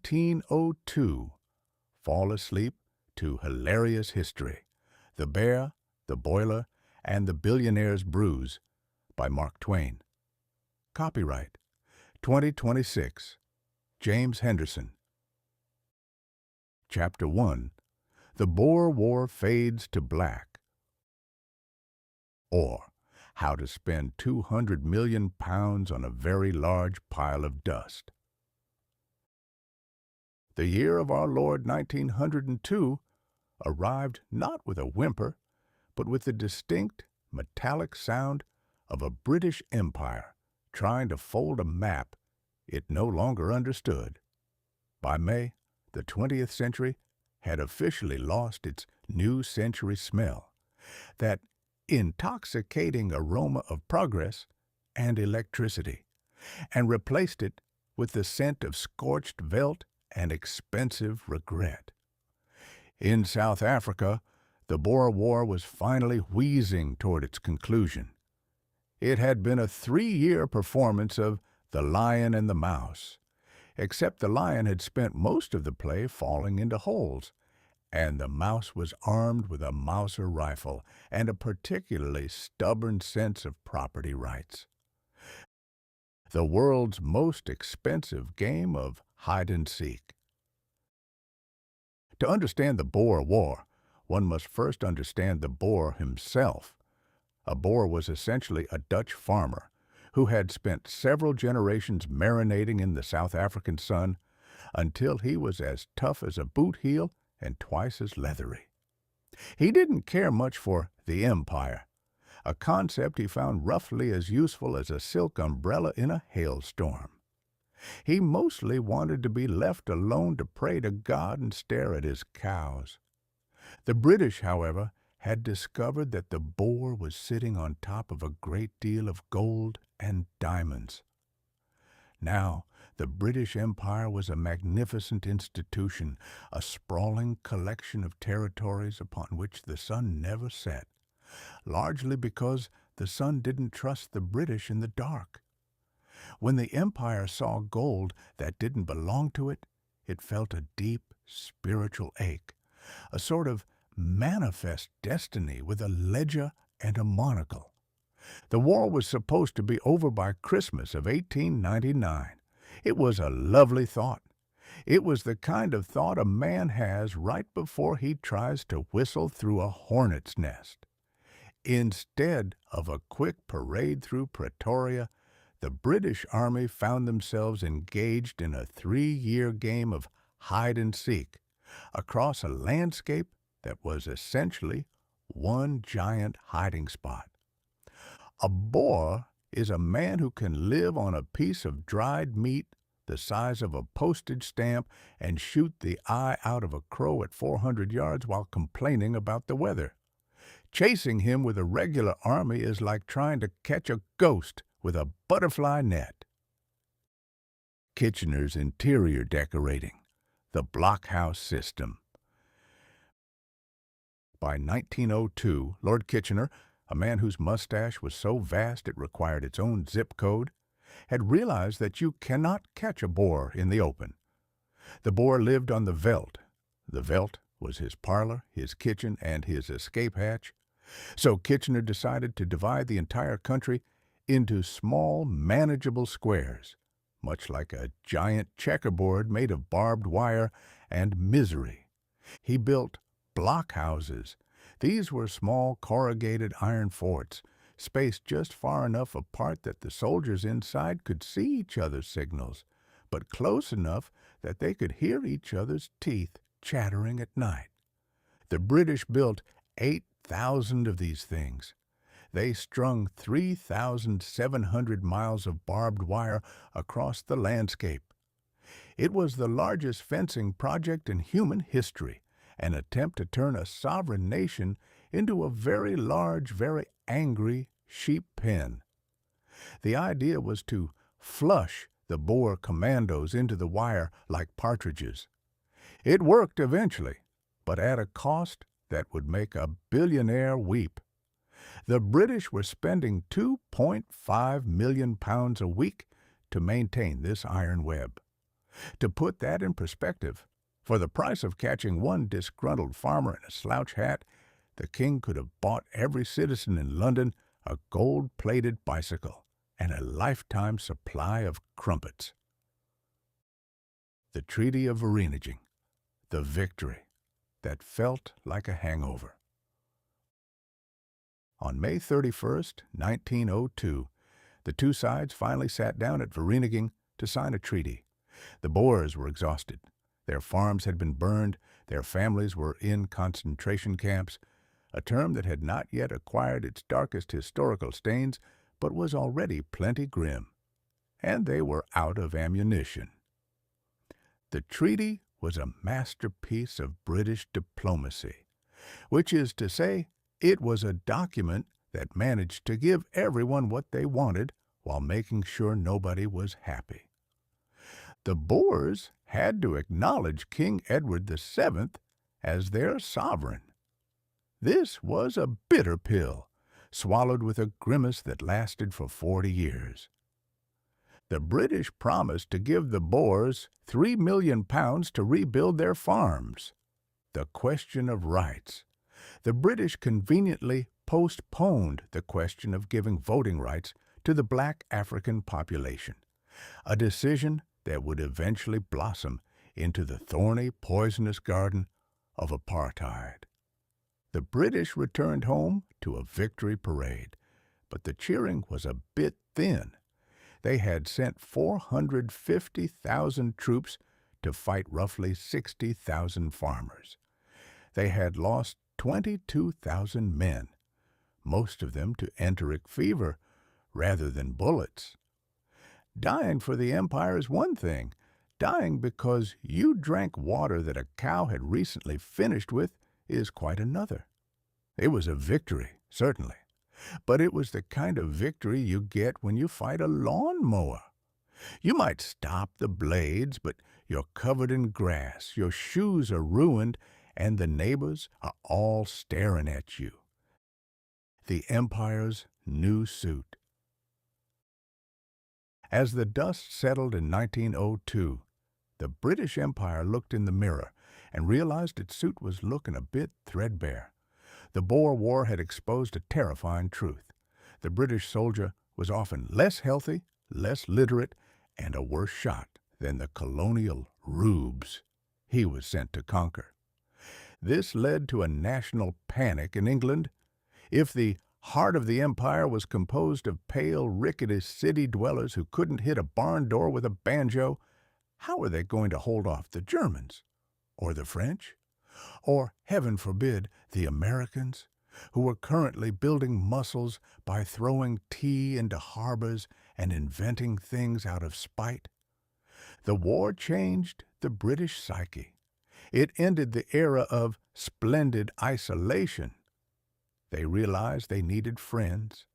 1902. Fall asleep to Hilarious History. The Bear, the Boiler, and the Billionaire's Bruise by Mark Twain. Copyright 2026. James Henderson. Chapter 1. The Boer War Fades to Black. Or, How to Spend 200 million pounds on a Very Large Pile of Dust. The year of our Lord 1902 arrived not with a whimper, but with the distinct, metallic sound of a British Empire trying to fold a map it no longer understood. By May, the 20th century had officially lost its new century smell, that intoxicating aroma of progress and electricity, and replaced it with the scent of scorched veldt and expensive regret. In South Africa, the Boer War was finally wheezing toward its conclusion. It had been a 3-year performance of The Lion and the Mouse, except the lion had spent most of the play falling into holes, and the mouse was armed with a Mauser rifle and a particularly stubborn sense of property rights. The world's most expensive game of hide-and-seek. To understand the Boer War, one must first understand the Boer himself. A Boer was essentially a Dutch farmer who had spent several generations marinating in the South African sun until he was as tough as a boot heel and twice as leathery. He didn't care much for the empire, a concept he found roughly as useful as a silk umbrella in a hailstorm. He mostly wanted to be left alone to pray to God and stare at his cows. The British, however, had discovered that the Boer was sitting on top of a great deal of gold and diamonds. Now, the British Empire was a magnificent institution, a sprawling collection of territories upon which the sun never set, largely because the sun didn't trust the British in the dark. When the empire saw gold that didn't belong to it, it felt a deep spiritual ache, a sort of manifest destiny with a ledger and a monocle. The war was supposed to be over by Christmas of 1899. It was a lovely thought. It was the kind of thought a man has right before he tries to whistle through a hornet's nest. Instead of a quick parade through Pretoria, the British Army found themselves engaged in a 3-year game of hide-and-seek across a landscape that was essentially one giant hiding spot. A Boer is a man who can live on a piece of dried meat the size of a postage stamp and shoot the eye out of a crow at 400 yards while complaining about the weather. Chasing him with a regular army is like trying to catch a ghost with a butterfly net. Kitchener's interior decorating, the blockhouse system. By 1902, Lord Kitchener, a man whose mustache was so vast it required its own zip code, had realized that you cannot catch a Boer in the open. The Boer lived on the veldt. The veldt was his parlor, his kitchen, and his escape hatch. So Kitchener decided to divide the entire country into small, manageable squares, much like a giant checkerboard made of barbed wire and misery. He built blockhouses. These were small corrugated iron forts, spaced just far enough apart that the soldiers inside could see each other's signals, but close enough that they could hear each other's teeth chattering at night. The British built 8,000 of these things. They strung 3,700 miles of barbed wire across the landscape. It was the largest fencing project in human history, an attempt to turn a sovereign nation into a very large, very angry sheep pen. The idea was to flush the Boer commandos into the wire like partridges. It worked eventually, but at a cost that would make a billionaire weep. The British were spending £2.5 million a week to maintain this iron web. To put that in perspective, for the price of catching one disgruntled farmer in a slouch hat, the king could have bought every citizen in London a gold-plated bicycle and a lifetime supply of crumpets. The Treaty of Vereeniging, the victory that felt like a hangover. On May 31st, 1902, the two sides finally sat down at Vereeniging to sign a treaty. The Boers were exhausted. Their farms had been burned. Their families were in concentration camps, a term that had not yet acquired its darkest historical stains, but was already plenty grim. And they were out of ammunition. The treaty was a masterpiece of British diplomacy, which is to say, it was a document that managed to give everyone what they wanted while making sure nobody was happy. The Boers had to acknowledge King Edward VII as their sovereign. This was a bitter pill, swallowed with a grimace that lasted for 40 years. The British promised to give the Boers £3 million to rebuild their farms. The question of rights. The British conveniently postponed the question of giving voting rights to the black African population, a decision that would eventually blossom into the thorny, poisonous garden of apartheid. The British returned home to a victory parade, but the cheering was a bit thin. They had sent 450,000 troops to fight roughly 60,000 farmers. They had lost 22,000 men, most of them to enteric fever rather than bullets. Dying for the empire is one thing. Dying because you drank water that a cow had recently finished with is quite another. It was a victory, certainly, but it was the kind of victory you get when you fight a lawnmower. You might stop the blades, but you're covered in grass, your shoes are ruined, and the neighbors are all staring at you. The empire's new suit. As the dust settled in 1902, the British Empire looked in the mirror and realized its suit was looking a bit threadbare. The Boer War had exposed a terrifying truth. The British soldier was often less healthy, less literate, and a worse shot than the colonial rubes he was sent to conquer. This led to a national panic in England. If the heart of the empire was composed of pale, rickety city dwellers who couldn't hit a barn door with a banjo, how were they going to hold off the Germans? Or the French? Or, heaven forbid, the Americans, who were currently building muscles by throwing tea into harbors and inventing things out of spite? The war changed the British psyche. It ended the era of splendid isolation. They realized they needed friends.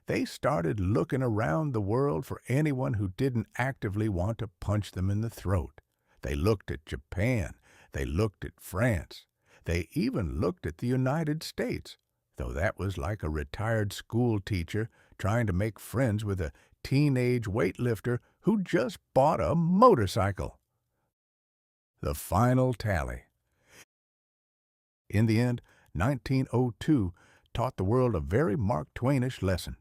They started looking around the world for anyone who didn't actively want to punch them in the throat. They looked at Japan. They looked at France. They even looked at the United States, though that was like a retired school teacher trying to make friends with a teenage weightlifter who just bought a motorcycle. The final tally. In the end, 1902 taught the world a very Mark Twainish lesson.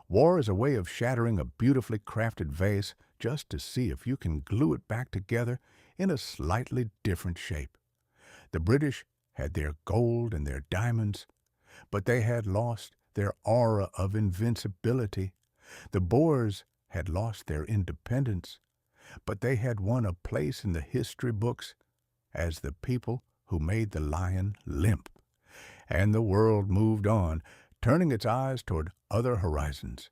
War is a way of shattering a beautifully crafted vase just to see if you can glue it back together in a slightly different shape. The British had their gold and their diamonds, but they had lost their aura of invincibility. The Boers had lost their independence, but they had won a place in the history books as the people who made the lion limp. And the world moved on, turning its eyes toward other horizons,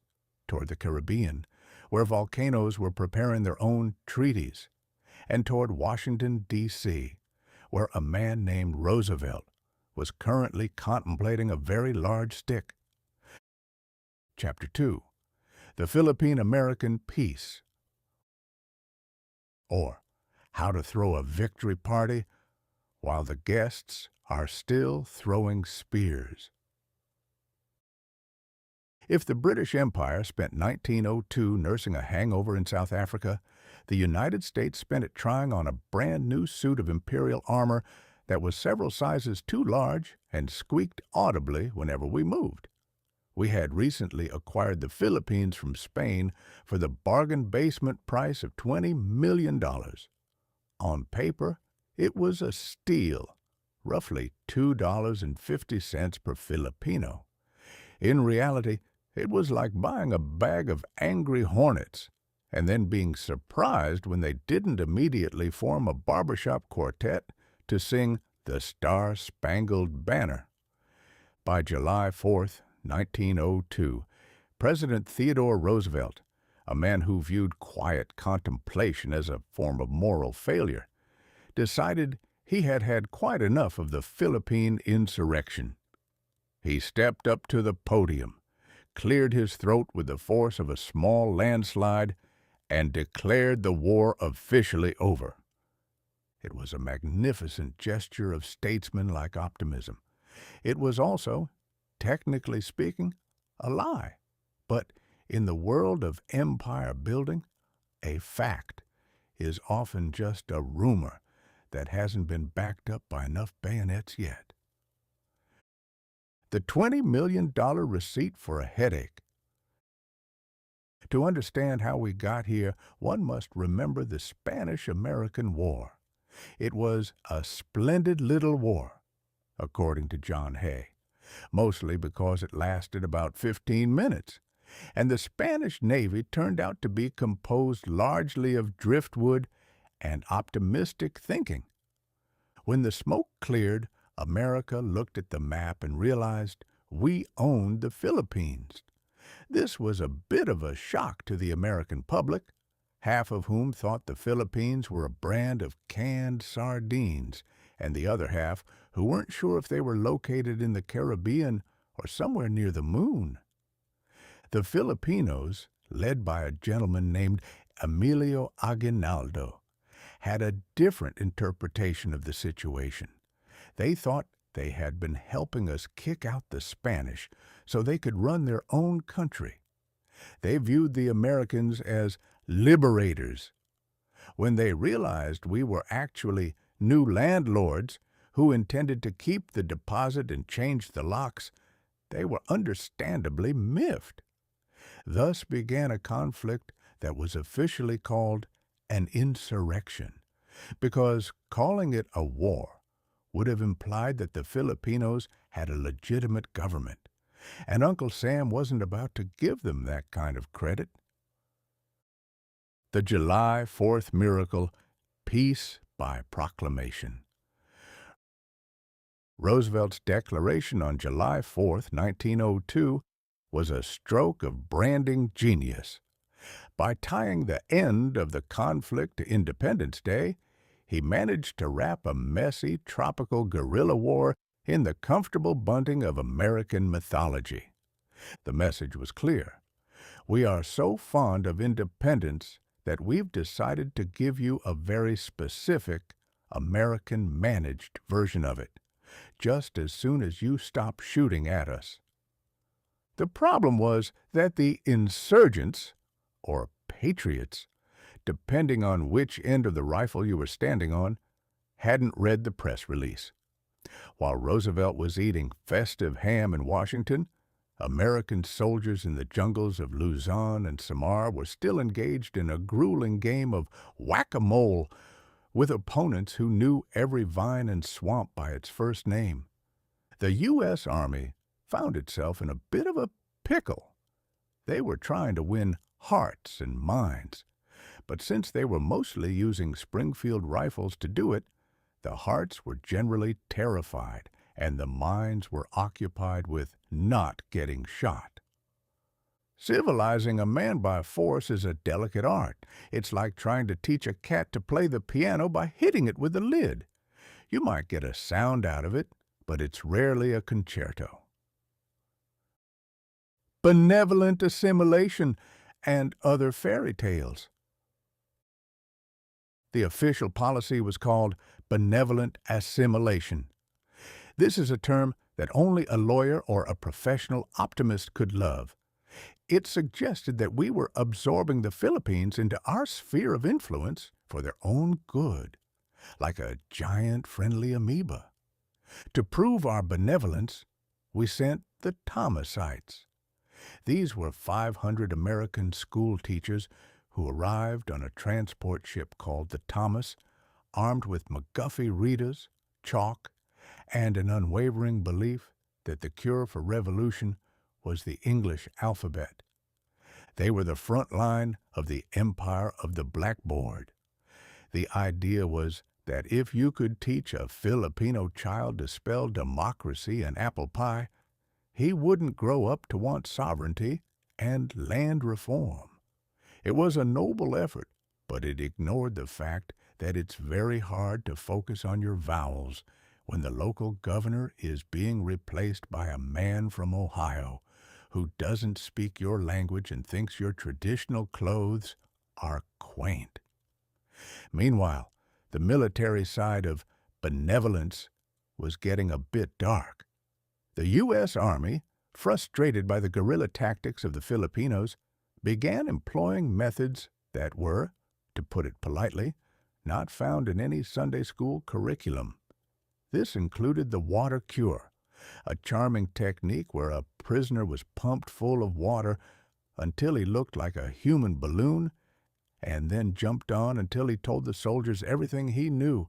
toward the Caribbean, where volcanoes were preparing their own treaties, and toward Washington, D.C., where a man named Roosevelt was currently contemplating a very large stick. Chapter 2. The Philippine-American Peace, or How to Throw a Victory Party While the Guests Are Still Throwing Spears. If the British Empire spent 1902 nursing a hangover in South Africa, The United States spent it trying on a brand new suit of imperial armor that was several sizes too large and squeaked audibly whenever we moved. We had recently acquired the Philippines from Spain for the bargain basement price of $20 million. On paper, it was a steal, roughly $2.50 per Filipino. In reality, it was like buying a bag of angry hornets and then being surprised when they didn't immediately form a barbershop quartet to sing the Star-Spangled Banner. By July 4th, 1902, President Theodore Roosevelt, a man who viewed quiet contemplation as a form of moral failure, decided he had had quite enough of the Philippine insurrection. He stepped up to the podium, cleared his throat with the force of a small landslide, and declared the war officially over. It was a magnificent gesture of statesmanlike optimism. It was also, technically speaking, a lie. But in the world of empire building, a fact is often just a rumor that hasn't been backed up by enough bayonets yet. The $20 million receipt for a headache. To understand how we got here, one must remember the Spanish-American War. It was a splendid little war, according to John Hay, mostly because it lasted about 15 minutes, and the Spanish Navy turned out to be composed largely of driftwood and optimistic thinking. When the smoke cleared, America looked at the map and realized we owned the Philippines. This was a bit of a shock to the American public, half of whom thought the Philippines were a brand of canned sardines, and the other half who weren't sure if they were located in the Caribbean or somewhere near the moon. The Filipinos, led by a gentleman named Emilio Aguinaldo, had a different interpretation of the situation. They thought they had been helping us kick out the Spanish so they could run their own country. They viewed the Americans as liberators. When they realized we were actually new landlords who intended to keep the deposit and change the locks, they were understandably miffed. Thus began a conflict that was officially called an insurrection, because calling it a war would have implied that the Filipinos had a legitimate government, and Uncle Sam wasn't about to give them that kind of credit. The July 4th miracle, peace by proclamation. Roosevelt's declaration on July 4th, 1902, was a stroke of branding genius. By tying the end of the conflict to Independence Day, he managed to wrap a messy tropical guerrilla war in the comfortable bunting of American mythology. The message was clear. We are so fond of independence that we've decided to give you a very specific, American-managed version of it, just as soon as you stop shooting at us. The problem was that the insurgents, or patriots, depending on which end of the rifle you were standing on, hadn't read the press release. While Roosevelt was eating festive ham in Washington, American soldiers in the jungles of Luzon and Samar were still engaged in a grueling game of whack-a-mole with opponents who knew every vine and swamp by its first name. The U.S. Army found itself in a bit of a pickle. They were trying to win hearts and minds, but since they were mostly using Springfield rifles to do it, the hearts were generally terrified and the minds were occupied with not getting shot. Civilizing a man by force is a delicate art. It's like trying to teach a cat to play the piano by hitting it with a lid. You might get a sound out of it, but it's rarely a concerto. Benevolent assimilation and other fairy tales. The official policy was called benevolent assimilation. This is a term that only a lawyer or a professional optimist could love. It suggested that we were absorbing the Philippines into our sphere of influence for their own good, like a giant friendly amoeba. To prove our benevolence, we sent the Thomasites. These were 500 American school teachers who arrived on a transport ship called the Thomas, armed with McGuffey readers, chalk, and an unwavering belief that the cure for revolution was the English alphabet. They were the front line of the empire of the blackboard. The idea was that if you could teach a Filipino child to spell democracy and apple pie, he wouldn't grow up to want sovereignty and land reform. It was a noble effort, but it ignored the fact that it's very hard to focus on your vowels when the local governor is being replaced by a man from Ohio who doesn't speak your language and thinks your traditional clothes are quaint. Meanwhile, the military side of benevolence was getting a bit dark. The U.S. Army, frustrated by the guerrilla tactics of the Filipinos, began employing methods that were, to put it politely, not found in any Sunday school curriculum. This included the water cure, a charming technique where a prisoner was pumped full of water until he looked like a human balloon and then jumped on until he told the soldiers everything he knew,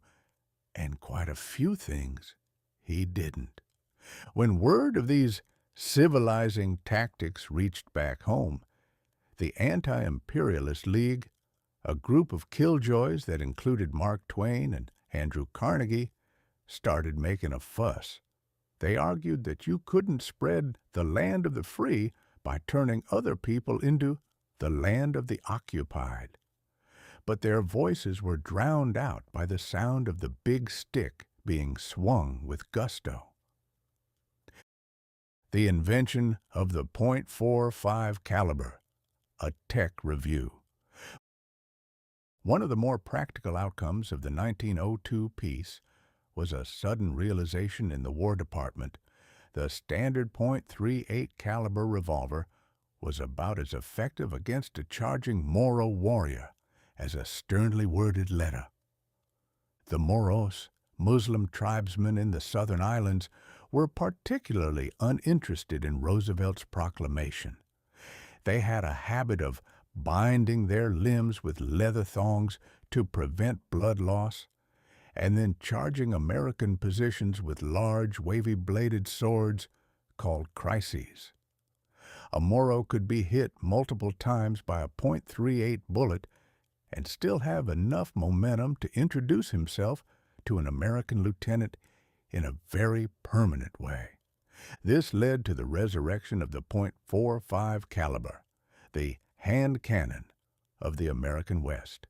and quite a few things he didn't. When word of these civilizing tactics reached back home, the Anti-Imperialist League, a group of killjoys that included Mark Twain and Andrew Carnegie, started making a fuss. They argued that you couldn't spread the land of the free by turning other people into the land of the occupied. But their voices were drowned out by the sound of the big stick being swung with gusto. The invention of the .45 caliber, a tech review. One of the more practical outcomes of the 1902 peace was a sudden realization in the War Department. The standard .38 caliber revolver was about as effective against a charging Moro warrior as a sternly worded letter. The Moros, Muslim tribesmen in the southern islands, were particularly uninterested in Roosevelt's proclamation. They had a habit of binding their limbs with leather thongs to prevent blood loss, and then charging American positions with large, wavy-bladed swords called crises. A Moro could be hit multiple times by a .38 bullet and still have enough momentum to introduce himself to an American lieutenant in a very permanent way. This led to the resurrection of the .45 caliber, the hand cannon of the American West.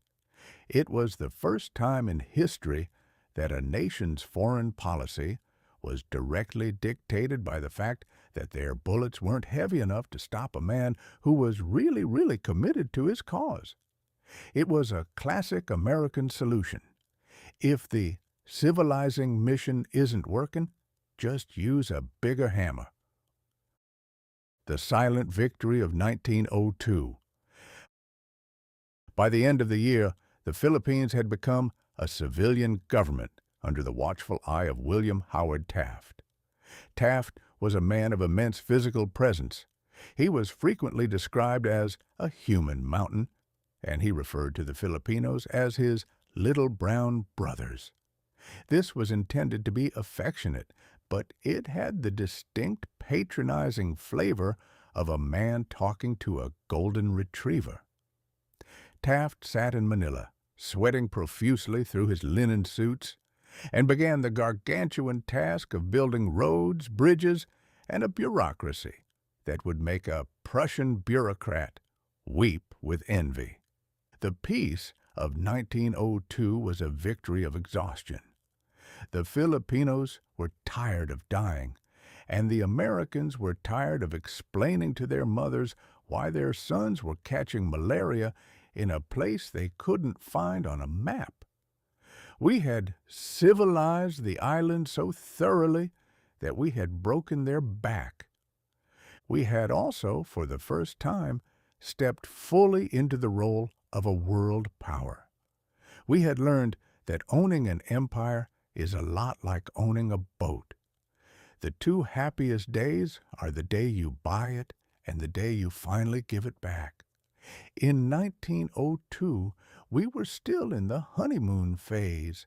It was the first time in history that a nation's foreign policy was directly dictated by the fact that their bullets weren't heavy enough to stop a man who was really committed to his cause. It was a classic American solution. If the civilizing mission isn't working, just use a bigger hammer. The silent victory of 1902. By the end of the year, the Philippines had become a civilian government under the watchful eye of William Howard Taft. Taft was a man of immense physical presence. He was frequently described as a human mountain, and he referred to the Filipinos as his little brown brothers. This was intended to be affectionate, but it had the distinct patronizing flavor of a man talking to a golden retriever. Taft sat in Manila, sweating profusely through his linen suits, and began the gargantuan task of building roads, bridges, and a bureaucracy that would make a Prussian bureaucrat weep with envy. The peace of 1902 was a victory of exhaustion. The Filipinos were tired of dying, and the Americans were tired of explaining to their mothers why their sons were catching malaria in a place they couldn't find on a map. We had civilized the island so thoroughly that we had broken their back. We had also, for the first time, stepped fully into the role of a world power. We had learned that owning an empire is a lot like owning a boat. The two happiest days are the day you buy it and the day you finally give it back. In 1902, we were still in the honeymoon phase,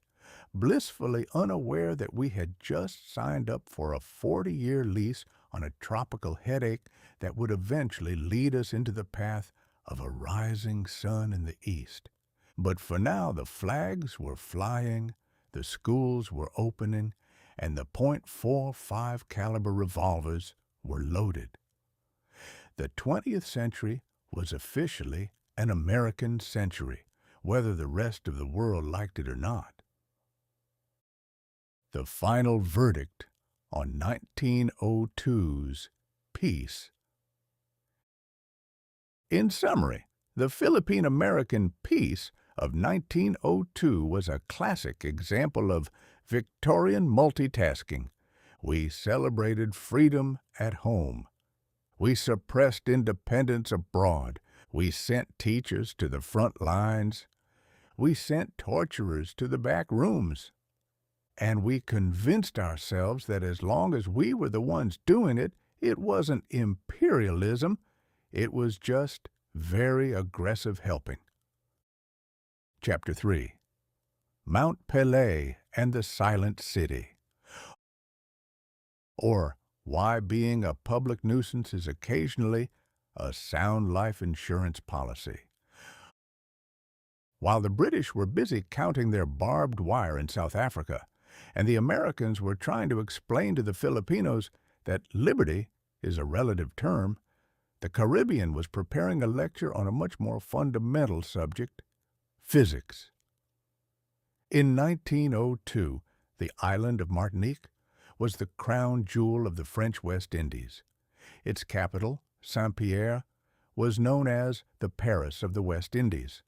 blissfully unaware that we had just signed up for a 40-year lease on a tropical headache that would eventually lead us into the path of a rising sun in the east. But for now, the flags were flying, the schools were opening, and the .45 caliber revolvers were loaded. The 20th century was officially an American century, whether the rest of the world liked it or not. The final verdict on 1902's peace. In summary, the Philippine-American peace of 1902 was a classic example of Victorian multitasking. We celebrated freedom at home. We suppressed independence abroad. We sent teachers to the front lines. We sent torturers to the back rooms. And we convinced ourselves that as long as we were the ones doing it, it wasn't imperialism. It was just very aggressive helping. Chapter 3. Mount Pelée and the Silent City. Or why being a public nuisance is occasionally a sound life insurance policy. While the British were busy counting their barbed wire in South Africa, and the Americans were trying to explain to the Filipinos that liberty is a relative term, the Caribbean was preparing a lecture on a much more fundamental subject, physics. In 1902, the island of Martinique was the crown jewel of the French West Indies. Its capital, Saint-Pierre, was known as the Paris of the West Indies.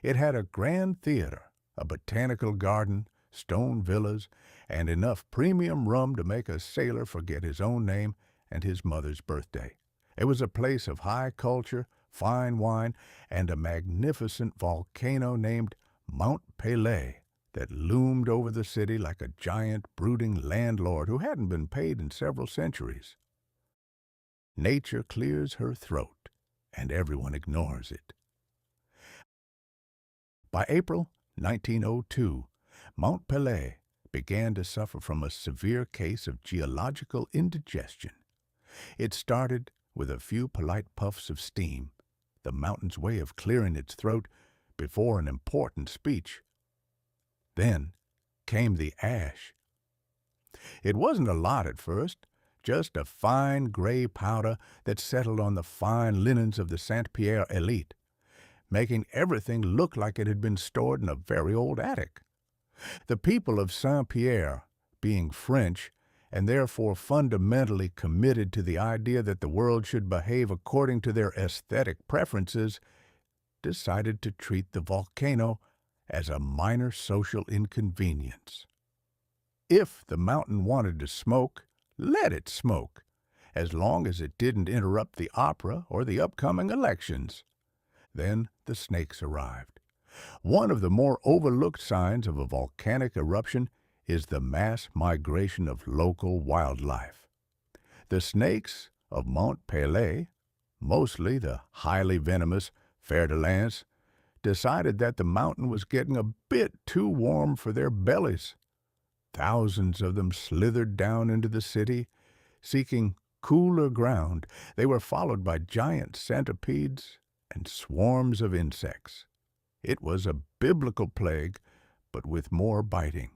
It had a grand theater, a botanical garden, stone villas, and enough premium rum to make a sailor forget his own name and his mother's birthday. It was a place of high culture, fine wine, and a magnificent volcano named Mount Pelée that loomed over the city like a giant, brooding landlord who hadn't been paid in several centuries. Nature clears her throat, and everyone ignores it. By April 1902, Mount Pelée began to suffer from a severe case of geological indigestion. It started with a few polite puffs of steam, the mountain's way of clearing its throat before an important speech. Then came the ash. It wasn't a lot at first, just a fine gray powder that settled on the fine linens of the Saint-Pierre elite, making everything look like it had been stored in a very old attic. The people of Saint-Pierre, being French, and therefore fundamentally committed to the idea that the world should behave according to their aesthetic preferences, decided to treat the volcano as a minor social inconvenience. If the mountain wanted to smoke, let it smoke, as long as it didn't interrupt the opera or the upcoming elections. Then the snakes arrived. One of the more overlooked signs of a volcanic eruption is the mass migration of local wildlife. The snakes of Mount Pelée, mostly the highly venomous fer-de-lance, decided that the mountain was getting a bit too warm for their bellies. Thousands of them slithered down into the city, seeking cooler ground. They were followed by giant centipedes and swarms of insects. It was a biblical plague, but with more biting.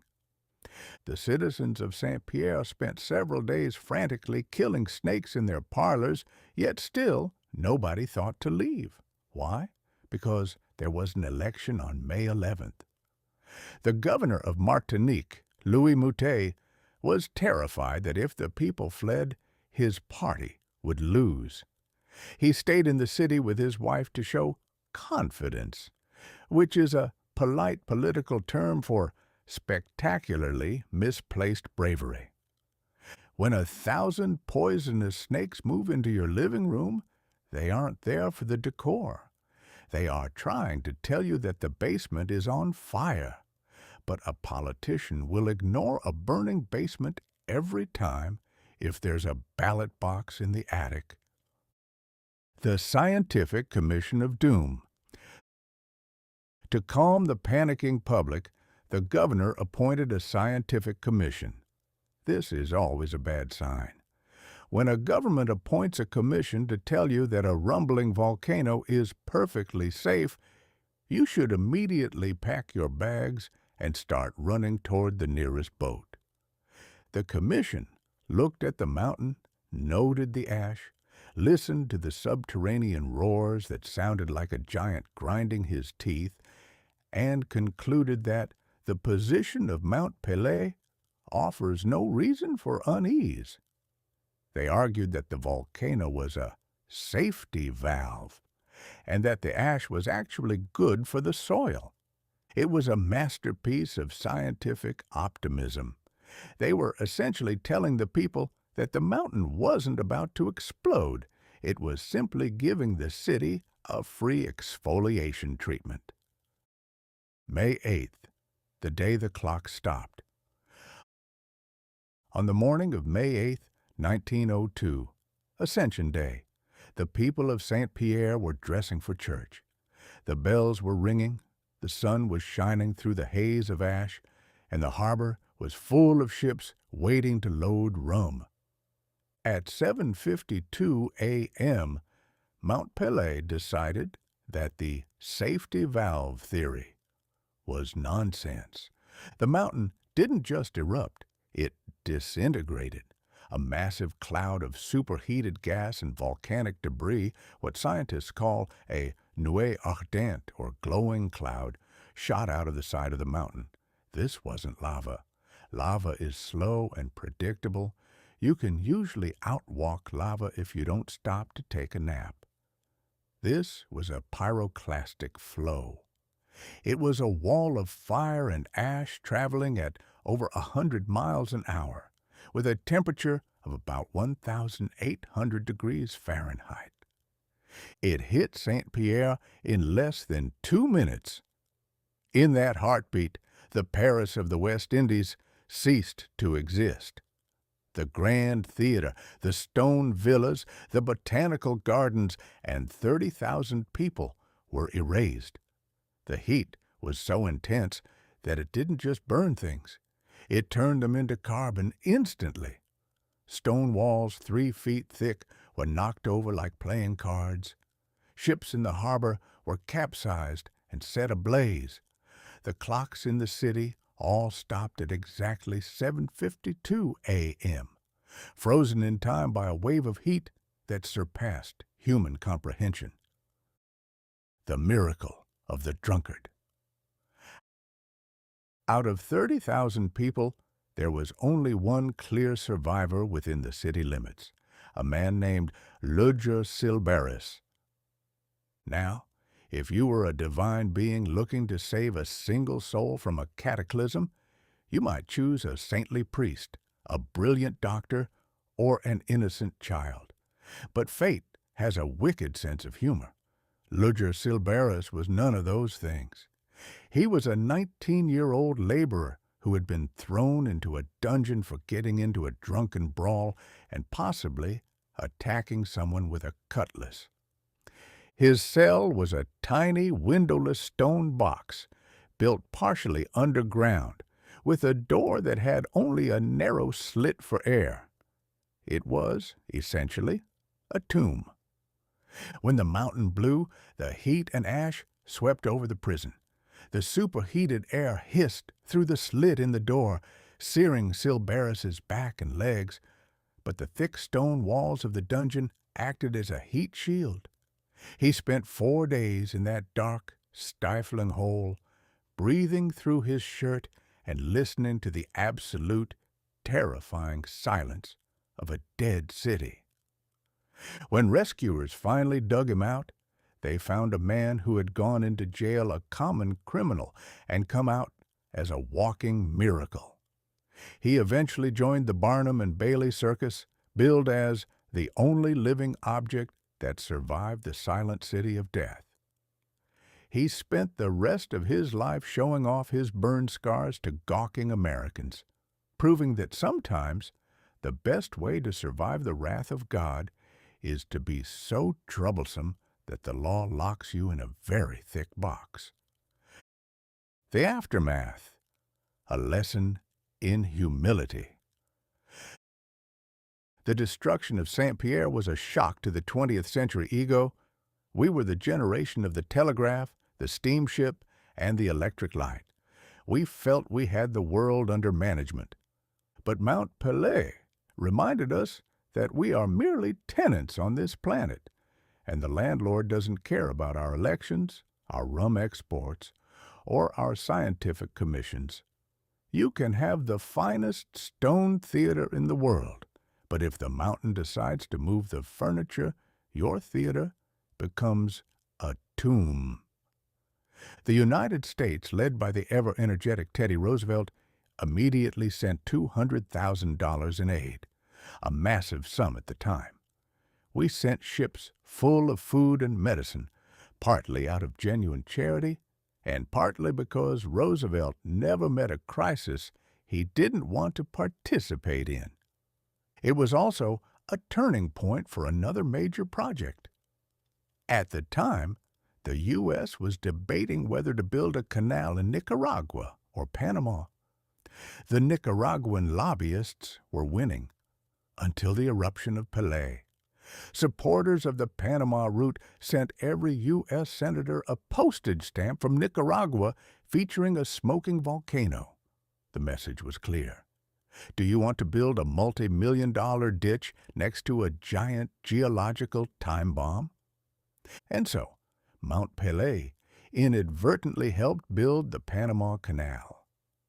The citizens of Saint-Pierre spent several days frantically killing snakes in their parlors, yet still nobody thought to leave. Why? Because there was an election on May 11th. The governor of Martinique, Louis Moutet, was terrified that if the people fled, his party would lose. He stayed in the city with his wife to show confidence, which is a polite political term for spectacularly misplaced bravery. When 1,000 poisonous snakes move into your living room, they aren't there for the decor. They are trying to tell you that the basement is on fire. But a politician will ignore a burning basement every time if there's a ballot box in the attic. The Scientific Commission of Doom. To calm the panicking public, the governor appointed a scientific commission. This is always a bad sign. When a government appoints a commission to tell you that a rumbling volcano is perfectly safe, you should immediately pack your bags and start running toward the nearest boat. The commission looked at the mountain, noted the ash, listened to the subterranean roars that sounded like a giant grinding his teeth, and concluded that the position of Mount Pelée offers no reason for unease. They argued that the volcano was a safety valve, and that the ash was actually good for the soil. It was a masterpiece of scientific optimism. They were essentially telling the people that the mountain wasn't about to explode. It was simply giving the city a free exfoliation treatment. May 8th, the day the clock stopped. On the morning of May 8th, 1902, Ascension Day, the people of St. Pierre were dressing for church. The bells were ringing, the sun was shining through the haze of ash, and the harbor was full of ships waiting to load rum. At 7:52 a.m., Mount Pelée decided that the safety valve theory was nonsense. The mountain didn't just erupt, it disintegrated. A massive cloud of superheated gas and volcanic debris, what scientists call a nuée ardente, or glowing cloud, shot out of the side of the mountain. This wasn't lava. Lava is slow and predictable. You can usually outwalk lava if you don't stop to take a nap. This was a pyroclastic flow. It was a wall of fire and ash traveling at over 100 miles an hour, with a temperature of about 1,800 degrees Fahrenheit. It hit St. Pierre in less than 2 minutes. In that heartbeat, the Paris of the West Indies ceased to exist. The Grand Theater, the stone villas, the botanical gardens, and 30,000 people were erased. The heat was so intense that it didn't just burn things. It turned them into carbon instantly. Stone walls 3 feet thick were knocked over like playing cards. Ships in the harbor were capsized and set ablaze. The clocks in the city all stopped at exactly 7:52 a.m., frozen in time by a wave of heat that surpassed human comprehension. The miracle of the drunkard. Out of 30,000 people, there was only one clear survivor within the city limits, a man named Ludger Silberus. Now, if you were a divine being looking to save a single soul from a cataclysm, you might choose a saintly priest, a brilliant doctor, or an innocent child. But fate has a wicked sense of humor. Ludger Silberus was none of those things. He was a 19-year-old laborer who had been thrown into a dungeon for getting into a drunken brawl and possibly attacking someone with a cutlass. His cell was a tiny, windowless stone box, built partially underground, with a door that had only a narrow slit for air. It was, essentially, a tomb. When the mountain blew, the heat and ash swept over the prison. The superheated air hissed through the slit in the door, searing Silberus's back and legs, but the thick stone walls of the dungeon acted as a heat shield. He spent 4 days in that dark, stifling hole, breathing through his shirt and listening to the absolute, terrifying silence of a dead city. When rescuers finally dug him out, they found a man who had gone into jail a common criminal and come out as a walking miracle. He eventually joined the Barnum and Bailey Circus, billed as the only living object that survived the silent city of death. He spent the rest of his life showing off his burn scars to gawking Americans, proving that sometimes the best way to survive the wrath of God is to be so troublesome that the law locks you in a very thick box. The aftermath, a lesson in humility. The destruction of Saint-Pierre was a shock to the 20th century ego. We were the generation of the telegraph, the steamship, and the electric light. We felt we had the world under management. But Mount Pelée reminded us that we are merely tenants on this planet, and the landlord doesn't care about our elections, our rum exports, or our scientific commissions. You can have the finest stone theater in the world, but if the mountain decides to move the furniture, your theater becomes a tomb. The United States, led by the ever-energetic Teddy Roosevelt, immediately sent $200,000 in aid, a massive sum at the time. We sent ships full of food and medicine, partly out of genuine charity, and partly because Roosevelt never met a crisis he didn't want to participate in. It was also a turning point for another major project. At the time, the U.S. was debating whether to build a canal in Nicaragua or Panama. The Nicaraguan lobbyists were winning until the eruption of Pelée. Supporters of the Panama route sent every U.S. senator a postage stamp from Nicaragua featuring a smoking volcano. The message was clear. Do you want to build a multi-million-dollar ditch next to a giant geological time bomb? And so, Mount Pelée inadvertently helped build the Panama Canal.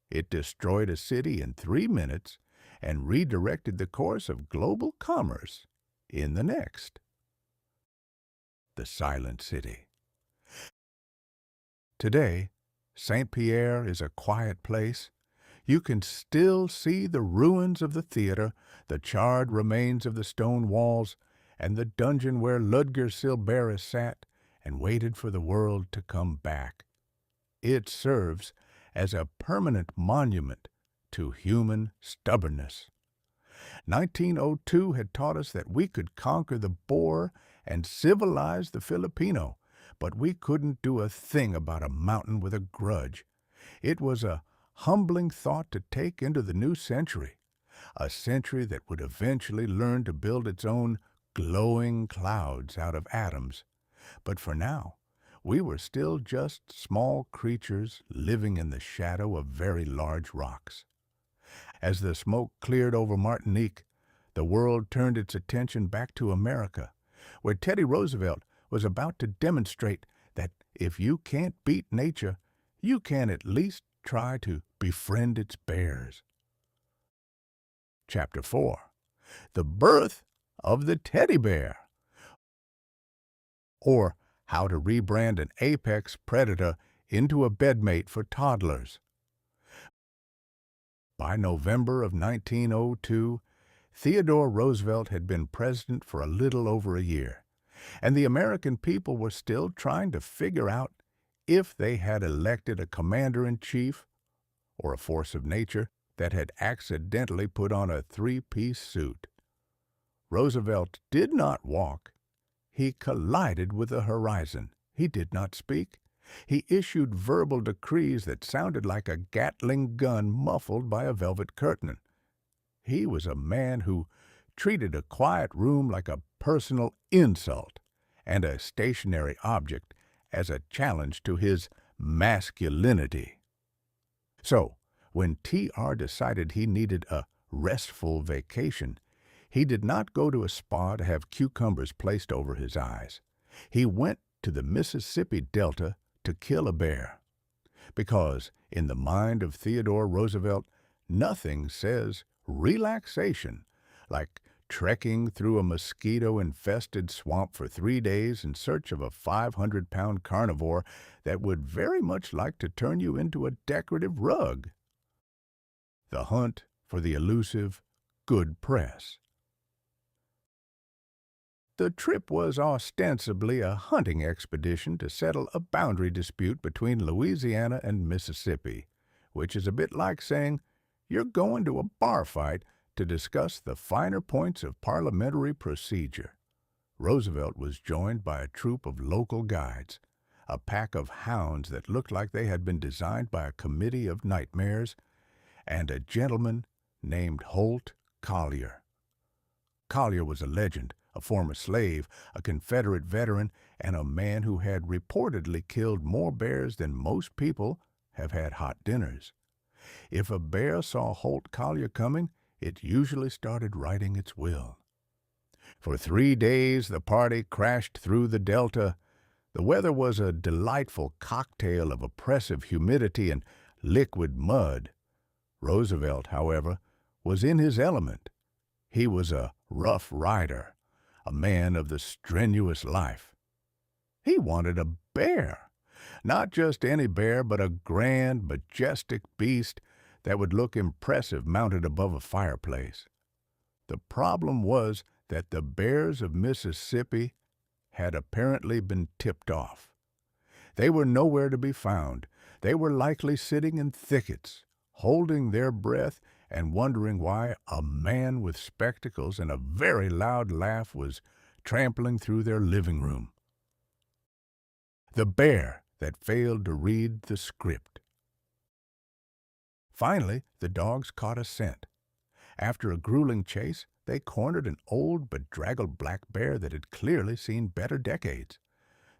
It destroyed a city in 3 minutes and redirected the course of global commerce in the next. The Silent City. Today, Saint-Pierre is a quiet place. You can still see the ruins of the theater, the charred remains of the stone walls, and the dungeon where Ludger Silberus sat and waited for the world to come back. It serves as a permanent monument to human stubbornness. 1902 had taught us that we could conquer the Boer and civilize the Filipino, but we couldn't do a thing about a mountain with a grudge. It was a humbling thought to take into the new century, a century that would eventually learn to build its own glowing clouds out of atoms. But for now, we were still just small creatures living in the shadow of very large rocks. As the smoke cleared over Martinique, the world turned its attention back to America, where Teddy Roosevelt was about to demonstrate that if you can't beat nature, you can at least try to befriend its bears. Chapter 4. The Birth of the Teddy Bear, or how to rebrand an apex predator into a bedmate for toddlers. By November of 1902, Theodore Roosevelt had been president for a little over a year, and the American people were still trying to figure out if they had elected a commander-in-chief or a force of nature that had accidentally put on a three-piece suit. Roosevelt did not walk. He collided with the horizon. He did not speak. He issued verbal decrees that sounded like a Gatling gun muffled by a velvet curtain. He was a man who treated a quiet room like a personal insult and a stationary object as a challenge to his masculinity. So, when T.R. decided he needed a restful vacation, he did not go to a spa to have cucumbers placed over his eyes. He went to the Mississippi Delta to kill a bear. Because, in the mind of Theodore Roosevelt, nothing says relaxation like trekking through a mosquito-infested swamp for 3 days in search of a 500-pound carnivore that would very much like to turn you into a decorative rug. The hunt for the elusive good press. The trip was ostensibly a hunting expedition to settle a boundary dispute between Louisiana and Mississippi, which is a bit like saying you're going to a bar fight to discuss the finer points of parliamentary procedure. Roosevelt was joined by a troop of local guides, a pack of hounds that looked like they had been designed by a committee of nightmares, and a gentleman named Holt Collier. Collier was a legend, a former slave, a Confederate veteran, and a man who had reportedly killed more bears than most people have had hot dinners. If a bear saw Holt Collier coming, it usually started writing its will. For 3 days the party crashed through the Delta. The weather was a delightful cocktail of oppressive humidity and liquid mud. Roosevelt, however, was in his element. He was a rough rider, a man of the strenuous life. He wanted a bear, not just any bear, but a grand, majestic beast that would look impressive mounted above a fireplace. The problem was that the bears of Mississippi had apparently been tipped off. They were nowhere to be found. They were likely sitting in thickets, holding their breath and wondering why a man with spectacles and a very loud laugh was trampling through their living room. The bear that failed to read the script. Finally, the dogs caught a scent. After a grueling chase, they cornered an old, bedraggled black bear that had clearly seen better decades.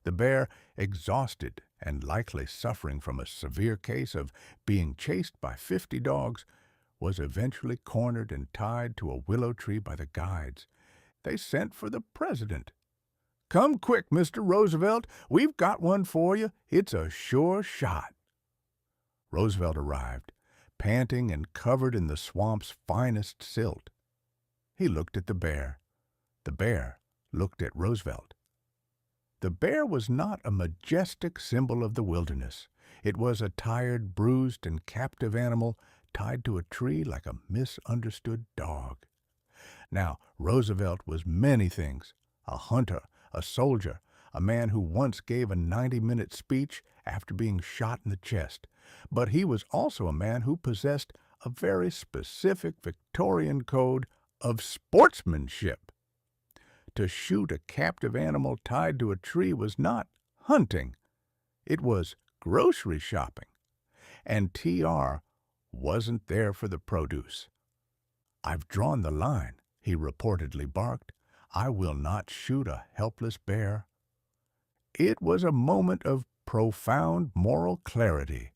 The bear, exhausted and likely suffering from a severe case of being chased by 50 dogs, was eventually cornered and tied to a willow tree by the guides. They sent for the president. "Come quick, Mr. Roosevelt. We've got one for you. It's a sure shot." Roosevelt arrived, panting and covered in the swamp's finest silt. He looked at the bear. The bear looked at Roosevelt. The bear was not a majestic symbol of the wilderness. It was a tired, bruised, and captive animal tied to a tree like a misunderstood dog. Now, Roosevelt was many things: a hunter, a soldier, a man who once gave a 90-minute speech after being shot in the chest. But he was also a man who possessed a very specific Victorian code of sportsmanship. To shoot a captive animal tied to a tree was not hunting. It was grocery shopping. And TR wasn't there for the produce. "I've drawn the line," he reportedly barked. "I will not shoot a helpless bear." It was a moment of profound moral clarity.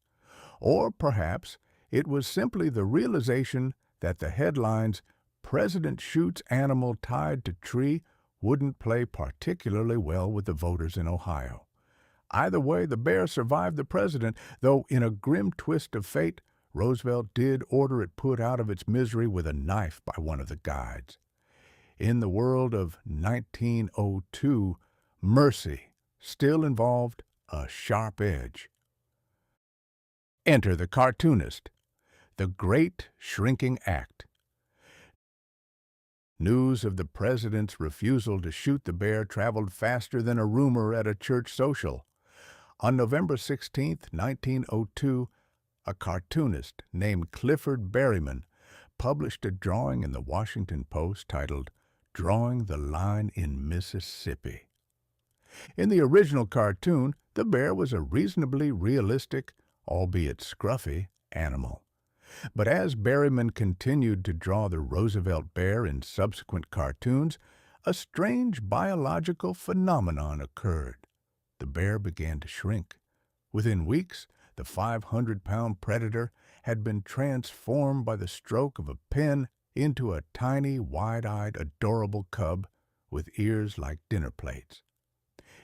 Or perhaps it was simply the realization that the headlines, "President shoots animal tied to tree," wouldn't play particularly well with the voters in Ohio. Either way, the bear survived the president, though in a grim twist of fate, Roosevelt did order it put out of its misery with a knife by one of the guides. In the world of 1902, mercy still involved a sharp edge. Enter the cartoonist, the great shrinking act. News of the president's refusal to shoot the bear traveled faster than a rumor at a church social. On November 16, 1902, a cartoonist named Clifford Berryman published a drawing in the Washington Post titled "Drawing the Line in Mississippi." In the original cartoon, the bear was a reasonably realistic, albeit scruffy, animal. But as Berryman continued to draw the Roosevelt bear in subsequent cartoons, a strange biological phenomenon occurred. The bear began to shrink. Within weeks, the 500-pound predator had been transformed by the stroke of a pen into a tiny, wide-eyed, adorable cub with ears like dinner plates.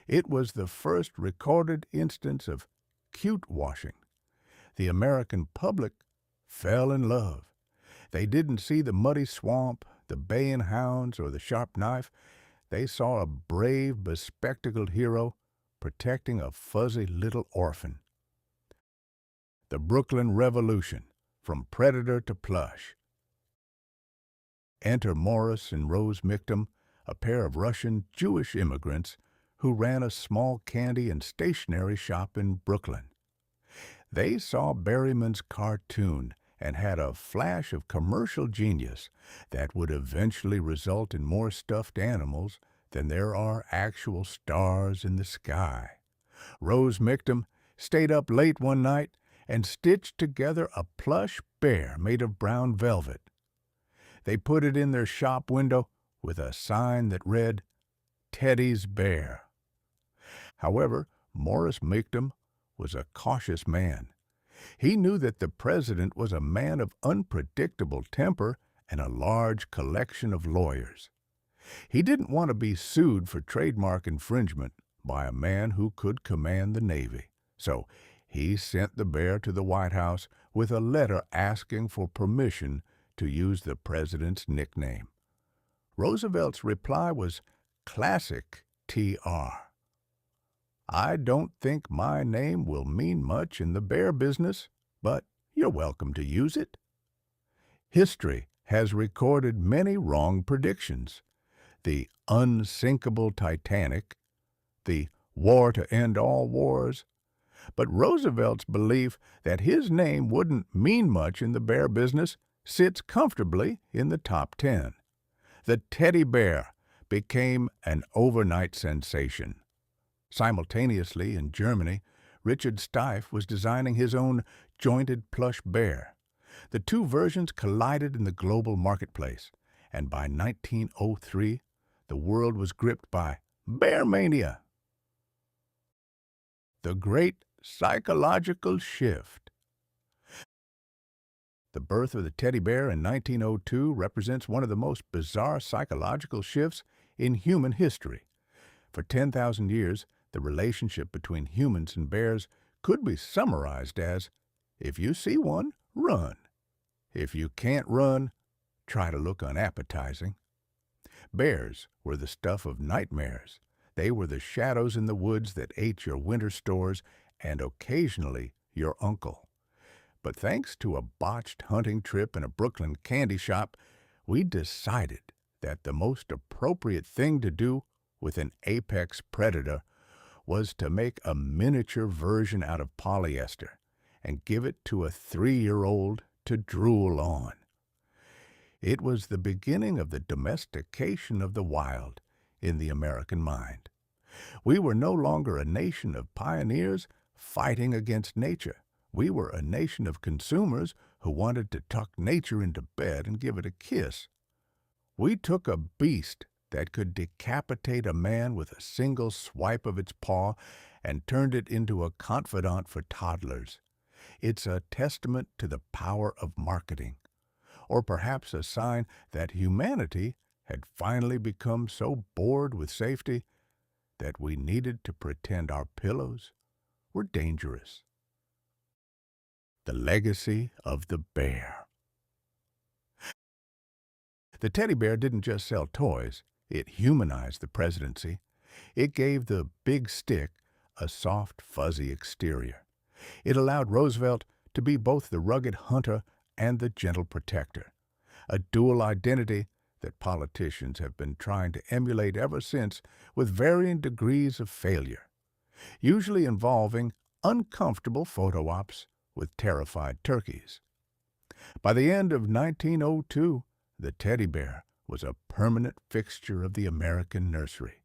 It was the first recorded instance of cute washing. The American public fell in love. They didn't see the muddy swamp, the baying hounds, or the sharp knife. They saw a brave, bespectacled hero protecting a fuzzy little orphan. The Brooklyn Revolution, from predator to plush. Enter Morris and Rose Mictum, a pair of Russian Jewish immigrants who ran a small candy and stationery shop in Brooklyn. They saw Berryman's cartoon and had a flash of commercial genius that would eventually result in more stuffed animals than there are actual stars in the sky. Rose Mictum stayed up late one night and stitched together a plush bear made of brown velvet. They put it in their shop window with a sign that read, "Teddy's Bear." However, Morris Mictum was a cautious man. He knew that the president was a man of unpredictable temper and a large collection of lawyers. He didn't want to be sued for trademark infringement by a man who could command the Navy. So he sent the bear to the White House with a letter asking for permission to use the president's nickname. Roosevelt's reply was classic TR. "I don't think my name will mean much in the bear business, but you're welcome to use it." History has recorded many wrong predictions. The unsinkable Titanic, the war to end all wars, but Roosevelt's belief that his name wouldn't mean much in the bear business sits comfortably in the top 10. The teddy bear became an overnight sensation. Simultaneously, in Germany, Richard Steiff was designing his own jointed plush bear. The two versions collided in the global marketplace, and by 1903, the world was gripped by bear mania. The Great Psychological Shift. The birth of the teddy bear in 1902 represents one of the most bizarre psychological shifts in human history. For 10,000 years, the relationship between humans and bears could be summarized as, if you see one, run. If you can't run, try to look unappetizing. Bears were the stuff of nightmares. They were the shadows in the woods that ate your winter stores and occasionally your uncle. But thanks to a botched hunting trip in a Brooklyn candy shop, we decided that the most appropriate thing to do with an apex predator was to make a miniature version out of polyester and give it to a 3-year-old to drool on. It was the beginning of the domestication of the wild in the American mind. We were no longer a nation of pioneers fighting against nature. We were a nation of consumers who wanted to tuck nature into bed and give it a kiss. We took a beast that could decapitate a man with a single swipe of its paw and turned it into a confidant for toddlers. It's a testament to the power of marketing, or perhaps a sign that humanity had finally become so bored with safety that we needed to pretend our pillows were dangerous. The legacy of the bear. The teddy bear didn't just sell toys. It humanized the presidency. It gave the big stick a soft, fuzzy exterior. It allowed Roosevelt to be both the rugged hunter and the gentle protector, a dual identity that politicians have been trying to emulate ever since with varying degrees of failure, usually involving uncomfortable photo ops with terrified turkeys. By the end of 1902, the teddy bear was a permanent fixture of the American nursery.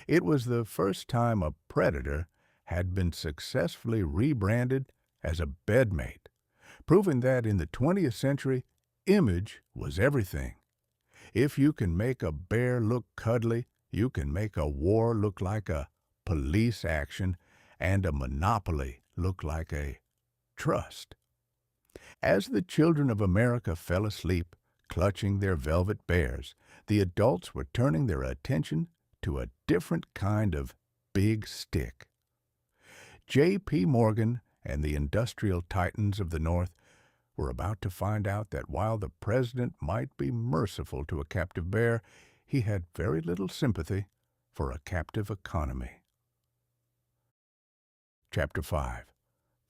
It was the first time a predator had been successfully rebranded as a bedmate, proving that in the 20th century, image was everything. If you can make a bear look cuddly, you can make a war look like a police action and a monopoly look like a trust. As the children of America fell asleep, clutching their velvet bears, the adults were turning their attention to a different kind of big stick. J.P. Morgan and the industrial titans of the North were about to find out that while the president might be merciful to a captive bear, he had very little sympathy for a captive economy. Chapter 5.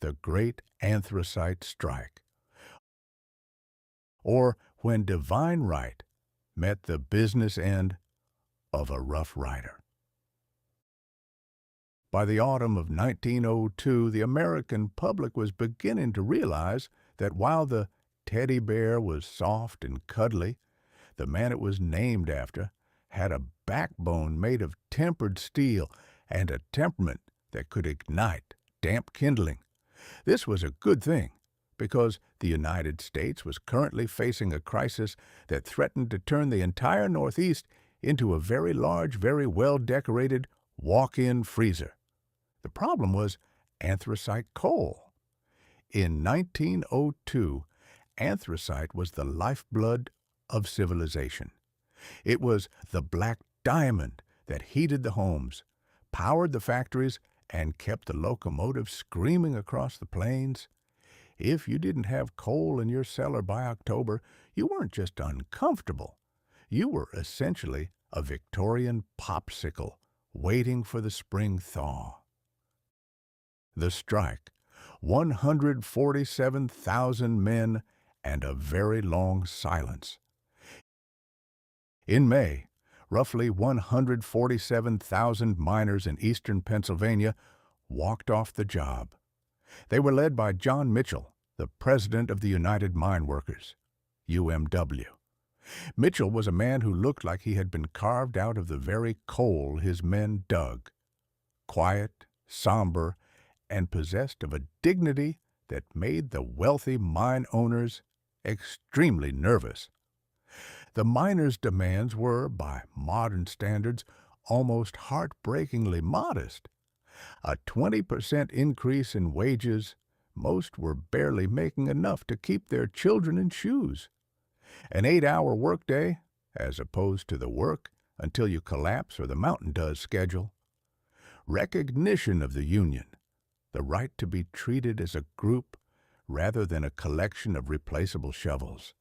The Great Anthracite Strike, or When Divine Right met the business end of a Rough Rider. By the autumn of 1902, the American public was beginning to realize that while the teddy bear was soft and cuddly, the man it was named after had a backbone made of tempered steel and a temperament that could ignite damp kindling. This was a good thing, because the United States was currently facing a crisis that threatened to turn the entire Northeast into a very large, very well-decorated walk-in freezer. The problem was anthracite coal. In 1902, anthracite was the lifeblood of civilization. It was the black diamond that heated the homes, powered the factories, and kept the locomotives screaming across the plains. If you didn't have coal in your cellar by October, you weren't just uncomfortable. You were essentially a Victorian popsicle waiting for the spring thaw. The strike, 147,000 men, and a very long silence. In May, roughly 147,000 miners in eastern Pennsylvania walked off the job. They were led by John Mitchell, the president of the United Mine Workers, UMW. Mitchell was a man who looked like he had been carved out of the very coal his men dug. Quiet, somber, and possessed of a dignity that made the wealthy mine owners extremely nervous. The miners' demands were, by modern standards, almost heartbreakingly modest. A 20% increase in wages, most were barely making enough to keep their children in shoes. An 8-hour workday, as opposed to the work until you collapse or the mountain does schedule. Recognition of the union, the right to be treated as a group rather than a collection of replaceable shovels.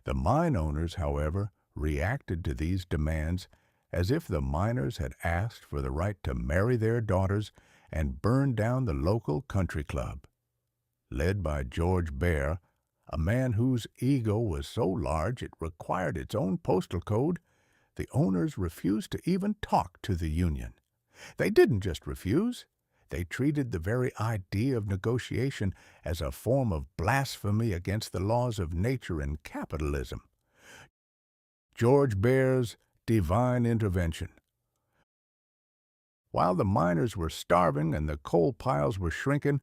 The mine owners, however, reacted to these demands as if the miners had asked for the right to marry their daughters and burn down the local country club. Led by George Boer, a man whose ego was so large it required its own postal code, the owners refused to even talk to the union. They didn't just refuse. They treated the very idea of negotiation as a form of blasphemy against the laws of nature and capitalism. George Boer's divine intervention. While the miners were starving and the coal piles were shrinking,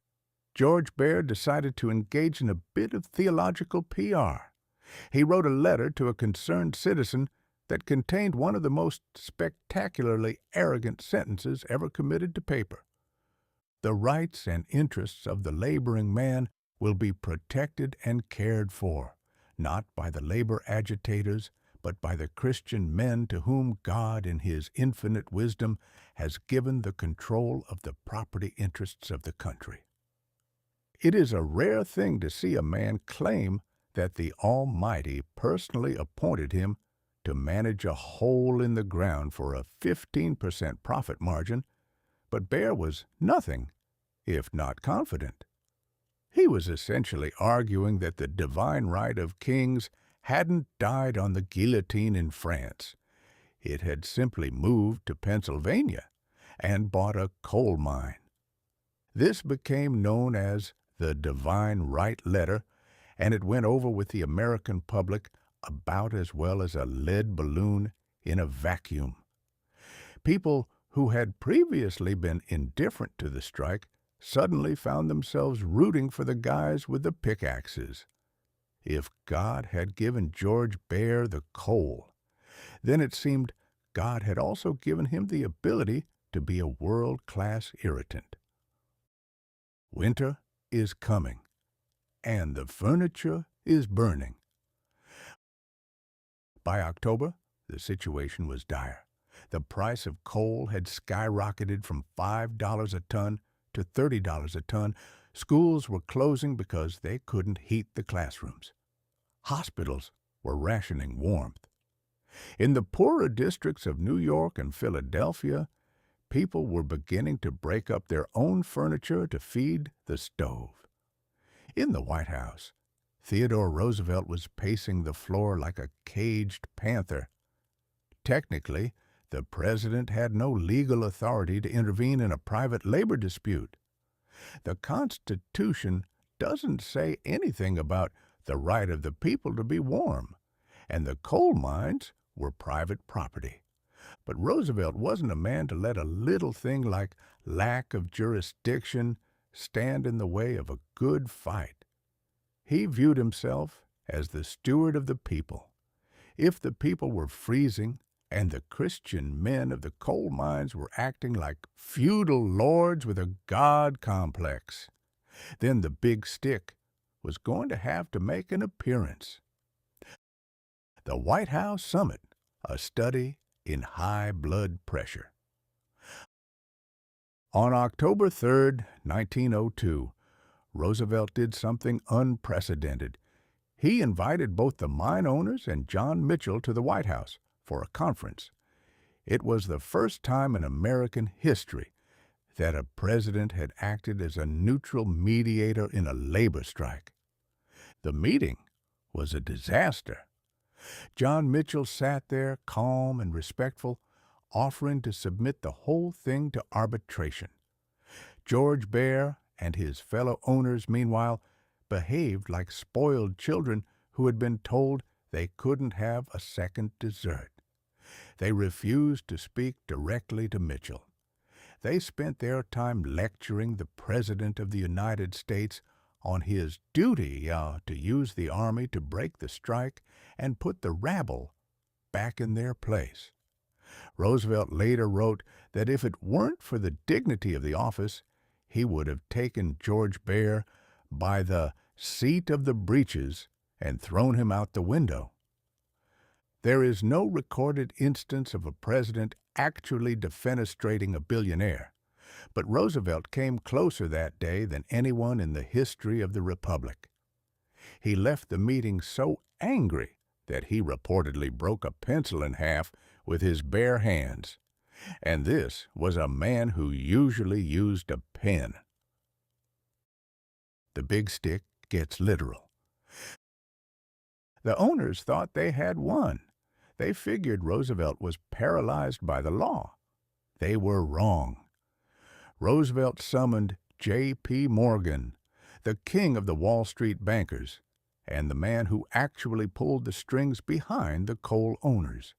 George Boer decided to engage in a bit of theological PR. He wrote a letter to a concerned citizen that contained one of the most spectacularly arrogant sentences ever committed to paper. The rights and interests of the laboring man will be protected and cared for, not by the labor agitators, but by the Christian men to whom God in His infinite wisdom has given the control of the property interests of the country. It is a rare thing to see a man claim that the Almighty personally appointed him to manage a hole in the ground for a 15% profit margin, but Boer was nothing if not confident. He was essentially arguing that the divine right of kings hadn't died on the guillotine in France. It had simply moved to Pennsylvania and bought a coal mine. This became known as the Divine Right Letter, and it went over with the American public about as well as a lead balloon in a vacuum. People who had previously been indifferent to the strike suddenly found themselves rooting for the guys with the pickaxes. If God had given George Boer the coal, then it seemed God had also given him the ability to be a world-class irritant. Winter is coming, and the furniture is burning. By October, the situation was dire. The price of coal had skyrocketed from $5 a ton to $30 a ton. Schools were closing because they couldn't heat the classrooms. Hospitals were rationing warmth. In the poorer districts of New York and Philadelphia, people were beginning to break up their own furniture to feed the stove. In the White House, Theodore Roosevelt was pacing the floor like a caged panther. Technically, the president had no legal authority to intervene in a private labor dispute. The Constitution doesn't say anything about the right of the people to be warm, and the coal mines were private property. But Roosevelt wasn't a man to let a little thing like lack of jurisdiction stand in the way of a good fight. He viewed himself as the steward of the people. If the people were freezing and the Christian men of the coal mines were acting like feudal lords with a god complex, then the big stick was going to have to make an appearance. The White House Summit, a study in high blood pressure. On October 3, 1902, Roosevelt did something unprecedented. He invited both the mine owners and John Mitchell to the White House for a conference. It was the first time in American history that a president had acted as a neutral mediator in a labor strike. The meeting was a disaster. John Mitchell sat there, calm and respectful, offering to submit the whole thing to arbitration. George Boer and his fellow owners, meanwhile, behaved like spoiled children who had been told they couldn't have a second dessert. They refused to speak directly to Mitchell. They spent their time lecturing the President of the United States on his duty to use the Army to break the strike and put the rabble back in their place. Roosevelt later wrote that if it weren't for the dignity of the office, he would have taken George Boer by the seat of the breeches and thrown him out the window. There is no recorded instance of a president actually defenestrating a billionaire, but Roosevelt came closer that day than anyone in the history of the Republic. He left the meeting so angry that he reportedly broke a pencil in half with his bare hands. And this was a man who usually used a pen. The big stick gets literal. The owners thought they had won. They figured Roosevelt was paralyzed by the law. They were wrong. Roosevelt summoned J.P. Morgan, the king of the Wall Street bankers, and the man who actually pulled the strings behind the coal owners.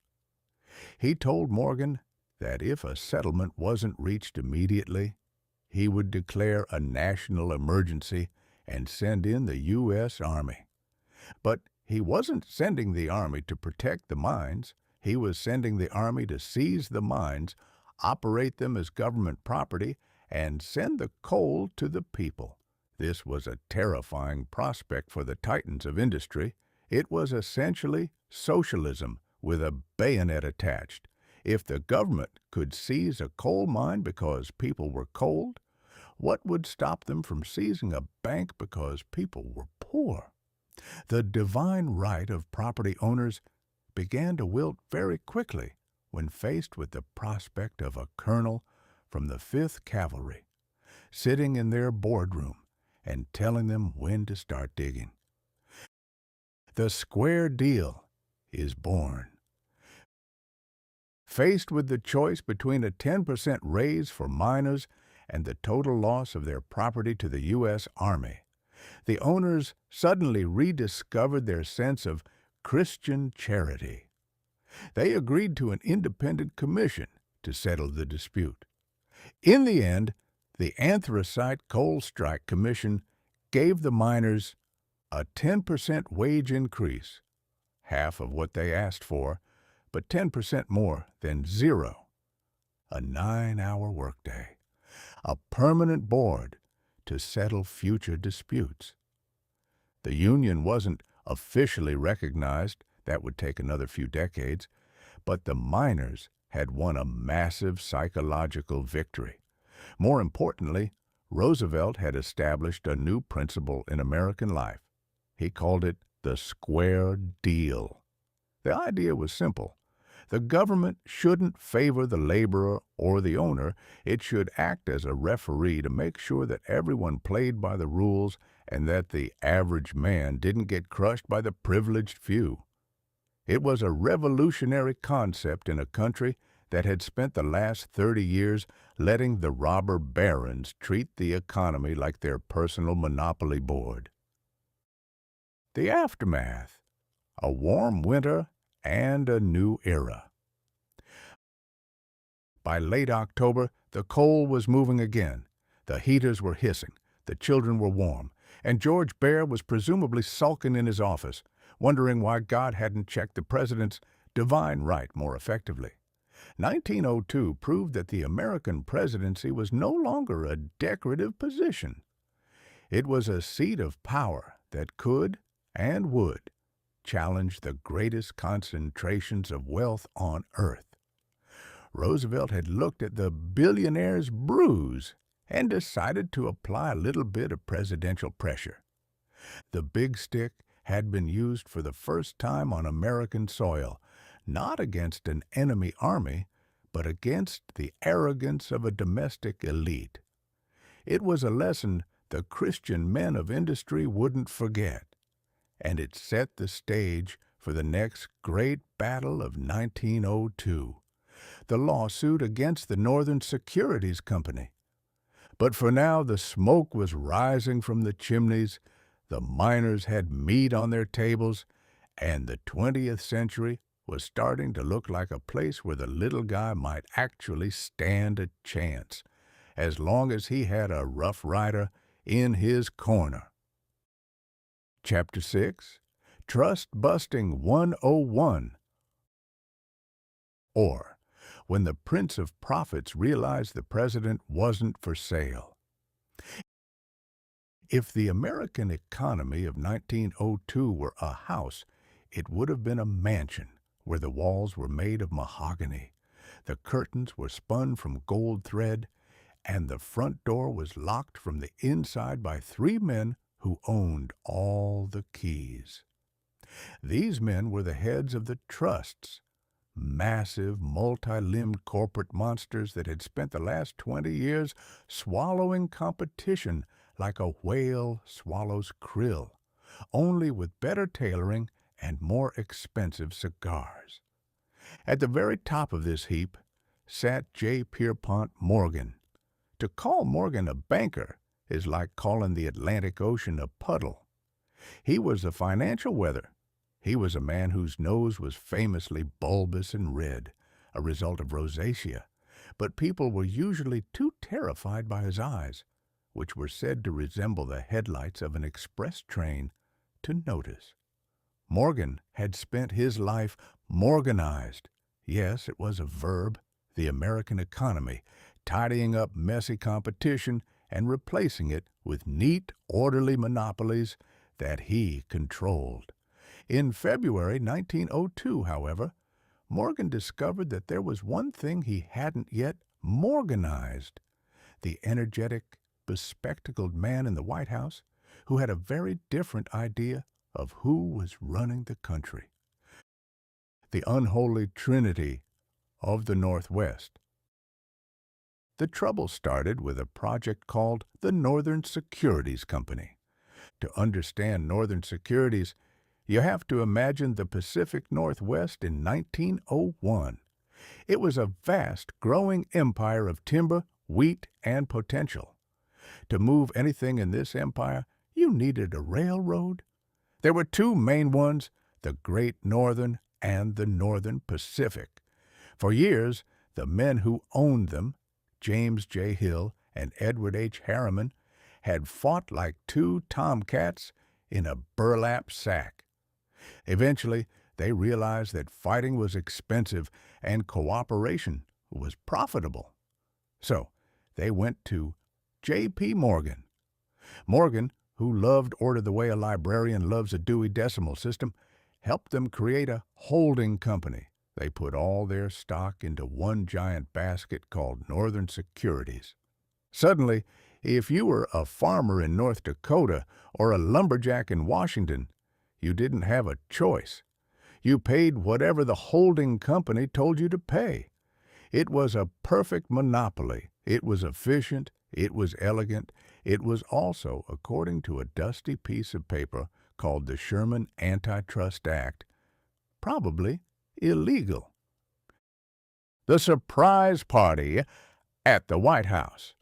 He told Morgan that if a settlement wasn't reached immediately, he would declare a national emergency and send in the U.S. Army. But he wasn't sending the Army to protect the mines. He was sending the Army to seize the mines, operate them as government property, and send the coal to the people. This was a terrifying prospect for the titans of industry. It was essentially socialism with a bayonet attached. If the government could seize a coal mine because people were cold, what would stop them from seizing a bank because people were poor? The divine right of property owners began to wilt very quickly when faced with the prospect of a colonel from the 5th Cavalry sitting in their boardroom and telling them when to start digging. The square deal is born. Faced with the choice between a 10% raise for miners and the total loss of their property to the U.S. Army, the owners suddenly rediscovered their sense of Christian charity. They agreed to an independent commission to settle the dispute. In the end, the Anthracite Coal Strike Commission gave the miners a 10% wage increase, half of what they asked for, but 10% more than zero, a 9-hour workday, a permanent board to settle future disputes. The union wasn't officially recognized, that would take another few decades, but the miners had won a massive psychological victory. More importantly, Roosevelt had established a new principle in American life. He called it the square deal. The idea was simple. The government shouldn't favor the laborer or the owner. It should act as a referee to make sure that everyone played by the rules and that the average man didn't get crushed by the privileged few. It was a revolutionary concept in a country that had spent the last 30 years letting the robber barons treat the economy like their personal monopoly board. The aftermath: a warm winter and a new era. By late October, the coal was moving again. The heaters were hissing, the children were warm, and George Boer was presumably sulking in his office, wondering why God hadn't checked the president's divine right more effectively. 1902 proved that the American presidency was no longer a decorative position. It was a seat of power that could and would challenge the greatest concentrations of wealth on earth. Roosevelt had looked at the billionaire's bruise and decided to apply a little bit of presidential pressure. The big stick had been used for the first time on American soil, not against an enemy army, but against the arrogance of a domestic elite. It was a lesson the Christian men of industry wouldn't forget, and it set the stage for the next great battle of 1902, the lawsuit against the Northern Securities Company. But for now, the smoke was rising from the chimneys, the miners had meat on their tables, and the 20th century was starting to look like a place where the little guy might actually stand a chance, as long as he had a Rough Rider in his corner. Chapter 6: Trust Busting 101, or When the Prince of Profits Realized the President Wasn't for Sale. If the American economy of 1902 were a house, it would have been a mansion where the walls were made of mahogany, the curtains were spun from gold thread, and the front door was locked from the inside by 3 men who owned all the keys. These men were the heads of the trusts, massive, multi-limbed corporate monsters that had spent the last 20 years swallowing competition like a whale swallows krill, only with better tailoring and more expensive cigars. At the very top of this heap sat J. Pierpont Morgan. To call Morgan a banker is like calling the Atlantic Ocean a puddle. He was a financial weather. He was a man whose nose was famously bulbous and red, a result of rosacea, but people were usually too terrified by his eyes, which were said to resemble the headlights of an express train, to notice. Morgan had spent his life Morganized. Yes, it was a verb, the American economy, tidying up messy competition and replacing it with neat, orderly monopolies that he controlled. In February 1902, however, Morgan discovered that there was one thing he hadn't yet Morganized: the energetic, bespectacled man in the White House who had a very different idea of who was running the country. The unholy trinity of the Northwest. The trouble started with a project called the Northern Securities Company. To understand Northern Securities, you have to imagine the Pacific Northwest in 1901. It was a vast, growing empire of timber, wheat, and potential. To move anything in this empire, you needed a railroad. There were 2 main ones, the Great Northern and the Northern Pacific. For years, the men who owned them, James J. Hill and Edward H. Harriman, had fought like 2 tomcats in a burlap sack. Eventually, they realized that fighting was expensive and cooperation was profitable. So, they went to J.P. Morgan. Morgan, who loved order the way a librarian loves a Dewey Decimal System, helped them create a holding company. They put all their stock into one giant basket called Northern Securities. Suddenly, if you were a farmer in North Dakota or a lumberjack in Washington, you didn't have a choice. You paid whatever the holding company told you to pay. It was a perfect monopoly, It was efficient, it was elegant, it was also, according to a dusty piece of paper called the Sherman Antitrust Act, probably illegal. The surprise party at the White House.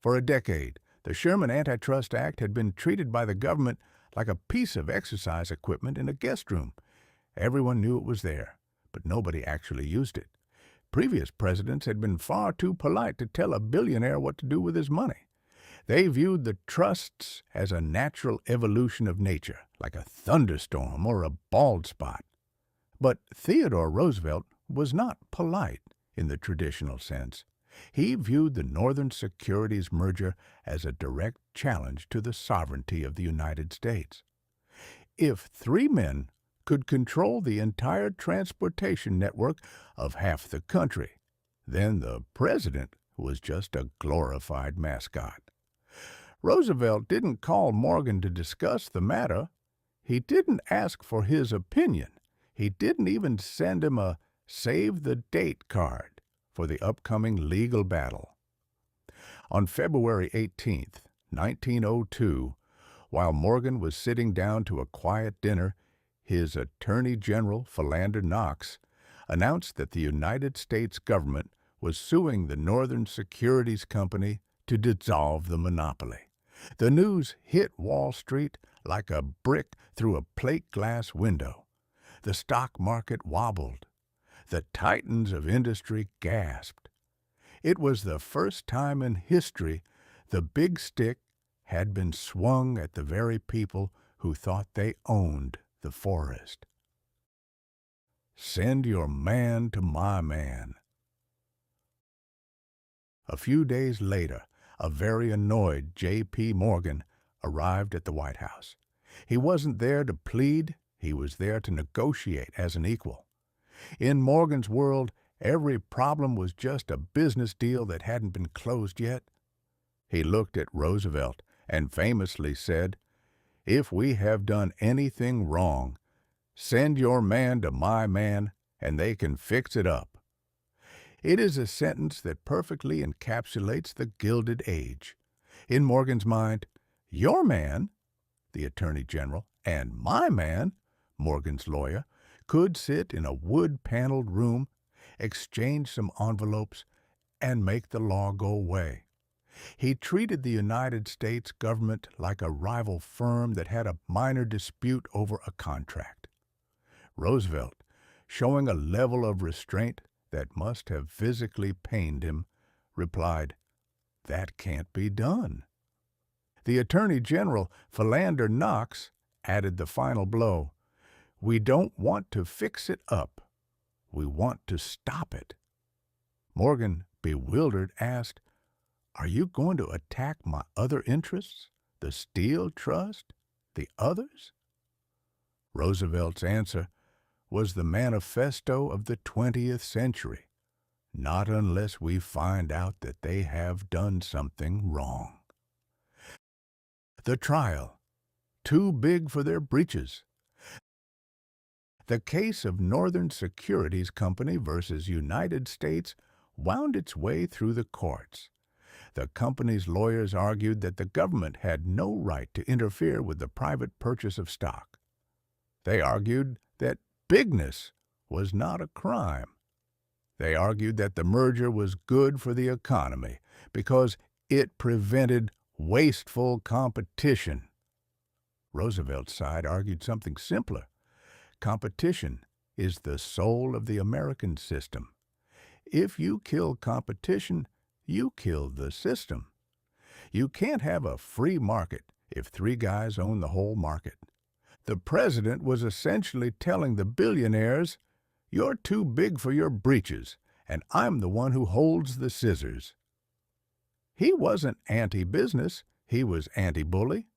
For a decade, the Sherman Antitrust Act had been treated by the government like a piece of exercise equipment in a guest room. Everyone knew it was there, but nobody actually used it. Previous presidents had been far too polite to tell a billionaire what to do with his money. They viewed the trusts as a natural evolution of nature, like a thunderstorm or a bald spot. But Theodore Roosevelt was not polite in the traditional sense. He viewed the Northern Securities merger as a direct challenge to the sovereignty of the United States. If three men could control the entire transportation network of half the country, then the president was just a glorified mascot. Roosevelt didn't call Morgan to discuss the matter. He didn't ask for his opinion. He didn't even send him a save-the-date card for the upcoming legal battle. On February 18, 1902, while Morgan was sitting down to a quiet dinner, his Attorney General, Philander Knox, announced that the United States government was suing the Northern Securities Company to dissolve the monopoly. The news hit Wall Street like a brick through a plate glass window. The stock market wobbled. The titans of industry gasped. It was the first time in history the big stick had been swung at the very people who thought they owned the forest. Send your man to my man. A few days later, a very annoyed J.P. Morgan arrived at the White House. He wasn't there to plead, he was there to negotiate as an equal. In Morgan's world, every problem was just a business deal that hadn't been closed yet. He looked at Roosevelt and famously said, "If we have done anything wrong, send your man to my man, and they can fix it up." It is a sentence that perfectly encapsulates the Gilded Age. In Morgan's mind, your man, the Attorney General, and my man, Morgan's lawyer, could sit in a wood-paneled room, exchange some envelopes, and make the law go away. He treated the United States government like a rival firm that had a minor dispute over a contract. Roosevelt, showing a level of restraint that must have physically pained him, replied, "That can't be done." The Attorney General, Philander Knox, added the final blow. "We don't want to fix it up. We want to stop it." Morgan, bewildered, asked, "Are you going to attack my other interests, the Steel Trust, the others?" Roosevelt's answer was the manifesto of the 20th century. Not unless we find out that they have done something wrong. The trial. Too big for their breeches. The case of Northern Securities Company versus United States wound its way through the courts. The company's lawyers argued that the government had no right to interfere with the private purchase of stock. They argued that bigness was not a crime. They argued that the merger was good for the economy because it prevented wasteful competition. Roosevelt's side argued something simpler. Competition is the soul of the American system. If you kill competition, you kill the system. You can't have a free market if three guys own the whole market. The president was essentially telling the billionaires, "You're too big for your breeches, and I'm the one who holds the scissors." He wasn't anti-business, he was anti-bully.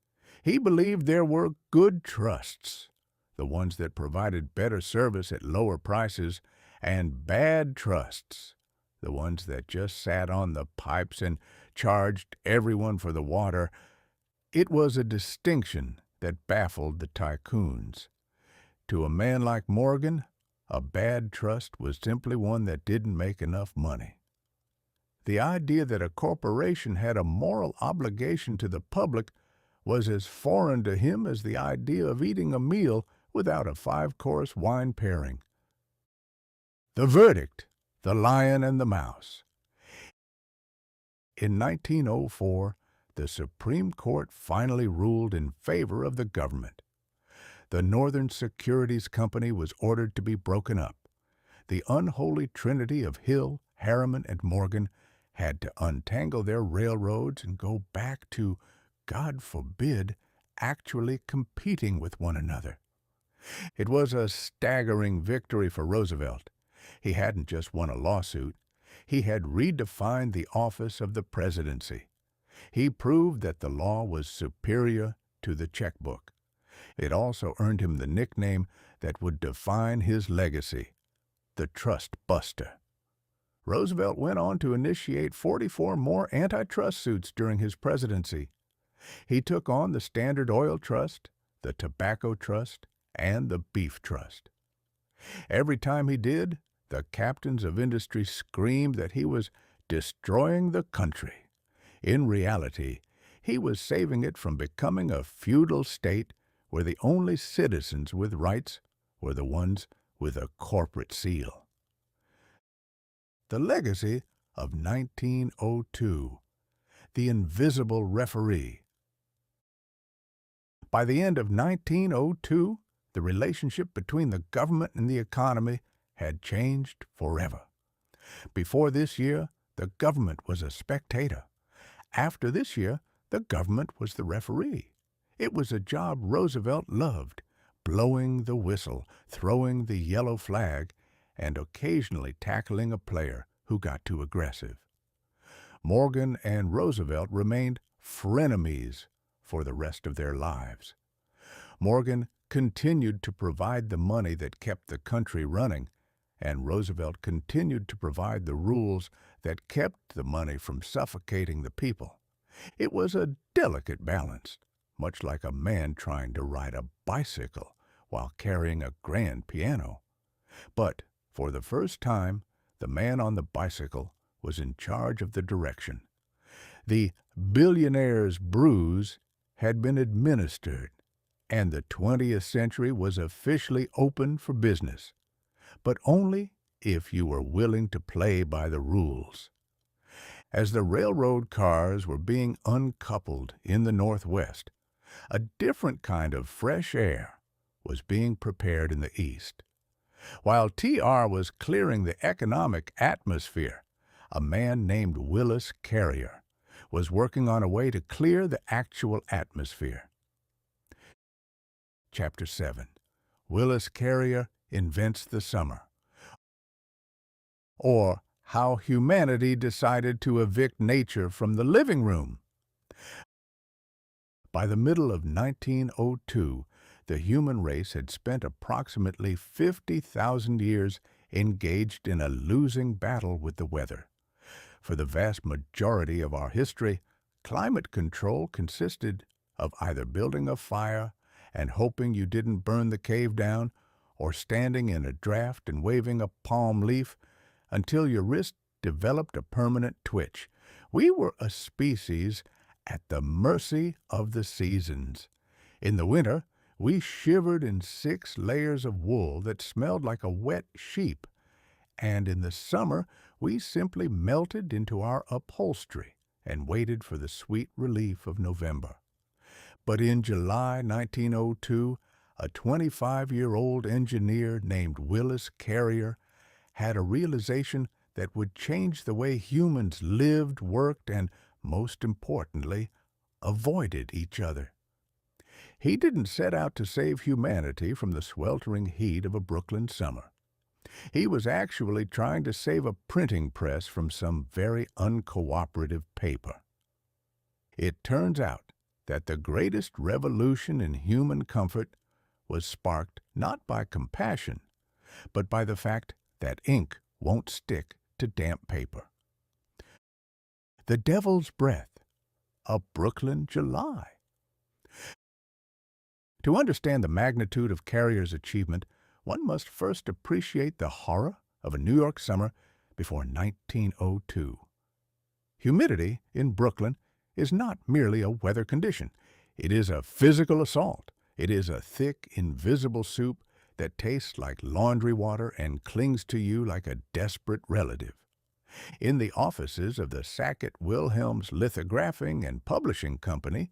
He believed there were good trusts, the ones that provided better service at lower prices, and bad trusts, the ones that just sat on the pipes and charged everyone for the water. It was a distinction that baffled the tycoons. To a man like Morgan, a bad trust was simply one that didn't make enough money. The idea that a corporation had a moral obligation to the public was as foreign to him as the idea of eating a meal without a five-course wine pairing. The verdict, The Lion and the Mouse. In 1904, the Supreme Court finally ruled in favor of the government. The Northern Securities Company was ordered to be broken up. The unholy trinity of Hill, Harriman, and Morgan had to untangle their railroads and go back to, God forbid, actually competing with one another. It was a staggering victory for Roosevelt. He hadn't just won a lawsuit. He had redefined the office of the presidency. He proved that the law was superior to the checkbook. It also earned him the nickname that would define his legacy, the Trust Buster. Roosevelt went on to initiate 44 more antitrust suits during his presidency. He took on the Standard Oil Trust, the Tobacco Trust, and the Beef Trust. Every time he did, the captains of industry screamed that he was destroying the country. In reality, he was saving it from becoming a feudal state where the only citizens with rights were the ones with a corporate seal. The legacy of 1902, the invisible referee. By the end of 1902, the relationship between the government and the economy had changed forever. Before this year, the government was a spectator. After this year, the government was the referee. It was a job Roosevelt loved, blowing the whistle, throwing the yellow flag, and occasionally tackling a player who got too aggressive. Morgan and Roosevelt remained frenemies for the rest of their lives. Morgan continued to provide the money that kept the country running, and Roosevelt continued to provide the rules that kept the money from suffocating the people. It was a delicate balance, much like a man trying to ride a bicycle while carrying a grand piano. But for the first time, the man on the bicycle was in charge of the direction. The billionaire's bruise had been administered, and the 20th century was officially open for business, but only if you were willing to play by the rules. As the railroad cars were being uncoupled in the Northwest, a different kind of fresh air was being prepared in the East. While TR was clearing the economic atmosphere, a man named Willis Carrier was working on a way to clear the actual atmosphere. Chapter 7. Willis Carrier Invents the Summer, or How Humanity Decided to Evict Nature from the Living Room. By the middle of 1902, the human race had spent approximately 50,000 years engaged in a losing battle with the weather. For the vast majority of our history, climate control consisted of either building a fire and hoping you didn't burn the cave down, or standing in a draft and waving a palm leaf until your wrist developed a permanent twitch. We were a species at the mercy of the seasons. In the winter, we shivered in 6 layers of wool that smelled like a wet sheep, and in the summer we simply melted into our upholstery and waited for the sweet relief of November. But in July 1902, a 25-year-old engineer named Willis Carrier had a realization that would change the way humans lived, worked, and, most importantly, avoided each other. He didn't set out to save humanity from the sweltering heat of a Brooklyn summer. He was actually trying to save a printing press from some very uncooperative paper. It turns out that the greatest revolution in human comfort was sparked not by compassion, but by the fact that ink won't stick to damp paper. The Devil's Breath, a Brooklyn July. To understand the magnitude of Carrier's achievement, one must first appreciate the horror of a New York summer before 1902. Humidity in Brooklyn is not merely a weather condition. It is a physical assault. It is a thick, invisible soup that tastes like laundry water and clings to you like a desperate relative. In the offices of the Sackett Wilhelms Lithographing and Publishing Company,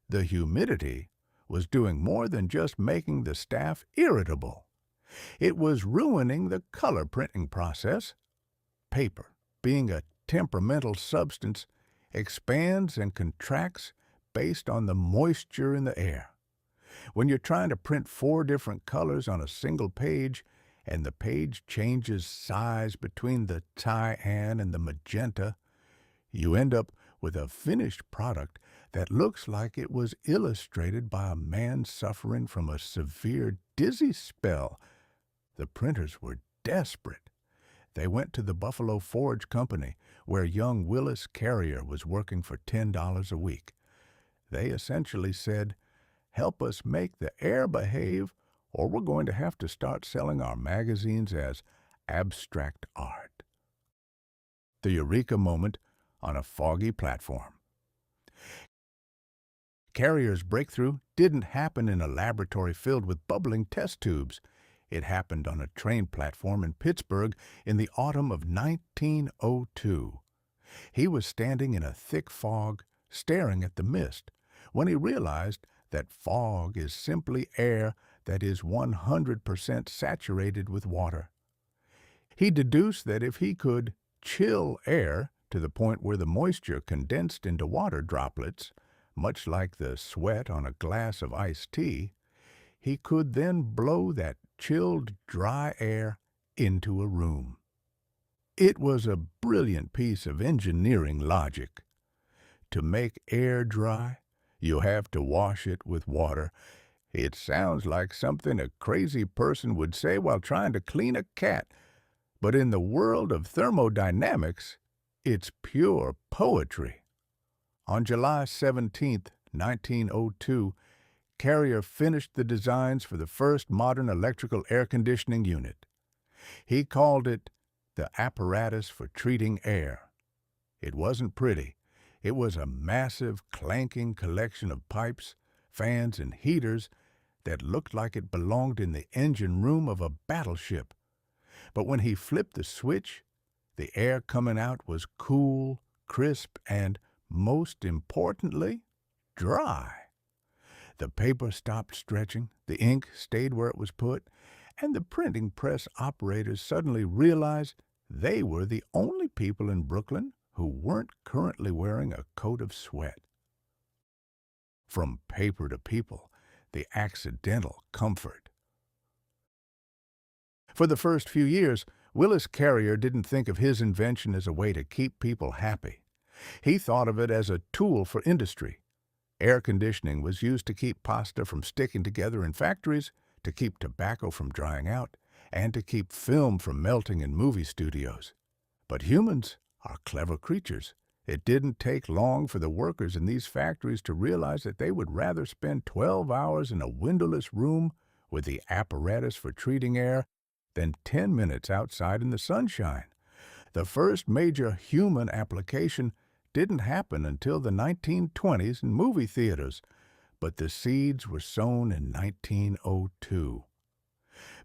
the humidity was doing more than just making the staff irritable. It was ruining the color printing process. Paper, being a temperamental substance, expands and contracts based on the moisture in the air. When you're trying to print 4 different colors on a single page, and the page changes size between the cyan and the magenta, you end up with a finished product that looks like it was illustrated by a man suffering from a severe dizzy spell. The printers were desperate. They went to the Buffalo Forge Company, where young Willis Carrier was working for $10 a week. They essentially said, "Help us make the air behave, or we're going to have to start selling our magazines as abstract art." The eureka moment on a foggy platform. Carrier's breakthrough didn't happen in a laboratory filled with bubbling test tubes. It happened on a train platform in Pittsburgh in the autumn of 1902. He was standing in a thick fog, staring at the mist, when he realized that fog is simply air that is 100% saturated with water. He deduced that if he could chill air to the point where the moisture condensed into water droplets, much like the sweat on a glass of iced tea, he could then blow that chilled, dry air into a room. It was a brilliant piece of engineering logic. To make air dry, you have to wash it with water. It sounds like something a crazy person would say while trying to clean a cat, but in the world of thermodynamics, it's pure poetry. On July 17, 1902, Carrier finished the designs for the first modern electrical air conditioning unit. He called it the apparatus for treating air. It wasn't pretty. It was a massive, clanking collection of pipes, fans, and heaters that looked like it belonged in the engine room of a battleship. But when he flipped the switch, the air coming out was cool, crisp, and, most importantly, dry. The paper stopped stretching, the ink stayed where it was put, and the printing press operators suddenly realized they were the only people in Brooklyn who weren't currently wearing a coat of sweat. From paper to people, the accidental comfort. For the first few years, Willis Carrier didn't think of his invention as a way to keep people happy. He thought of it as a tool for industry. Air conditioning was used to keep pasta from sticking together in factories, to keep tobacco from drying out, and to keep film from melting in movie studios. But humans are clever creatures. It didn't take long for the workers in these factories to realize that they would rather spend 12 hours in a windowless room with the apparatus for treating air than 10 minutes outside in the sunshine. The first major human application didn't happen until the 1920s in movie theaters, but the seeds were sown in 1902.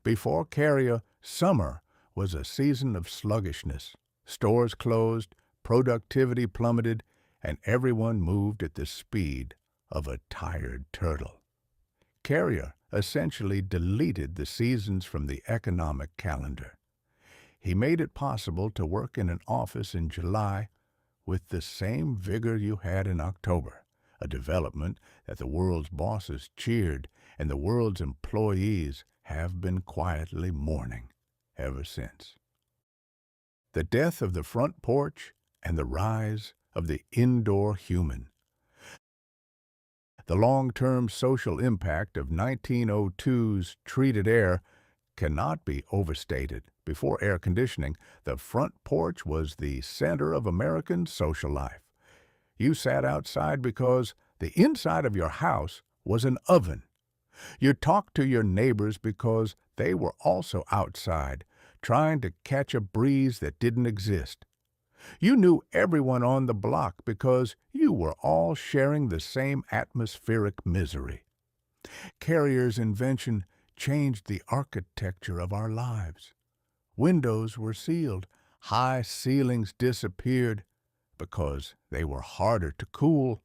Before Carrier, summer was a season of sluggishness. Stores closed, productivity plummeted, and everyone moved at the speed of a tired turtle. Carrier essentially deleted the seasons from the economic calendar. He made it possible to work in an office in July with the same vigor you had in October, a development that the world's bosses cheered and the world's employees have been quietly mourning ever since. The death of the front porch and the rise of the indoor human. The long-term social impact of 1902's treated air cannot be overstated. Before air conditioning, the front porch was the center of American social life. You sat outside because the inside of your house was an oven. You talked to your neighbors because they were also outside, trying to catch a breeze that didn't exist. You knew everyone on the block because you were all sharing the same atmospheric misery. Carrier's invention changed the architecture of our lives. Windows were sealed, high ceilings disappeared because they were harder to cool.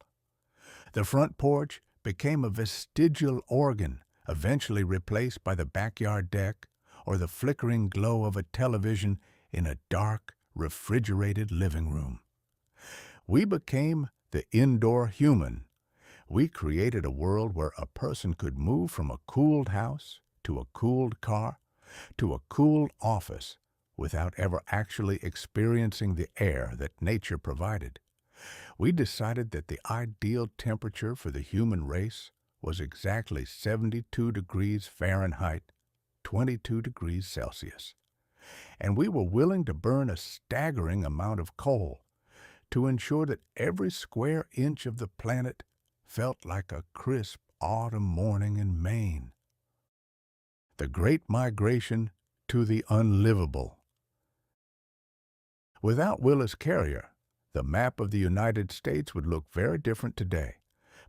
The front porch became a vestigial organ, eventually replaced by the backyard deck or the flickering glow of a television in a dark, refrigerated living room. We became the indoor human. We created a world where a person could move from a cooled house to a cooled car to a cooled office without ever actually experiencing the air that nature provided. We decided that the ideal temperature for the human race was exactly 72 degrees Fahrenheit, 22 degrees Celsius. And we were willing to burn a staggering amount of coal to ensure that every square inch of the planet felt like a crisp autumn morning in Maine. The Great Migration to the Unlivable. Without Willis Carrier, the map of the United States would look very different today.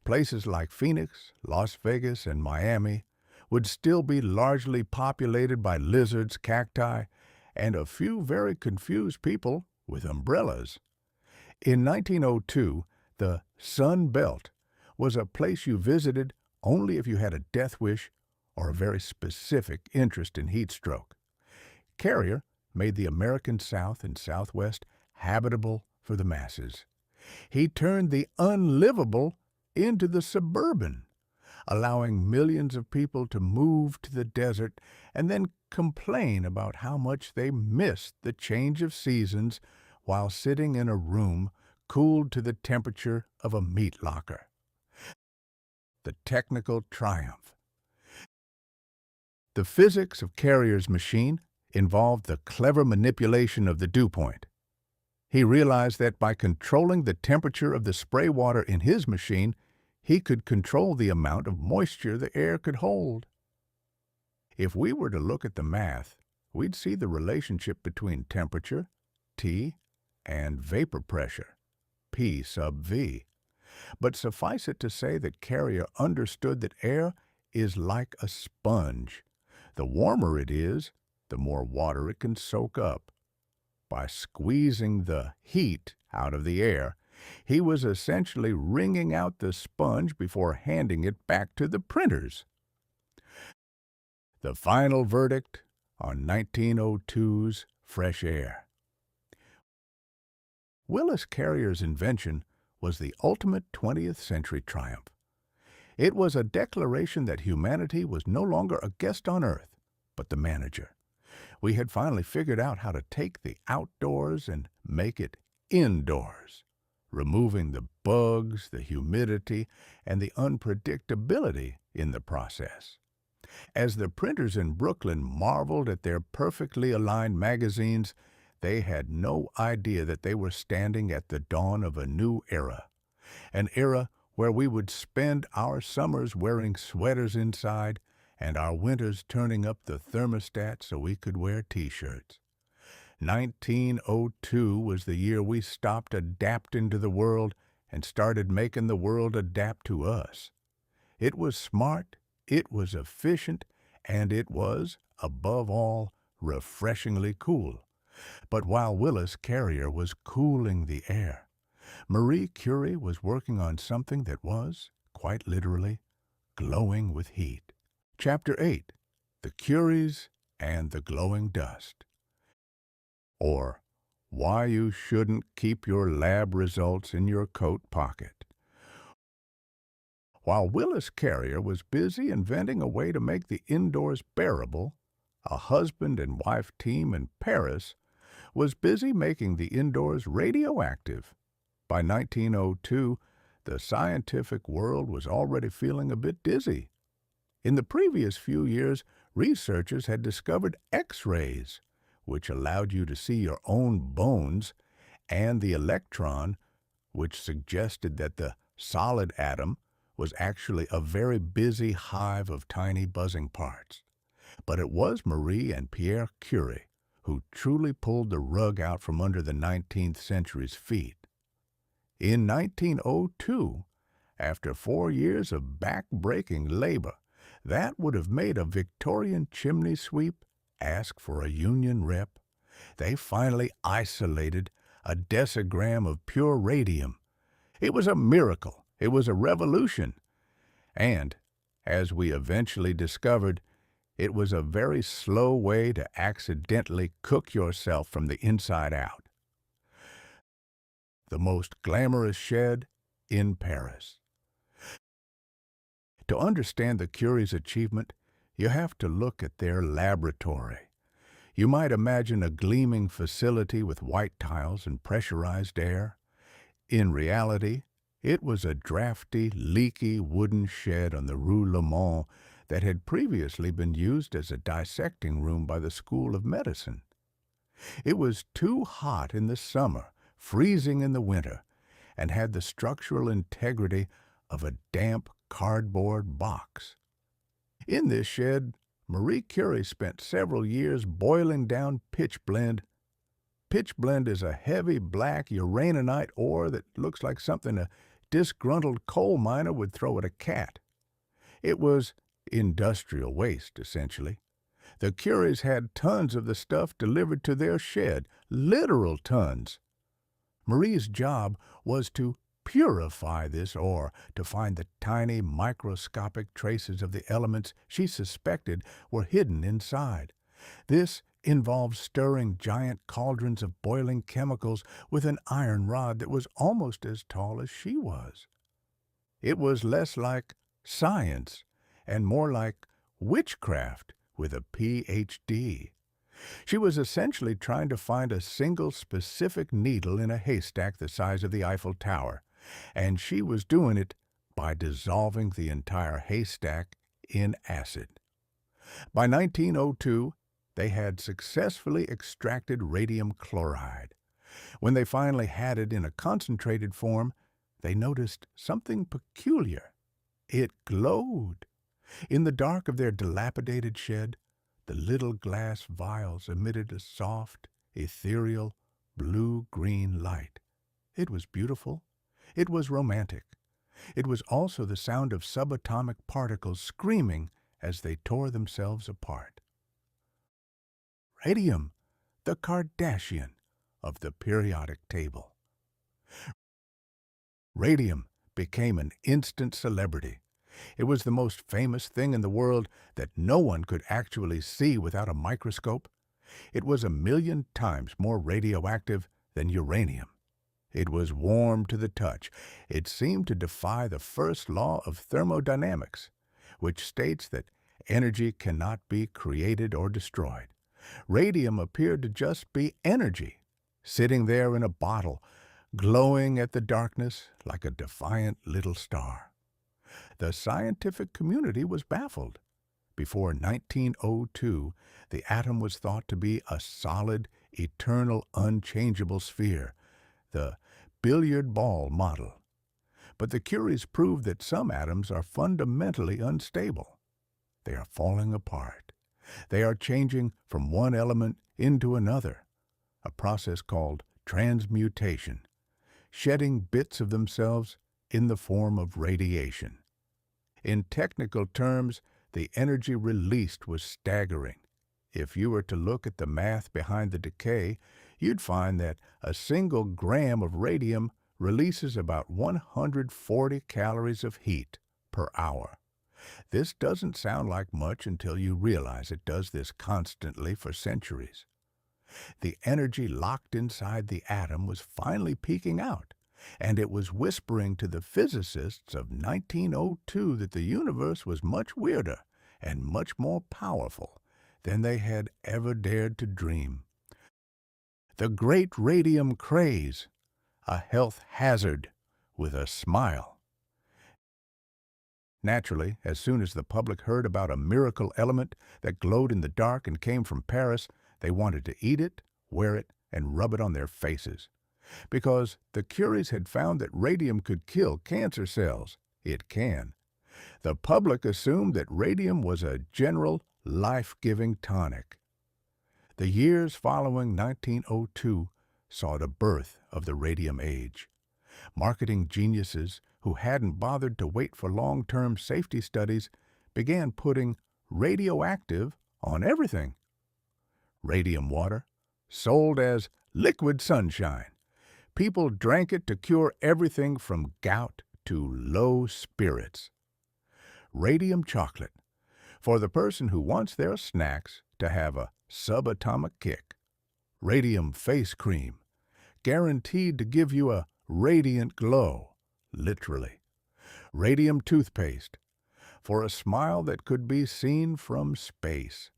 Places like Phoenix, Las Vegas, and Miami would still be largely populated by lizards, cacti, and a few very confused people with umbrellas. In 1902, the Sun Belt was a place you visited only if you had a death wish or a very specific interest in heat stroke. Carrier made the American South and Southwest habitable for the masses. He turned the unlivable into the suburban, allowing millions of people to move to the desert and then complain about how much they missed the change of seasons while sitting in a room cooled to the temperature of a meat locker. The technical triumph. The physics of Carrier's machine involved the clever manipulation of the dew point. He realized that by controlling the temperature of the spray water in his machine, he could control the amount of moisture the air could hold. If we were to look at the math, we'd see the relationship between temperature, T, and vapor pressure, P sub V. But suffice it to say that Carrier understood that air is like a sponge. The warmer it is, the more water it can soak up. By squeezing the heat out of the air, he was essentially wringing out the sponge before handing it back to the printers. The final verdict on 1902's fresh air. Willis Carrier's invention was the ultimate 20th century triumph. It was a declaration that humanity was no longer a guest on Earth, but the manager. We had finally figured out how to take the outdoors and make it indoors, removing the bugs, the humidity, and the unpredictability in the process. As the printers in Brooklyn marveled at their perfectly aligned magazines, they had no idea that they were standing at the dawn of a new era, an era where we would spend our summers wearing sweaters inside and our winters turning up the thermostat so we could wear T-shirts. 1902 was the year we stopped adapting to the world and started making the world adapt to us. It was smart, it was efficient, and it was, above all, refreshingly cool. But while Willis Carrier was cooling the air, Marie Curie was working on something that was, quite literally, glowing with heat. Chapter 8. The Curies and the Glowing Dust. Or, Why You Shouldn't Keep Your Lab Results in Your Coat Pocket. While Willis Carrier was busy inventing a way to make the indoors bearable, a husband and wife team in Paris was busy making the indoors radioactive. By 1902, the scientific world was already feeling a bit dizzy. In the previous few years, researchers had discovered X-rays, which allowed you to see your own bones, and the electron, which suggested that the solid atom was actually a very busy hive of tiny buzzing parts. But it was Marie and Pierre Curie who truly pulled the rug out from under the 19th century's feet. In 1902, after 4 years of back-breaking labor, that would have made a Victorian chimney sweep ask for a union rep. They finally isolated a decigram of pure radium. It was a miracle. It was a revolution. And, as we eventually discovered, it was a very slow way to accidentally cook yourself from the inside out. The most glamorous shed in Paris. To understand the Curie's achievement, you have to look at their laboratory. You might imagine a gleaming facility with white tiles and pressurized air. In reality, it was a drafty, leaky wooden shed on the Rue Le Mans that had previously been used as a dissecting room by the School of Medicine. It was too hot in the summer, freezing in the winter, and had the structural integrity of a damp cardboard box. In this shed, Marie Curie spent several years boiling down pitchblende. Pitchblende is a heavy black uraninite ore that looks like something a disgruntled coal miner would throw at a cat. It was industrial waste, essentially. The Curies had tons of the stuff delivered to their shed, literal tons. Marie's job was to purify this ore to find the tiny microscopic traces of the elements she suspected were hidden inside. This involved stirring giant cauldrons of boiling chemicals with an iron rod that was almost as tall as she was. It was less like science and more like witchcraft with a PhD. She was essentially trying to find a single specific needle in a haystack the size of the Eiffel Tower, and she was doing it by dissolving the entire haystack in acid. By 1902, they had successfully extracted radium chloride. When they finally had it in a concentrated form, they noticed something peculiar. It glowed. In the dark of their dilapidated shed, the little glass vials emitted a soft, ethereal, blue-green light. It was beautiful. It was romantic. It was also the sound of subatomic particles screaming as they tore themselves apart. Radium, the Kardashian of the periodic table. Radium became an instant celebrity. It was the most famous thing in the world that no one could actually see without a microscope. It was 1,000,000 times more radioactive than uranium. It was warm to the touch. It seemed to defy the first law of thermodynamics, which states that energy cannot be created or destroyed. Radium appeared to just be energy, sitting there in a bottle, glowing at the darkness like a defiant little star. The scientific community was baffled. Before 1902, the atom was thought to be a solid, eternal, unchangeable sphere, the billiard ball model. But the Curies proved that some atoms are fundamentally unstable. They are falling apart. They are changing from one element into another, a process called transmutation, shedding bits of themselves in the form of radiation. In technical terms, the energy released was staggering. If you were to look at the math behind the decay, you'd find that a single gram of radium releases about 140 calories of heat per hour. This doesn't sound like much until you realize it does this constantly for centuries. The energy locked inside the atom was finally peaking out, and it was whispering to the physicists of 1902 that the universe was much weirder and much more powerful than they had ever dared to dream. The great radium craze, a health hazard with a smile. Naturally, as soon as the public heard about a miracle element that glowed in the dark and came from Paris, they wanted to eat it, wear it, and rub it on their faces. Because the Curies had found that radium could kill cancer cells. It can. The public assumed that radium was a general, life-giving tonic. The years following 1902 saw the birth of the radium age. Marketing geniuses who hadn't bothered to wait for long-term safety studies began putting radioactive on everything. Radium water, sold as liquid sunshine. People drank it to cure everything from gout to low spirits. Radium chocolate, for the person who wants their snacks to have a subatomic kick. Radium face cream, guaranteed to give you a radiant glow, literally. Radium toothpaste, for a smile that could be seen from space.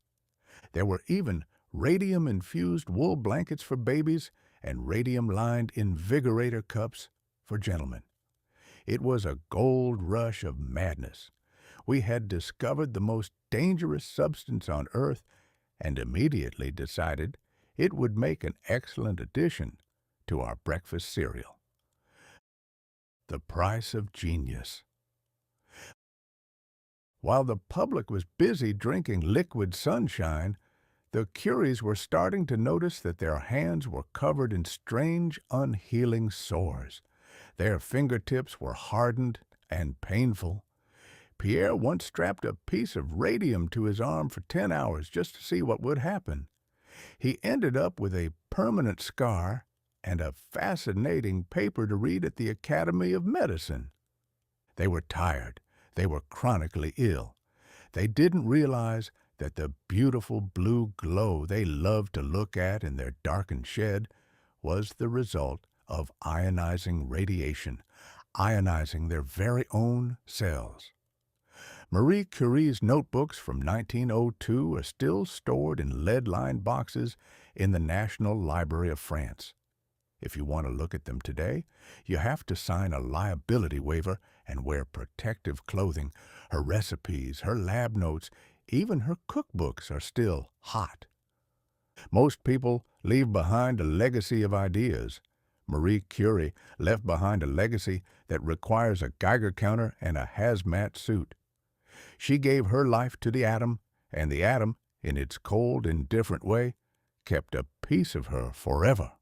There were even radium-infused wool blankets for babies and radium-lined invigorator cups for gentlemen. It was a gold rush of madness. We had discovered the most dangerous substance on Earth and immediately decided it would make an excellent addition to our breakfast cereal. The price of genius. While the public was busy drinking liquid sunshine, the Curies were starting to notice that their hands were covered in strange, unhealing sores. Their fingertips were hardened and painful. Pierre once strapped a piece of radium to his arm for 10 hours just to see what would happen. He ended up with a permanent scar and a fascinating paper to read at the Academy of Medicine. They were tired. They were chronically ill. They didn't realize that the beautiful blue glow they loved to look at in their darkened shed was the result of ionizing radiation, ionizing their very own cells. Marie Curie's notebooks from 1902 are still stored in lead-lined boxes in the National Library of France. If you want to look at them today, you have to sign a liability waiver and wear protective clothing. Her recipes, her lab notes, even her cookbooks are still hot. Most people leave behind a legacy of ideas. Marie Curie left behind a legacy that requires a Geiger counter and a hazmat suit. She gave her life to the atom, and the atom, in its cold, indifferent way, kept a piece of her forever.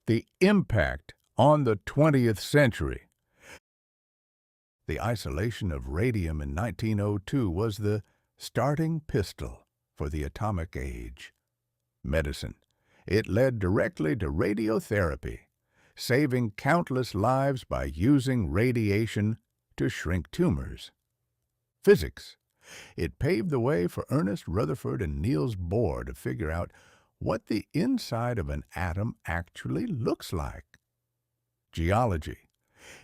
The impact on the 20th century. The isolation of radium in 1902 was the starting pistol for the atomic age. Medicine. It led directly to radiotherapy, saving countless lives by using radiation to shrink tumors. Physics. It paved the way for Ernest Rutherford and Niels Bohr to figure out what the inside of an atom actually looks like. Geology.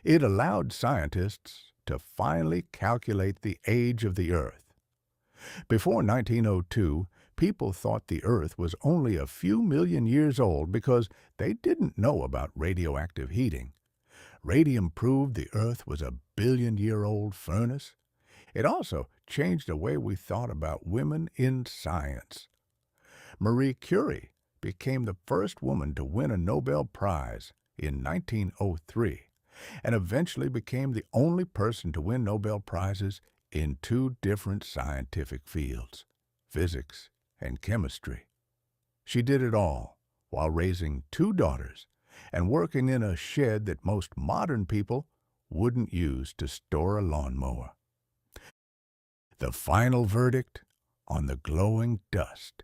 It allowed scientists to finally calculate the age of the Earth. Before 1902, people thought the Earth was only a few million years old because they didn't know about radioactive heating. Radium proved the Earth was a billion-year-old furnace. It also changed the way we thought about women in science. Marie Curie became the first woman to win a Nobel Prize in 1903 and eventually became the only person to win Nobel Prizes in two different scientific fields, physics and chemistry. She did it all while raising two daughters and working in a shed that most modern people wouldn't use to store a lawnmower. The final verdict on the glowing dust.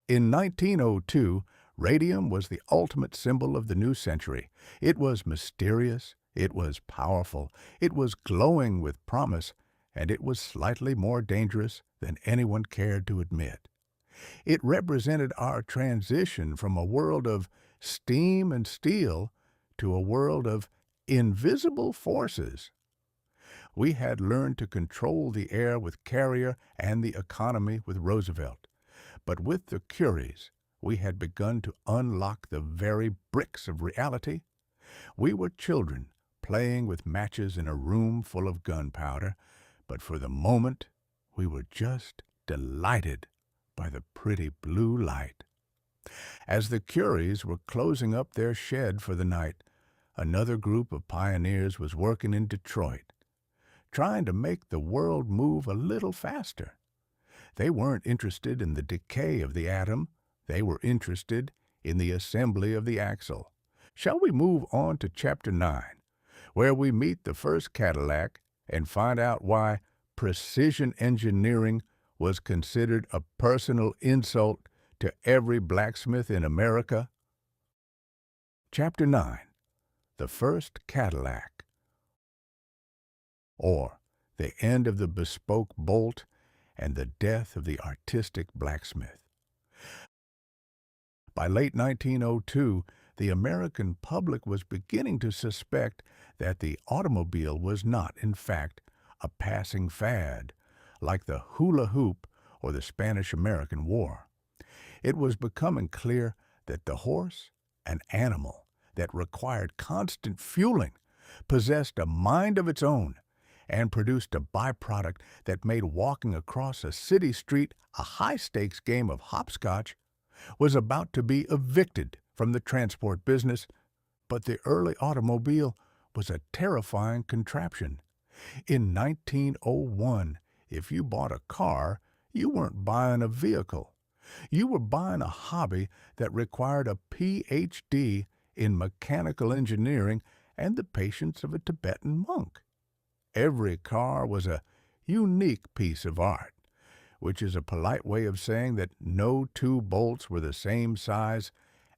In 1902, radium was the ultimate symbol of the new century. It was mysterious, it was powerful, it was glowing with promise, and it was slightly more dangerous than anyone cared to admit. It represented our transition from a world of steam and steel to a world of invisible forces. We had learned to control the air with Carrier and the economy with Roosevelt. But with the Curies, we had begun to unlock the very bricks of reality. We were children playing with matches in a room full of gunpowder, but for the moment we were just delighted by the pretty blue light. As the Curies were closing up their shed for the night, another group of pioneers was working in Detroit, trying to make the world move a little faster. They weren't interested in the decay of the atom. They were interested in the assembly of the axle. Shall we move on to Chapter 9, where we meet the first Cadillac and find out why precision engineering was considered a personal insult to every blacksmith in America? Chapter 9, The First Cadillac, or the end of the bespoke bolt and the death of the artistic blacksmith. By late 1902, the American public was beginning to suspect that the automobile was not, in fact, a passing fad, like the hula hoop or the Spanish-American War. It was becoming clear that the horse, an animal that required constant fueling, possessed a mind of its own and produced a byproduct that made walking across a city street a high-stakes game of hopscotch, was about to be evicted from the transport business. But the early automobile was a terrifying contraption. In 1901, if you bought a car, you weren't buying a vehicle. You were buying a hobby that required a Ph.D. in mechanical engineering and the patience of a Tibetan monk. Every car was a unique piece of art, which is a polite way of saying that no two bolts were the same size,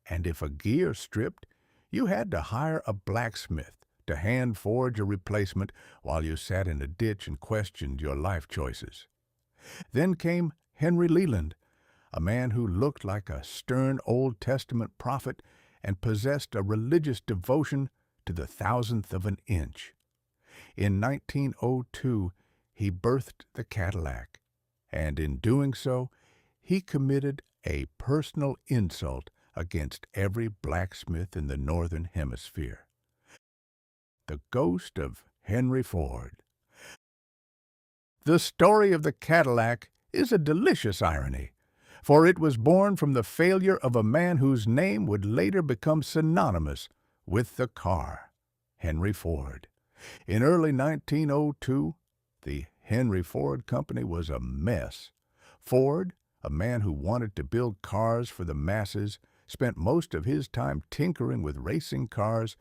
and if a gear stripped, you had to hire a blacksmith to hand forge a replacement while you sat in a ditch and questioned your life choices. Then came Henry Leland, a man who looked like a stern Old Testament prophet and possessed a religious devotion to the thousandth of an inch. In 1902, he birthed the Cadillac, and in doing so, he committed a personal insult against every blacksmith in the Northern Hemisphere. The ghost of Henry Ford. The story of the Cadillac is a delicious irony, for it was born from the failure of a man whose name would later become synonymous with the car, Henry Ford. In early 1902, the Henry Ford Company was a mess. Ford, a man who wanted to build cars for the masses, spent most of his time tinkering with racing cars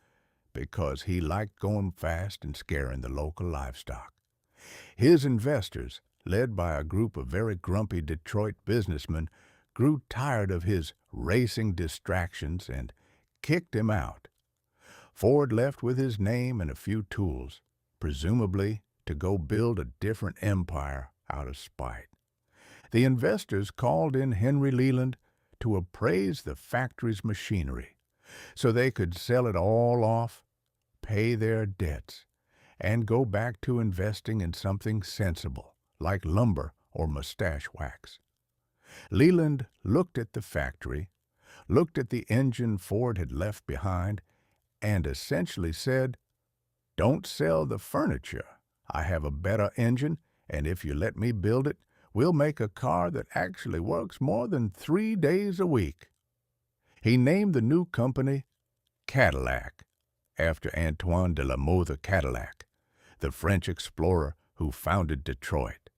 because he liked going fast and scaring the local livestock. His investors, led by a group of very grumpy Detroit businessmen, grew tired of his racing distractions and kicked him out. Ford left with his name and a few tools, presumably to go build a different empire out of spite. The investors called in Henry Leland to appraise the factory's machinery so they could sell it all off, pay their debts, and go back to investing in something sensible, like lumber or mustache wax. Leland looked at the factory, looked at the engine Ford had left behind, and essentially said, "Don't sell the furniture. I have a better engine, and if you let me build it, we'll make a car that actually works more than 3 days a week." He named the new company Cadillac, after Antoine de la Mothe Cadillac, the French explorer who founded Detroit.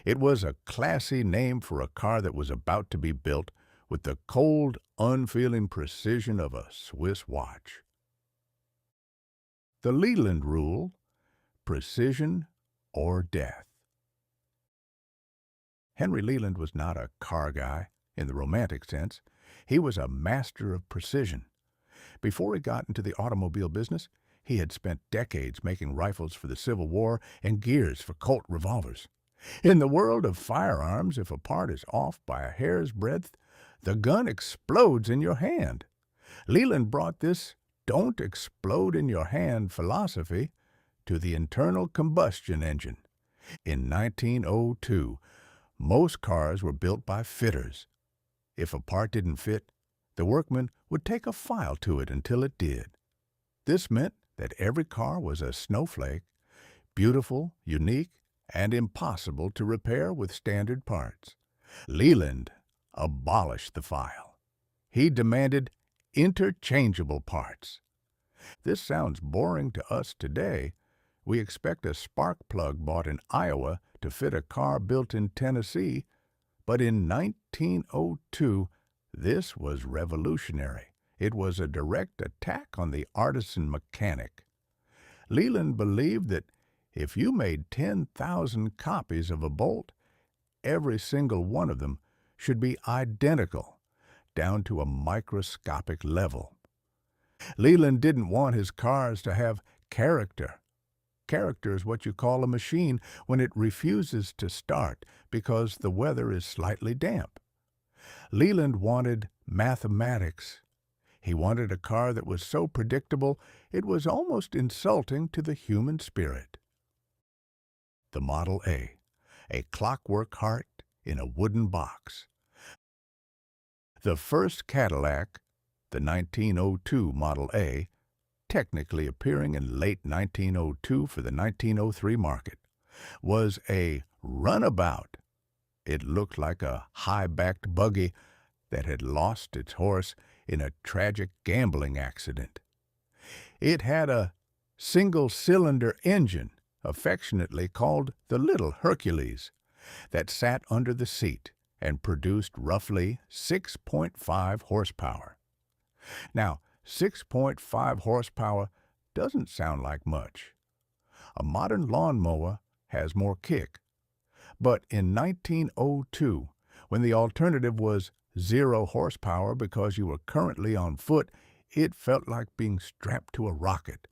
It was a classy name for a car that was about to be built with the cold, unfeeling precision of a Swiss watch. The Leland Rule: precision or death. Henry Leland was not a car guy in the romantic sense. He was a master of precision. Before he got into the automobile business, he had spent decades making rifles for the Civil War and gears for Colt revolvers. In the world of firearms, if a part is off by a hair's breadth, the gun explodes in your hand. Leland brought this "don't explode in your hand" philosophy to the internal combustion engine. In 1902, most cars were built by fitters. If a part didn't fit, the workman would take a file to it until it did. This meant that every car was a snowflake, beautiful, unique, and impossible to repair with standard parts. Leland abolished the file. He demanded interchangeable parts. This sounds boring to us today. We expect a spark plug bought in Iowa to fit a car built in Tennessee But in 1902, this was revolutionary. It was a direct attack on the artisan mechanic. Leland believed that if you made 10,000 copies of a bolt, every single one of them should be identical, down to a microscopic level. Leland didn't want his cars to have character. Character is what you call a machine when it refuses to start because the weather is slightly damp. Leland wanted mathematics. He wanted a car that was so predictable it was almost insulting to the human spirit. The Model a clockwork heart in a wooden box. The first Cadillac, the 1902 Model A, technically appearing in late 1902 for the 1903 market, was a runabout. It looked like a high-backed buggy that had lost its horse in a tragic gambling accident. It had a single-cylinder engine, affectionately called the Little Hercules, that sat under the seat and produced roughly 6.5 horsepower. Now, 6.5 horsepower doesn't sound like much. A modern lawnmower has more kick. But in 1902, when the alternative was 0 horsepower because you were currently on foot, it felt like being strapped to a rocket.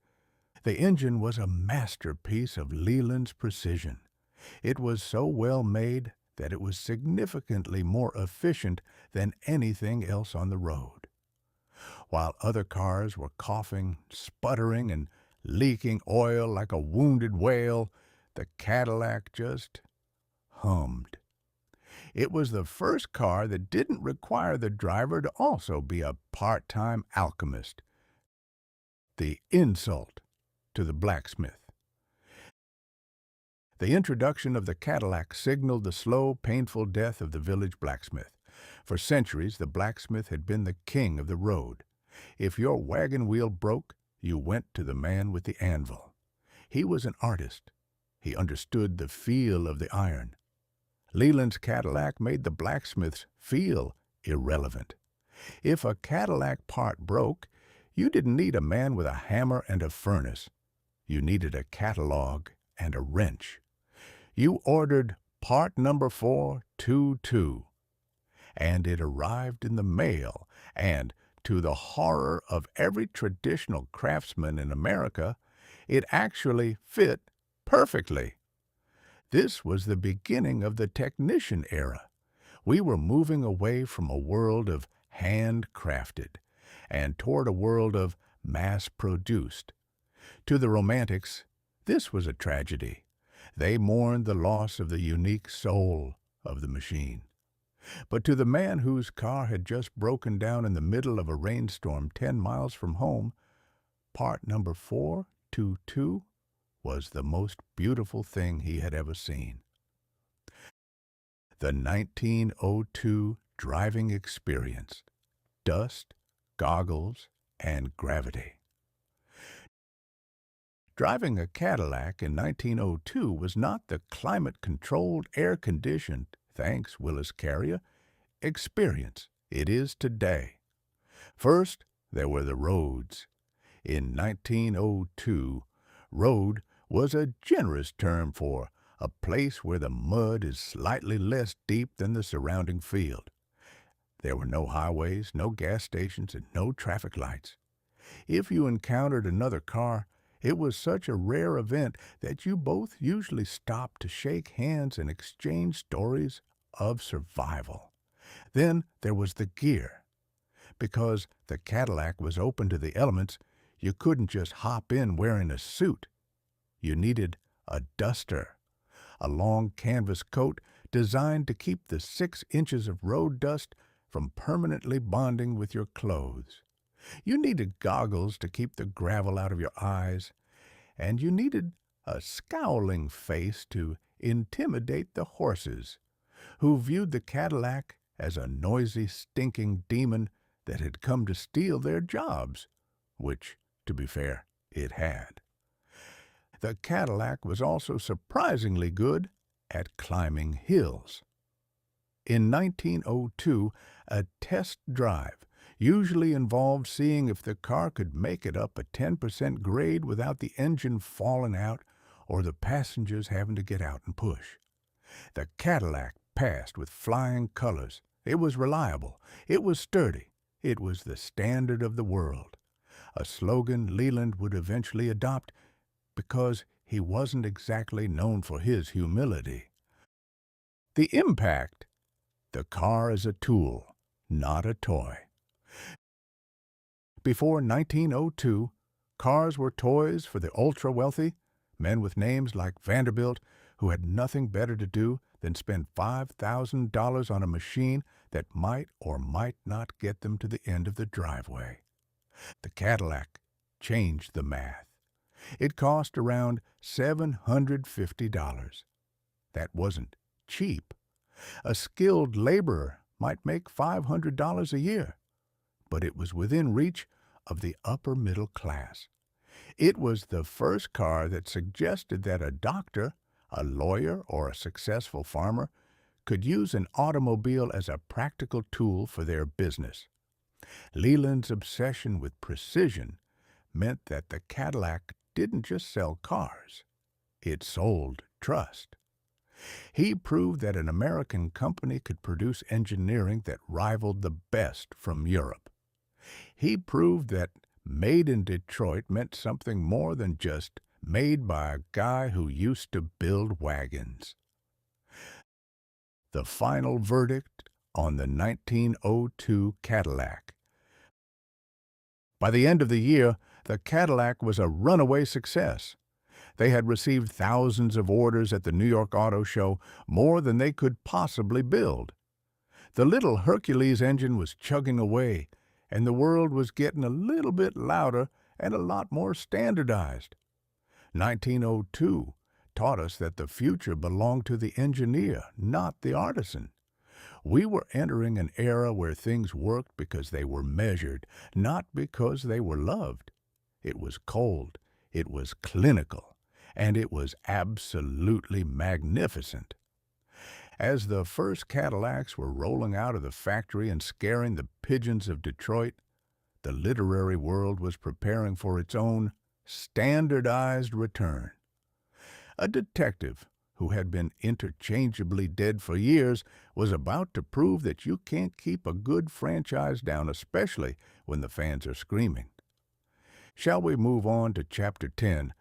The engine was a masterpiece of Leland's precision. It was so well made that it was significantly more efficient than anything else on the road. While other cars were coughing, sputtering, and leaking oil like a wounded whale, the Cadillac just hummed. It was the first car that didn't require the driver to also be a part-time alchemist. The insult to the blacksmith. The introduction of the Cadillac signaled the slow, painful death of the village blacksmith. For centuries, the blacksmith had been the king of the road. If your wagon wheel broke, you went to the man with the anvil. He was an artist. He understood the feel of the iron. Leland's Cadillac made the blacksmiths feel irrelevant. If a Cadillac part broke, you didn't need a man with a hammer and a furnace. You needed a catalog and a wrench. You ordered part number 422, and it arrived in the mail, and to the horror of every traditional craftsman in America, it actually fit perfectly. This was the beginning of the technician era. We were moving away from a world of handcrafted and toward a world of mass-produced. To the Romantics, this was a tragedy. They mourned the loss of the unique soul of the machine. But to the man whose car had just broken down in the middle of a rainstorm 10 miles from home, part number 422 was the most beautiful thing he had ever seen. The 1902 driving experience, dust, goggles, and gravity. Driving a Cadillac in 1902 was not the climate-controlled, air-conditioned, thanks Willis Carrier, experience it is today. First, there were the roads. In 1902, road was a generous term for a place where the mud is slightly less deep than the surrounding field. There were no highways, no gas stations, and no traffic lights. If you encountered another car, it was such a rare event that you both usually stopped to shake hands and exchange stories of survival. Then there was the gear. Because the Cadillac was open to the elements, you couldn't just hop in wearing a suit. You needed a duster, a long canvas coat designed to keep the 6 inches of road dust from permanently bonding with your clothes. You needed goggles to keep the gravel out of your eyes, and you needed a scowling face to intimidate the horses, who viewed the Cadillac as a noisy, stinking demon that had come to steal their jobs, which, to be fair, it had. The Cadillac was also surprisingly good at climbing hills. In 1902, a test drive usually involved seeing if the car could make it up a 10% grade without the engine falling out or the passengers having to get out and push. The Cadillac passed with flying colors. It was reliable. It was sturdy. It was the standard of the world. A slogan Leland would eventually adopt because he wasn't exactly known for his humility. The impact: the car is a tool, not a toy. Before 1902, cars were toys for the ultra-wealthy, men with names like Vanderbilt who had nothing better to do than spend $5,000 on a machine that might or might not get them to the end of the driveway. The Cadillac changed the math. It cost around $750. That wasn't cheap. A skilled laborer might make $500 a year, but it was within reach of the upper middle class. It was the first car that suggested that a doctor, a lawyer, or a successful farmer could use an automobile as a practical tool for their business. Leland's obsession with precision meant that the Cadillac didn't just sell cars. It sold trust. He proved that an American company could produce engineering that rivaled the best from Europe. He proved that made in Detroit meant something more than just made by a guy who used to build wagons. The final verdict on the 1902 Cadillac. By the end of the year, the Cadillac was a runaway success. They had received thousands of orders at the New York Auto Show, more than they could possibly build. The little Hercules engine was chugging away, and the world was getting a little bit louder and a lot more standardized. 1902 taught us that the future belonged to the engineer, not the artisan. We were entering an era where things worked because they were measured, not because they were loved. It was cold, it was clinical, and it was absolutely magnificent. As the first Cadillacs were rolling out of the factory and scaring the pigeons of Detroit, the literary world was preparing for its own standardized return. A detective who had been interchangeably dead for years was about to prove that you can't keep a good franchise down, especially when the fans are screaming. Shall we move on to Chapter 10,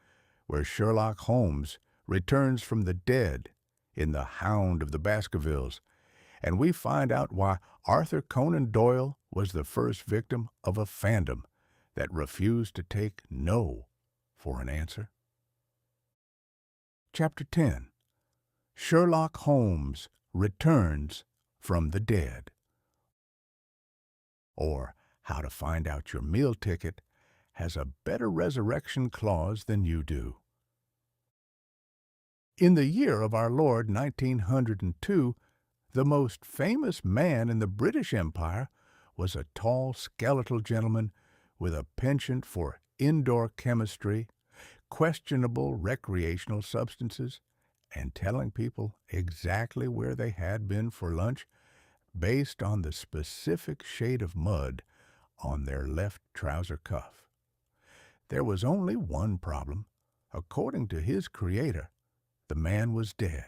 where Sherlock Holmes returns from the dead in The Hound of the Baskervilles, and we find out why Arthur Conan Doyle was the first victim of a fandom that refused to take no for an answer? Chapter 10. Sherlock Holmes Returns from the Dead, or How to Find Out Your Meal Ticket has a better resurrection clause than you do. In the year of our Lord 1902, the most famous man in the British Empire was a tall, skeletal gentleman with a penchant for indoor chemistry, questionable recreational substances, and telling people exactly where they had been for lunch based on the specific shade of mud on their left trouser cuff. There was only one problem. According to his creator, the man was dead.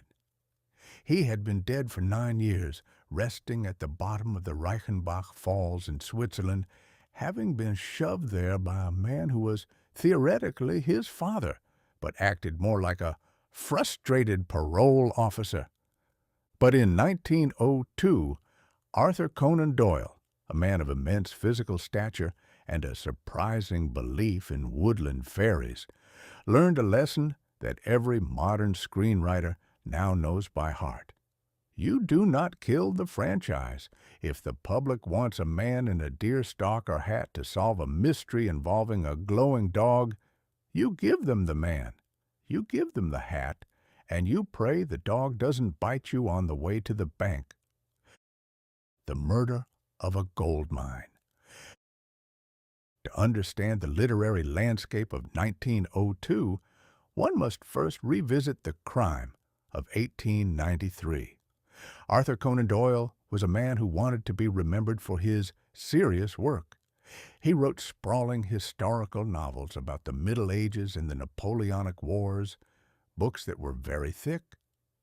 He had been dead for 9 years, resting at the bottom of the Reichenbach Falls in Switzerland, having been shoved there by a man who was theoretically his father, but acted more like a frustrated parole officer. But in 1902, Arthur Conan Doyle, a man of immense physical stature and a surprising belief in woodland fairies, learned a lesson that every modern screenwriter now knows by heart. You do not kill the franchise. If the public wants a man in a deerstalker hat to solve a mystery involving a glowing dog, you give them the man. You give them the hat, and you pray the dog doesn't bite you on the way to the bank. The murder of a gold mine. To understand the literary landscape of 1902, one must first revisit the crime of 1893. Arthur Conan Doyle was a man who wanted to be remembered for his serious work. He wrote sprawling historical novels about the Middle Ages and the Napoleonic Wars, books that were very thick,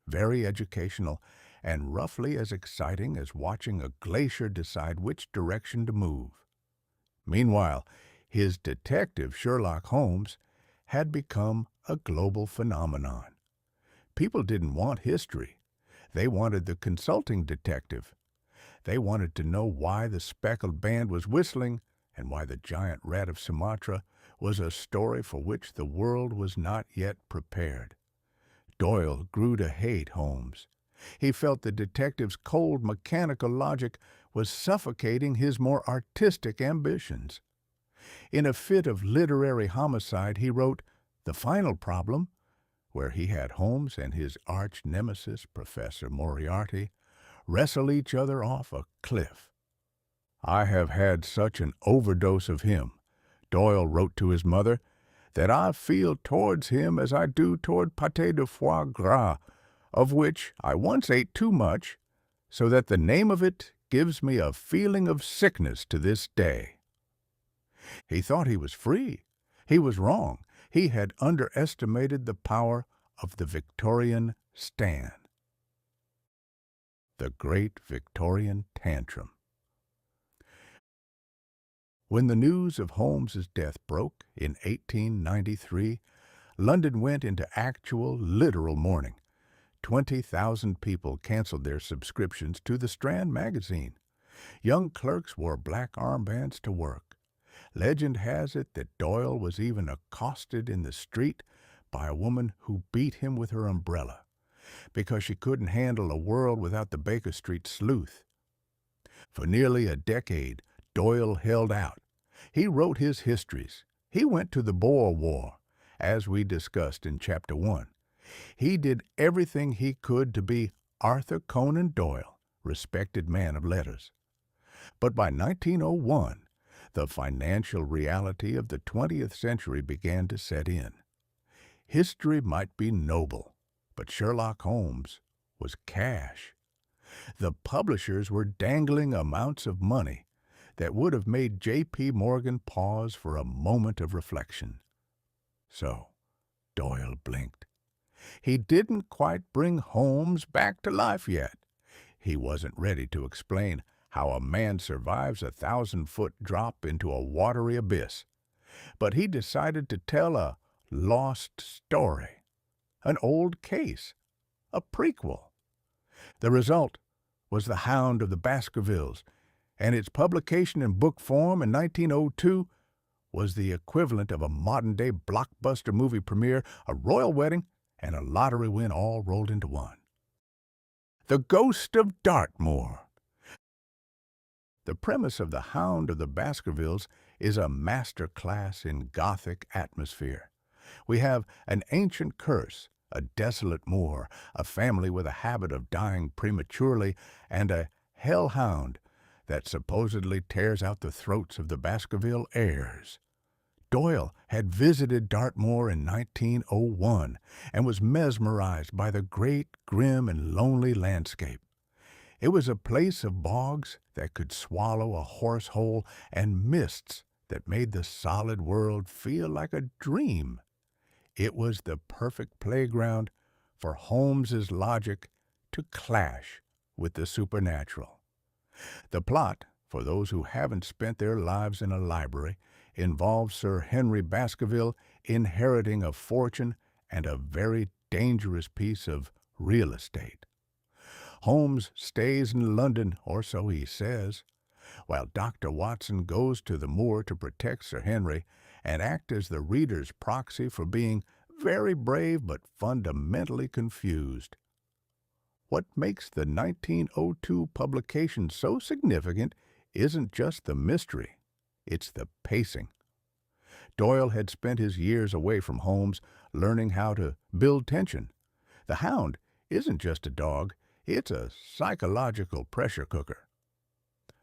very educational, and roughly as exciting as watching a glacier decide which direction to move. Meanwhile, his detective, Sherlock Holmes, had become a global phenomenon. People didn't want history. They wanted the consulting detective. They wanted to know why the speckled band was whistling and why the giant rat of Sumatra was a story for which the world was not yet prepared. Doyle grew to hate Holmes. He felt the detective's cold, mechanical logic was suffocating his more artistic ambitions. In a fit of literary homicide, he wrote The Final Problem, where he had Holmes and his arch-nemesis, Professor Moriarty, wrestle each other off a cliff. "I have had such an overdose of him," Doyle wrote to his mother, "that I feel towards him as I do toward pâté de foie gras, of which I once ate too much, so that the name of it gives me a feeling of sickness to this day." He thought he was free. He was wrong. He had underestimated the power of the Victorian stand. The Great Victorian Tantrum. When the news of Holmes's death broke in 1893, London went into actual, literal mourning. 20,000 people canceled their subscriptions to the Strand magazine. Young clerks wore black armbands to work. Legend has it that Doyle was even accosted in the street by a woman who beat him with her umbrella because she couldn't handle a world without the Baker Street sleuth. For nearly a decade, Doyle held out. He wrote his histories. He went to the Boer War, as we discussed in Chapter 1. He did everything he could to be Arthur Conan Doyle, respected man of letters. But by 1901, the financial reality of the 20th century began to set in. History might be noble, but Sherlock Holmes was cash. The publishers were dangling amounts of money that would have made J.P. Morgan pause for a moment of reflection. So Doyle blinked. He didn't quite bring Holmes back to life yet. He wasn't ready to explain how a man survives a 1,000-foot drop into a watery abyss. But he decided to tell a lost story, an old case, a prequel. The result was The Hound of the Baskervilles, and its publication in book form in 1902 was the equivalent of a modern-day blockbuster movie premiere, a royal wedding, and a lottery win all rolled into one. The Ghost of Dartmoor. The premise of The Hound of the Baskervilles is a master class in Gothic atmosphere. We have an ancient curse, a desolate moor, a family with a habit of dying prematurely, and a hellhound that supposedly tears out the throats of the Baskerville heirs. Doyle had visited Dartmoor in 1901 and was mesmerized by the great, grim, and lonely landscape. It was a place of bogs that could swallow a horse whole and mists that made the solid world feel like a dream. It was the perfect playground for Holmes's logic to clash with the supernatural. The plot, for those who haven't spent their lives in a library, involves Sir Henry Baskerville inheriting a fortune and a very dangerous piece of real estate. Holmes stays in London, or so he says, while Dr. Watson goes to the moor to protect Sir Henry and act as the reader's proxy for being very brave but fundamentally confused. What makes the 1902 publication so significant isn't just the mystery, it's the pacing. Doyle had spent his years away from Holmes learning how to build tension. The Hound isn't just a dog, it's a psychological pressure cooker.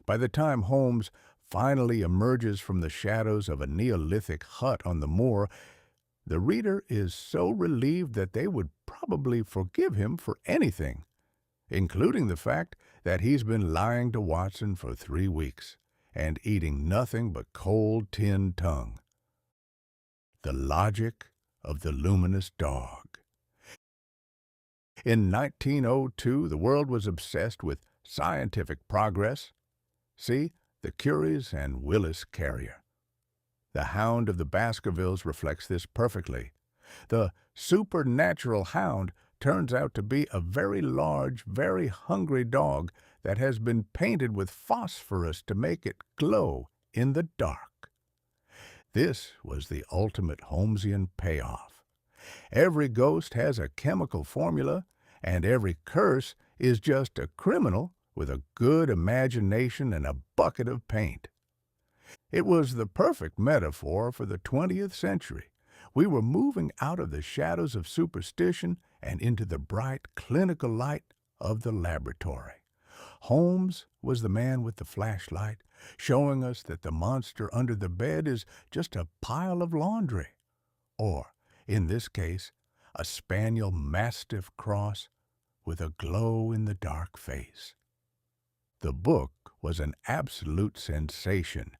By the time Holmes finally emerges from the shadows of a Neolithic hut on the moor, the reader is so relieved that they would probably forgive him for anything. including the fact that he's been lying to Watson for 3 weeks and eating nothing but cold tin tongue. The logic of the luminous dog. In 1902, the world was obsessed with scientific progress. See, the Curies and Willis Carrier. The Hound of the Baskervilles reflects this perfectly. The supernatural hound turns out to be a very large, very hungry dog that has been painted with phosphorus to make it glow in the dark. This was the ultimate Holmesian payoff. Every ghost has a chemical formula, and every curse is just a criminal with a good imagination and a bucket of paint. It was the perfect metaphor for the 20th century. We were moving out of the shadows of superstition and into the bright, clinical light of the laboratory. Holmes was the man with the flashlight, showing us that the monster under the bed is just a pile of laundry. Or, in this case, a spaniel mastiff cross with a glow-in-the-dark face. The book was an absolute sensation.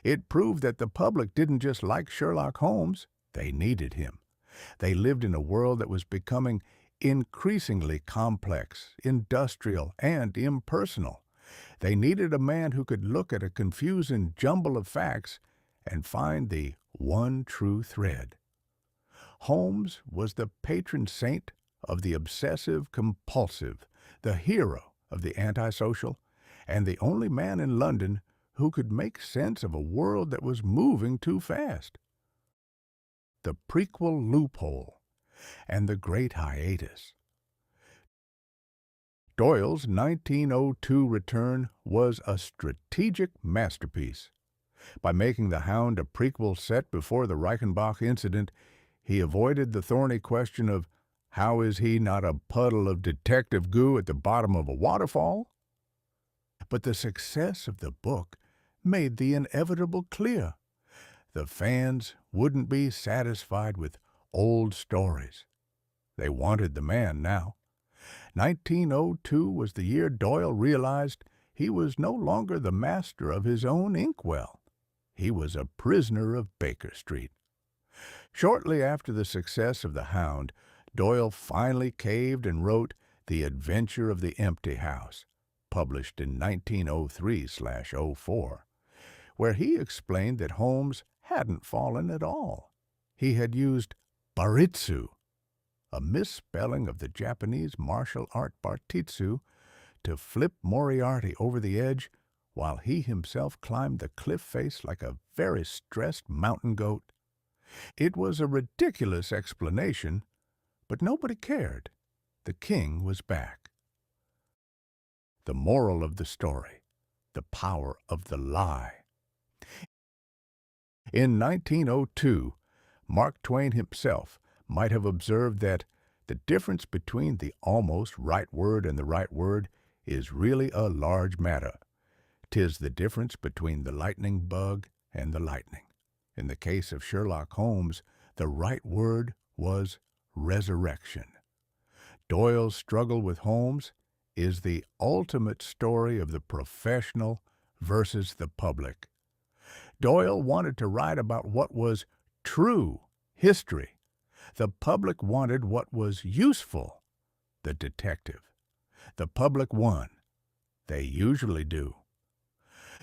It proved that the public didn't just like Sherlock Holmes, they needed him. They lived in a world that was becoming increasingly complex, industrial, and impersonal. They needed a man who could look at a confusing jumble of facts and find the one true thread. Holmes was the patron saint of the obsessive-compulsive, the hero of the antisocial, and the only man in London who could make sense of a world that was moving too fast. The prequel loophole and the great hiatus. Doyle's 1902 return was a strategic masterpiece. By making The Hound a prequel set before the Reichenbach incident, he avoided the thorny question of how is he not a puddle of detective goo at the bottom of a waterfall? But the success of the book made the inevitable clear. The fans wouldn't be satisfied with old stories. They wanted the man now. 1902 was the year Doyle realized he was no longer the master of his own inkwell. He was a prisoner of Baker Street. Shortly after the success of The Hound, Doyle finally caved and wrote The Adventure of the Empty House, published in 1903/04, where he explained that Holmes hadn't fallen at all. He had used baritsu, a misspelling of the Japanese martial art bartitsu, to flip Moriarty over the edge while he himself climbed the cliff face like a very stressed mountain goat. It was a ridiculous explanation, but nobody cared. The king was back. The moral of the story: the power of the lie. In 1902, Mark Twain himself might have observed that the difference between the almost right word and the right word is really a large matter. 'Tis the difference between the lightning bug and the lightning. In the case of Sherlock Holmes, the right word was resurrection. Doyle's struggle with Holmes is the ultimate story of the professional versus the public. Doyle wanted to write about what was true history. The public wanted what was useful, the detective. The public won. They usually do.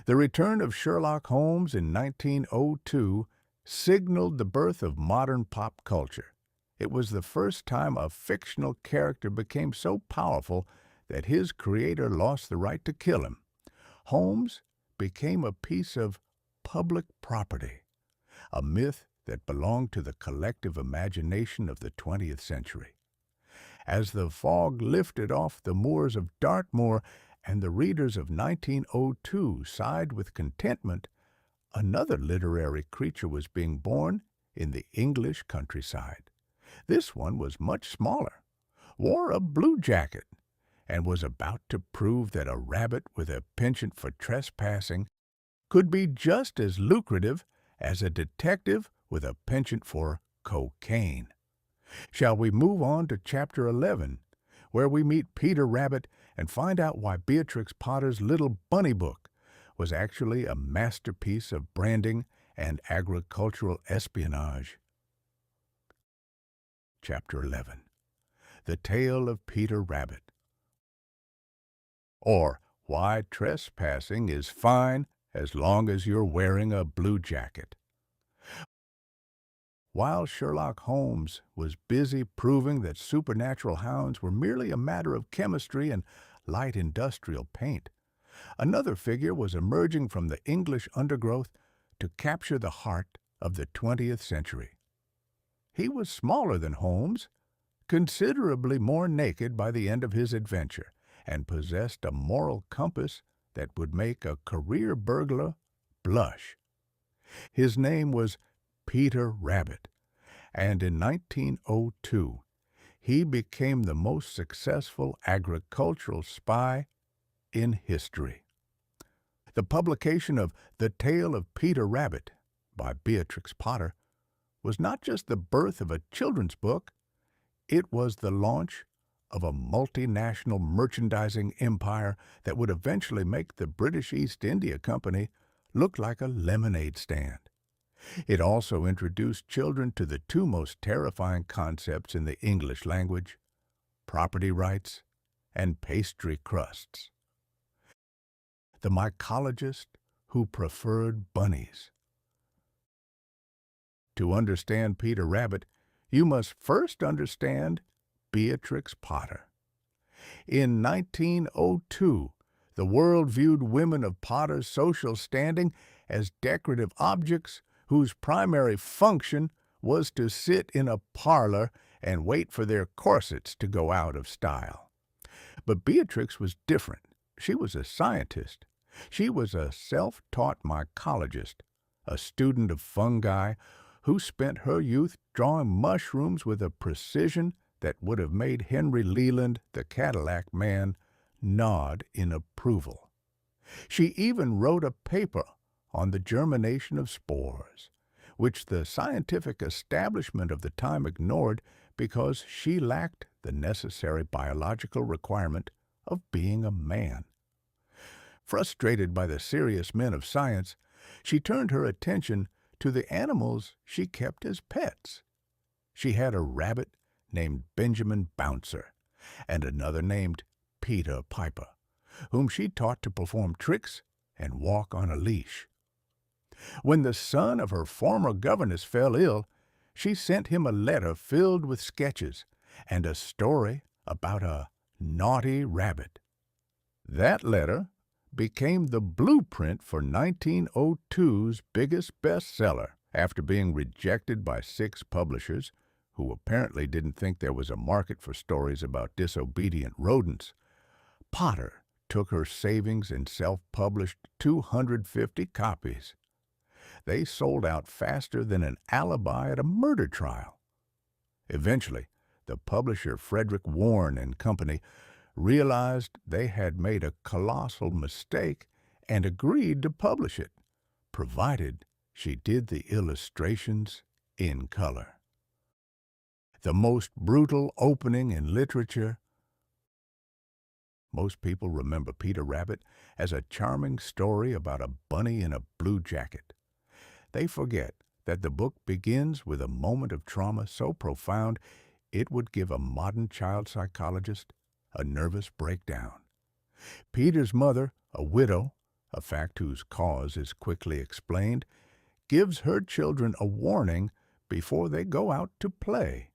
The return of Sherlock Holmes in 1902 signaled the birth of modern pop culture. It was the first time a fictional character became so powerful that his creator lost the right to kill him. Holmes became a piece of public property, a myth that belonged to the collective imagination of the 20th century. As the fog lifted off the moors of Dartmoor and the readers of 1902 sighed with contentment, another literary creature was being born in the English countryside. This one was much smaller, wore a blue jacket, and was about to prove that a rabbit with a penchant for trespassing could be just as lucrative as a detective with a penchant for cocaine. Shall we move on to Chapter 11, where we meet Peter Rabbit and find out why Beatrix Potter's Little Bunny Book was actually a masterpiece of branding and agricultural espionage. Chapter 11. The Tale of Peter Rabbit. Or Why Trespassing is Fine as Long as You're Wearing a Blue Jacket. While Sherlock Holmes was busy proving that supernatural hounds were merely a matter of chemistry and light industrial paint, another figure was emerging from the English undergrowth to capture the heart of the 20th century. He was smaller than Holmes, considerably more naked by the end of his adventure, and possessed a moral compass that would make a career burglar blush. His name was Peter Rabbit, and in 1902 he became the most successful agricultural spy in history. The publication of The Tale of Peter Rabbit by Beatrix Potter was not just the birth of a children's book, it was the launch of a multinational merchandising empire that would eventually make the British East India Company look like a lemonade stand. It also introduced children to the two most terrifying concepts in the English language: property rights and pastry crusts. The mycologist who preferred bunnies. To understand Peter Rabbit, you must first understand Beatrix Potter. In 1902, the world viewed women of Potter's social standing as decorative objects whose primary function was to sit in a parlor and wait for their corsets to go out of style. But Beatrix was different. She was a scientist. She was a self-taught mycologist, a student of fungi who spent her youth drawing mushrooms with a precision that would have made Henry Leland, the Cadillac man, nod in approval. She even wrote a paper on the germination of spores, which the scientific establishment of the time ignored because she lacked the necessary biological requirement of being a man. Frustrated by the serious men of science, she turned her attention to the animals she kept as pets. She had a rabbit named Benjamin Bouncer and another named Peter Piper, whom she taught to perform tricks and walk on a leash. When the son of her former governess fell ill, she sent him a letter filled with sketches and a story about a naughty rabbit. That letter became the blueprint for 1902's biggest bestseller after being rejected by 6 publishers who apparently didn't think there was a market for stories about disobedient rodents. Potter took her savings and self-published 250 copies. They sold out faster than an alibi at a murder trial. Eventually, the publisher Frederick Warne and Company realized they had made a colossal mistake and agreed to publish it, provided she did the illustrations in color. The most brutal opening in literature. Most people remember Peter Rabbit as a charming story about a bunny in a blue jacket. They forget that the book begins with a moment of trauma so profound it would give a modern child psychologist a nervous breakdown. Peter's mother, a widow, a fact whose cause is quickly explained, gives her children a warning before they go out to play.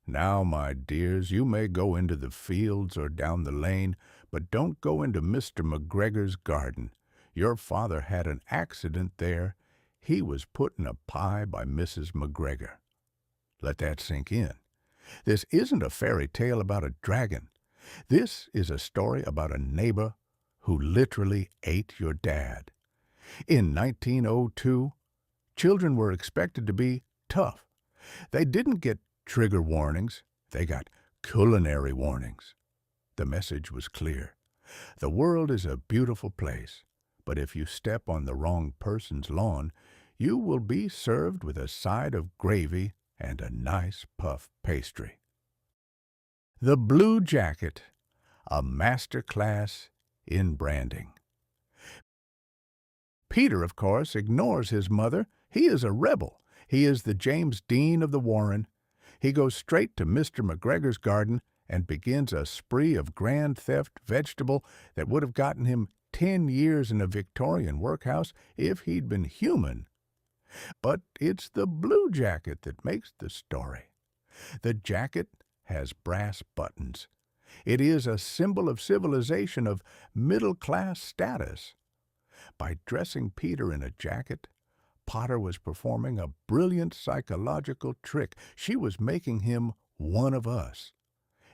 "Now, my dears, you may go into the fields or down the lane, but don't go into Mr. McGregor's garden. Your father had an accident there. He was put in a pie by Mrs. McGregor." Let that sink in. This isn't a fairy tale about a dragon. This is a story about a neighbor who literally ate your dad. In 1902, children were expected to be tough. They didn't get trigger warnings. They got culinary warnings. The message was clear. The world is a beautiful place, but if you step on the wrong person's lawn, you will be served with a side of gravy and a nice puff pastry. The Blue Jacket, a master class in branding. Peter, of course, ignores his mother. He is a rebel. He is the James Dean of the Warren. He goes straight to Mr. McGregor's garden and begins a spree of grand theft vegetable that would have gotten him 10 years in a Victorian workhouse if he'd been human. But it's the blue jacket that makes the story. The jacket has brass buttons. It is a symbol of civilization, of middle-class status. By dressing Peter in a jacket, Potter was performing a brilliant psychological trick. She was making him one of us.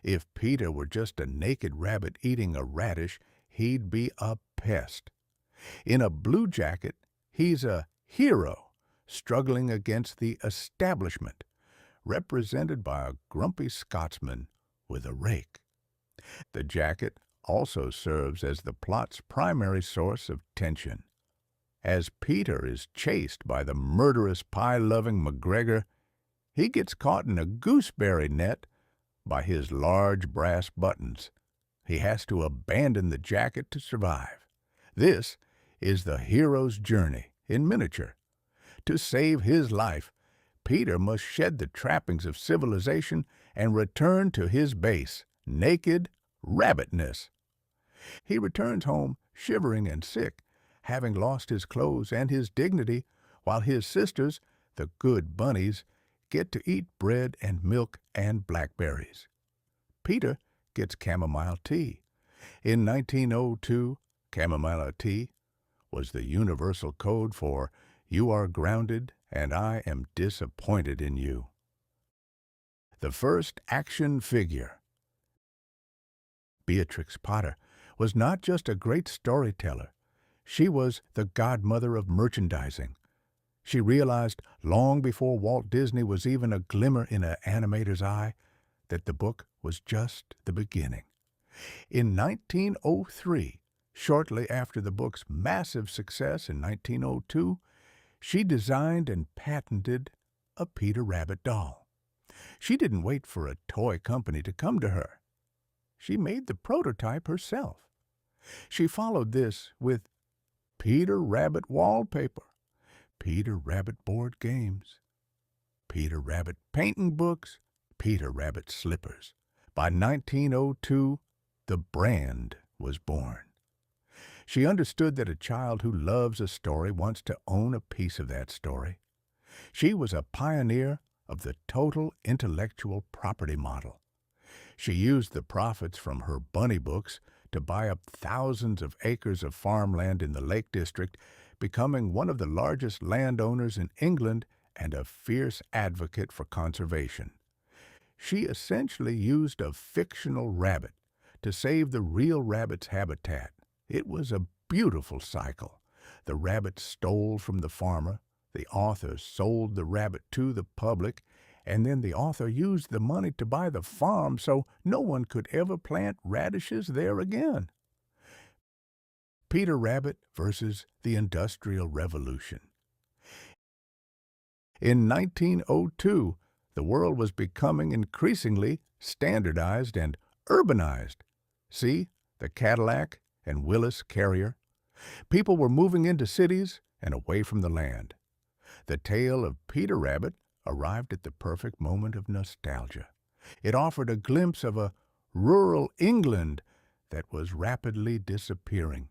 If Peter were just a naked rabbit eating a radish, he'd be a pest. In a blue jacket, he's a hero, struggling against the establishment, represented by a grumpy Scotsman with a rake. The jacket also serves as the plot's primary source of tension. As Peter is chased by the murderous pie-loving McGregor, he gets caught in a gooseberry net by his large brass buttons. He has to abandon the jacket to survive. This is the hero's journey in miniature. To save his life, Peter must shed the trappings of civilization and return to his base, naked rabbitness. He returns home shivering and sick, having lost his clothes and his dignity, while his sisters, the good bunnies, get to eat bread and milk and blackberries. Peter gets chamomile tea. In 1902, chamomile tea was the universal code for "You are grounded and I am disappointed in you." The first action figure. Beatrix Potter was not just a great storyteller. She was the godmother of merchandising. She realized long before Walt Disney was even a glimmer in an animator's eye that the book was just the beginning. In 1903, shortly after the book's massive success in 1902, she designed and patented a Peter Rabbit doll. She didn't wait for a toy company to come to her. She made the prototype herself. She followed this with Peter Rabbit wallpaper, Peter Rabbit board games, Peter Rabbit painting books, Peter Rabbit slippers. By 1902, the brand was born. She understood that a child who loves a story wants to own a piece of that story. She was a pioneer of the total intellectual property model. She used the profits from her bunny books to buy up thousands of acres of farmland in the Lake District, becoming one of the largest landowners in England and a fierce advocate for conservation. She essentially used a fictional rabbit to save the real rabbit's habitat. It was a beautiful cycle. The rabbit stole from the farmer, the author sold the rabbit to the public, and then the author used the money to buy the farm so no one could ever plant radishes there again. Peter Rabbit versus the Industrial Revolution. In 1902, the world was becoming increasingly standardized and urbanized. See, the Cadillac and Willis Carrier. People were moving into cities and away from the land. The tale of Peter Rabbit arrived at the perfect moment of nostalgia. It offered a glimpse of a rural England that was rapidly disappearing.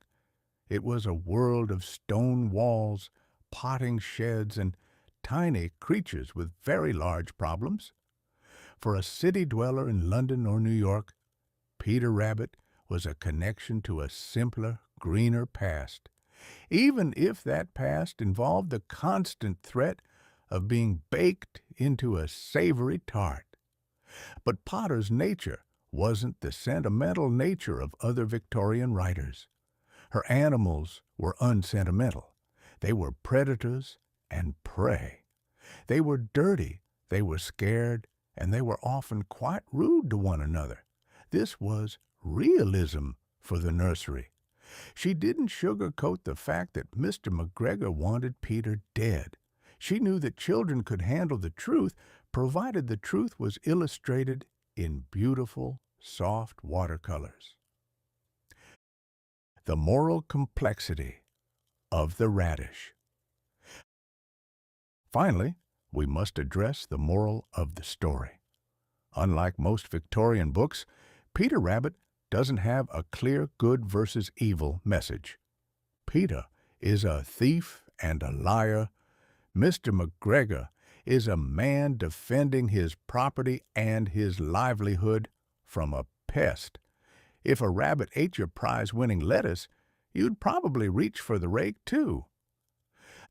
It was a world of stone walls, potting sheds, and tiny creatures with very large problems. For a city dweller in London or New York, Peter Rabbit was a connection to a simpler, greener past, even if that past involved the constant threat of being baked into a savory tart. But Potter's nature wasn't the sentimental nature of other Victorian writers. Her animals were unsentimental. They were predators and prey. They were dirty, they were scared, and they were often quite rude to one another. This was realism for the nursery. She didn't sugarcoat the fact that Mr. McGregor wanted Peter dead. She knew that children could handle the truth, provided the truth was illustrated in beautiful, soft watercolors. the moral complexity of the radish. Finally, we must address the moral of the story. Unlike most Victorian books, Peter Rabbit doesn't have a clear good versus evil message. Peter is a thief and a liar. Mr. McGregor is a man defending his property and his livelihood from a pest. If a rabbit ate your prize-winning lettuce, you'd probably reach for the rake, too.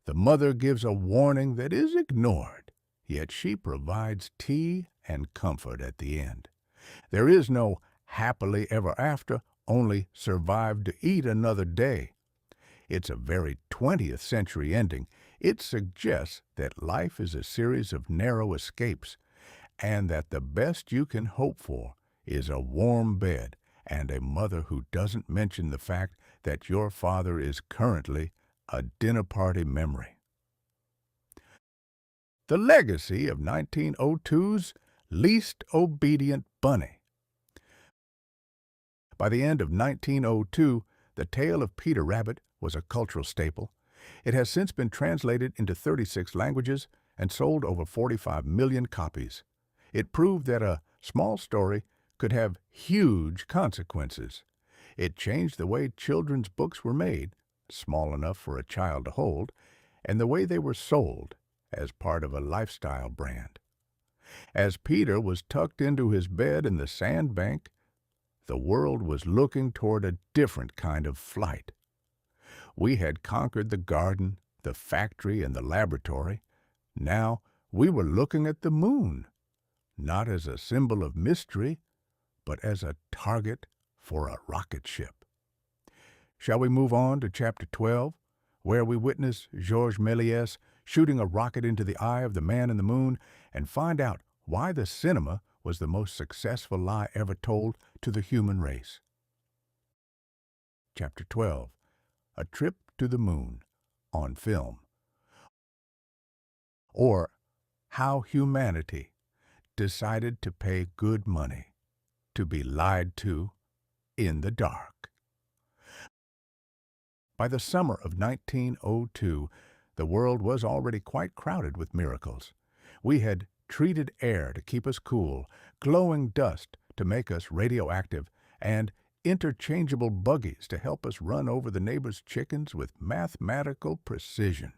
The mother gives a warning that is ignored, yet she provides tea and comfort at the end. There is no happily ever after, only survive to eat another day. It's a very 20th century ending. It suggests that life is a series of narrow escapes, and that the best you can hope for is a warm bed and a mother who doesn't mention the fact that your father is currently a dinner party memory. The legacy of 1902's Least Obedient Bunny. By the end of 1902, the tale of Peter Rabbit was a cultural staple. It has since been translated into 36 languages and sold over 45 million copies. It proved that a small story could have huge consequences. It changed the way children's books were made, small enough for a child to hold, and the way they were sold as part of a lifestyle brand. As Peter was tucked into his bed in the sandbank, the world was looking toward a different kind of flight. We had conquered the garden, the factory, and the laboratory. Now we were looking at the moon, not as a symbol of mystery, but as a target for a rocket ship. Shall we move on to Chapter 12, where we witness Georges Méliès shooting a rocket into the eye of the man in the moon and find out why the cinema was the most successful lie ever told to the human race. Chapter 12, A Trip to the Moon on Film, or How Humanity Decided to Pay Good Money to be lied to in the dark. By the summer of 1902, the world was already quite crowded with miracles. We had treated air to keep us cool, glowing dust to make us radioactive, and interchangeable buggies to help us run over the neighbor's chickens with mathematical precision.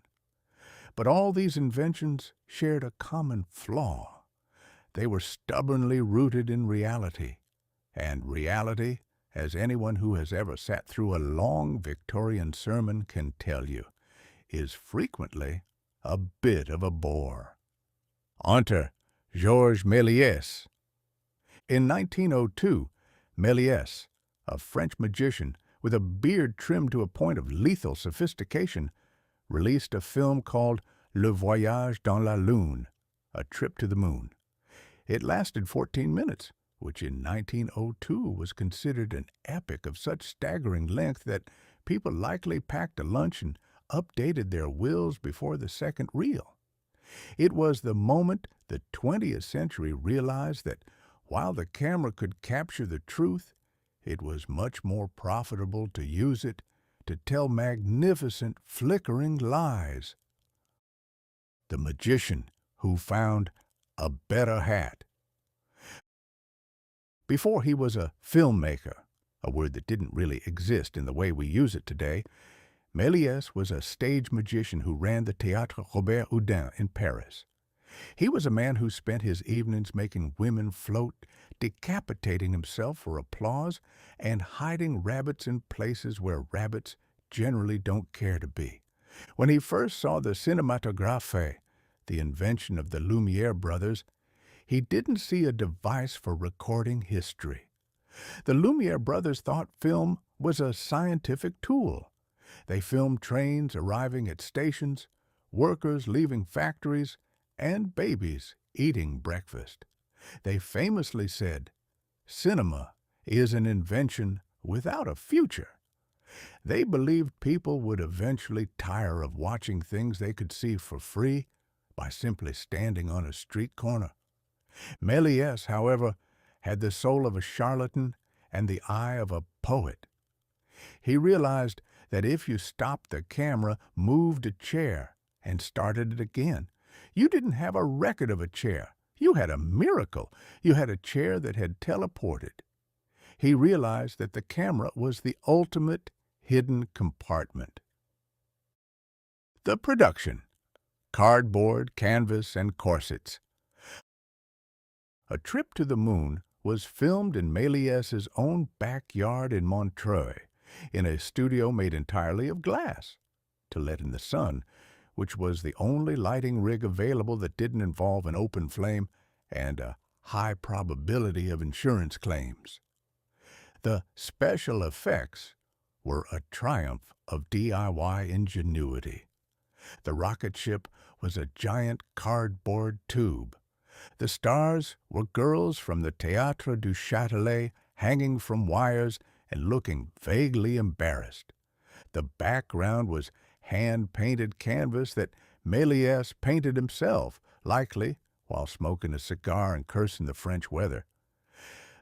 But all these inventions shared a common flaw. They were stubbornly rooted in reality, and reality, as anyone who has ever sat through a long Victorian sermon can tell you, is frequently a bit of a bore. Enter Georges Méliès. In 1902, Méliès, a French magician with a beard trimmed to a point of lethal sophistication, released a film called Le Voyage dans la Lune, A Trip to the Moon. It lasted 14 minutes, which in 1902 was considered an epic of such staggering length that people likely packed a lunch and updated their wills before the second reel. It was the moment the 20th century realized that while the camera could capture the truth, it was much more profitable to use it to tell magnificent, flickering lies. The magician who found a better hat. Before he was a filmmaker, a word that didn't really exist in the way we use it today, Méliès was a stage magician who ran the Théâtre Robert Houdin in Paris. He was a man who spent his evenings making women float, decapitating himself for applause, and hiding rabbits in places where rabbits generally don't care to be. When he first saw the cinématographe, the invention of the Lumière brothers, he didn't see a device for recording history. The Lumière brothers thought film was a scientific tool. They filmed trains arriving at stations, workers leaving factories, and babies eating breakfast. They famously said, "Cinema is an invention without a future." They believed people would eventually tire of watching things they could see for free by simply standing on a street corner. Méliès, however, had the soul of a charlatan and the eye of a poet. He realized that if you stopped the camera, moved a chair, and started it again, you didn't have a record of a chair. You had a miracle. You had a chair that had teleported. He realized that the camera was the ultimate hidden compartment. The production: cardboard, canvas, and corsets. A Trip to the Moon was filmed in Méliès's own backyard in Montreuil, in a studio made entirely of glass, to let in the sun, which was the only lighting rig available that didn't involve an open flame and a high probability of insurance claims. The special effects were a triumph of DIY ingenuity. The rocket ship was a giant cardboard tube. The stars were girls from the Théâtre du Châtelet hanging from wires and looking vaguely embarrassed. The background was hand-painted canvas that Méliès painted himself, likely while smoking a cigar and cursing the French weather.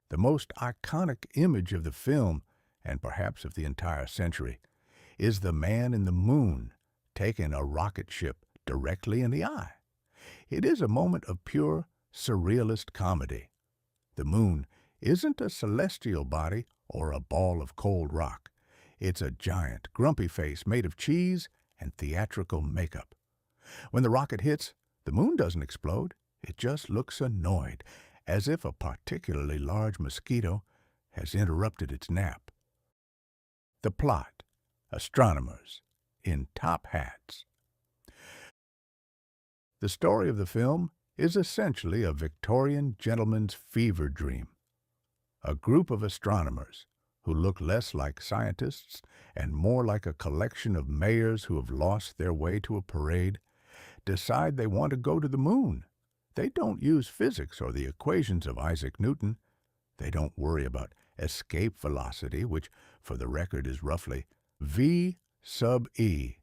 The most iconic image of the film, and perhaps of the entire century, is the man in the moon taking a rocket ship directly in the eye. It is a moment of pure surrealist comedy. The moon isn't a celestial body or a ball of cold rock. It's a giant, grumpy face made of cheese and theatrical makeup. When the rocket hits, the moon doesn't explode. It just looks annoyed, as if a particularly large mosquito has interrupted its nap. The plot: astronomers in top hats. The story of the film is essentially a Victorian gentleman's fever dream. A group of astronomers, who look less like scientists and more like a collection of mayors who have lost their way to a parade, decide they want to go to the moon. They don't use physics or the equations of Isaac Newton. They don't worry about escape velocity, which, for the record, is roughly v sub e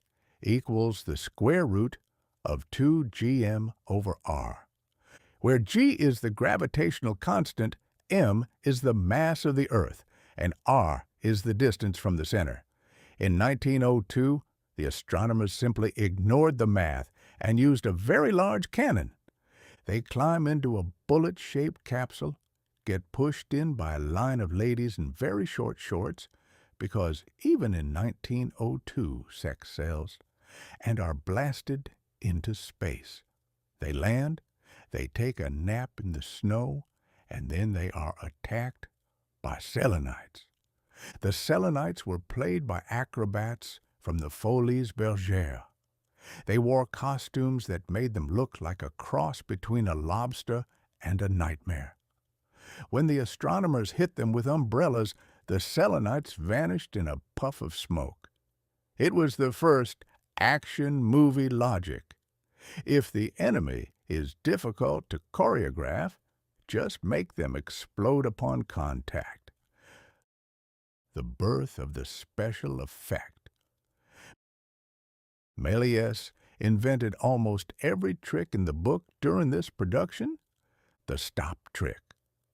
equals the square root of 2gm over r. Where g is the gravitational constant, m is the mass of the Earth, and r is the distance from the center. In 1902, the astronomers simply ignored the math and used a very large cannon. They climb into a bullet-shaped capsule, get pushed in by a line of ladies in very short shorts, because even in 1902 sex sells, and are blasted into space. They land, they take a nap in the snow, and then they are attacked by Selenites. The Selenites were played by acrobats from the Folies Bergère. They wore costumes that made them look like a cross between a lobster and a nightmare. When the astronomers hit them with umbrellas, the Selenites vanished in a puff of smoke. It was the first action movie logic. If the enemy is difficult to choreograph, just make them explode upon contact. The birth of the special effect. Méliès invented almost every trick in the book during this production. The stop trick,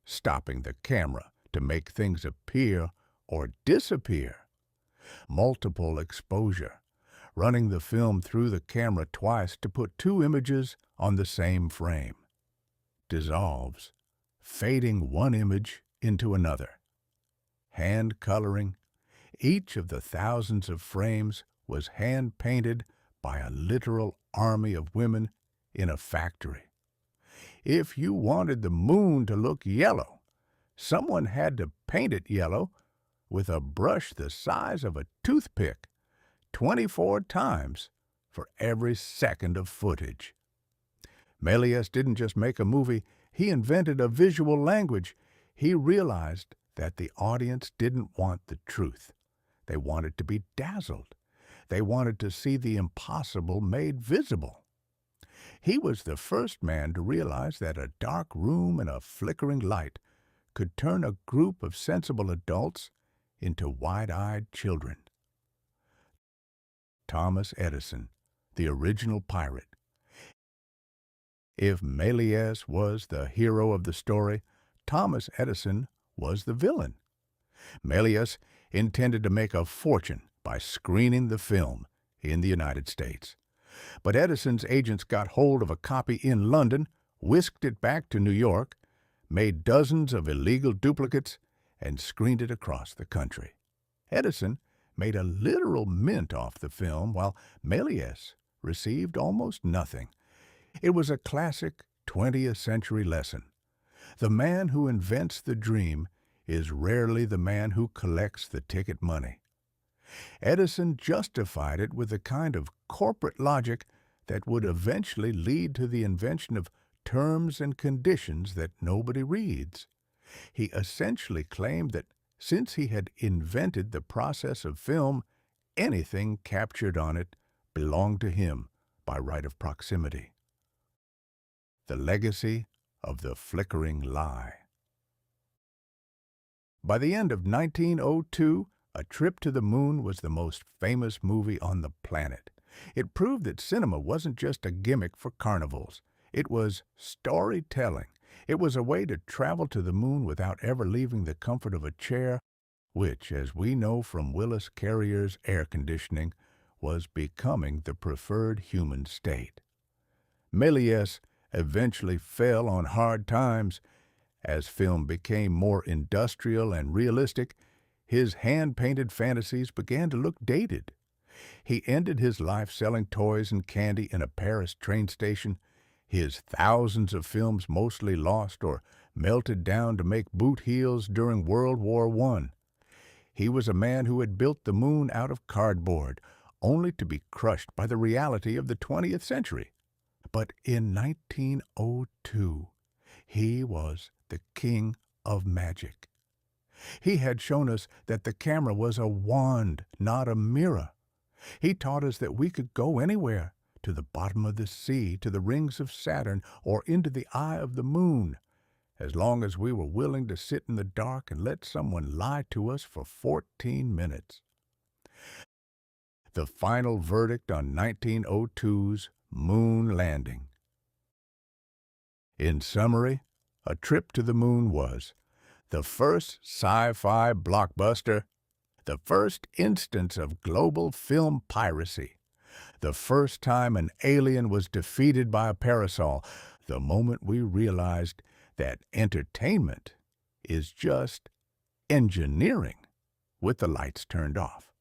stopping the camera to make things appear or disappear. Multiple exposure, running the film through the camera twice to put two images on the same frame. Dissolves, fading one image into another. Hand coloring. Each of the thousands of frames was hand-painted by a literal army of women in a factory. If you wanted the moon to look yellow, someone had to paint it yellow with a brush the size of a toothpick 24 times for every second of footage. Méliès didn't just make a movie, he invented a visual language. He realized that the audience didn't want the truth. They wanted to be dazzled. They wanted to see the impossible made visible. He was the first man to realize that a dark room and a flickering light could turn a group of sensible adults into wide-eyed children. Thomas Edison, the original pirate. If Méliès was the hero of the story, Thomas Edison was the villain. Méliès intended to make a fortune by screening the film in the United States. But Edison's agents got hold of a copy in London, whisked it back to New York, made dozens of illegal duplicates, and screened it across the country. Edison made a literal mint off the film, while Méliès received almost nothing. It was a classic 20th century lesson. The man who invents the dream is rarely the man who collects the ticket money. Edison justified it with a kind of corporate logic that would eventually lead to the invention of terms and conditions that nobody reads. He essentially claimed that since he had invented the process of film, anything captured on it belonged to him by right of proximity. The legacy of the flickering lie. By the end of 1902, A Trip to the Moon was the most famous movie on the planet. It proved that cinema wasn't just a gimmick for carnivals. It was storytelling. It was a way to travel to the moon without ever leaving the comfort of a chair, which, as we know from Willis Carrier's air conditioning, was becoming the preferred human state. Méliès eventually fell on hard times. As film became more industrial and realistic, his hand-painted fantasies began to look dated. He ended his life selling toys and candy in a Paris train station, his thousands of films mostly lost or melted down to make boot heels during World War I. He was a man who had built the moon out of cardboard, only to be crushed by the reality of the 20th century. But in 1902, he was the king of magic. He had shown us that the camera was a wand, not a mirror. He taught us that we could go anywhere, to the bottom of the sea, to the rings of Saturn, or into the eye of the moon, as long as we were willing to sit in the dark and let someone lie to us for 14 minutes. The final verdict on 1902's moon landing. In summary, A Trip to the Moon was the first sci-fi blockbuster, the first instance of global film piracy, the first time an alien was defeated by a parasol, the moment we realized that entertainment is just engineering with the lights turned off.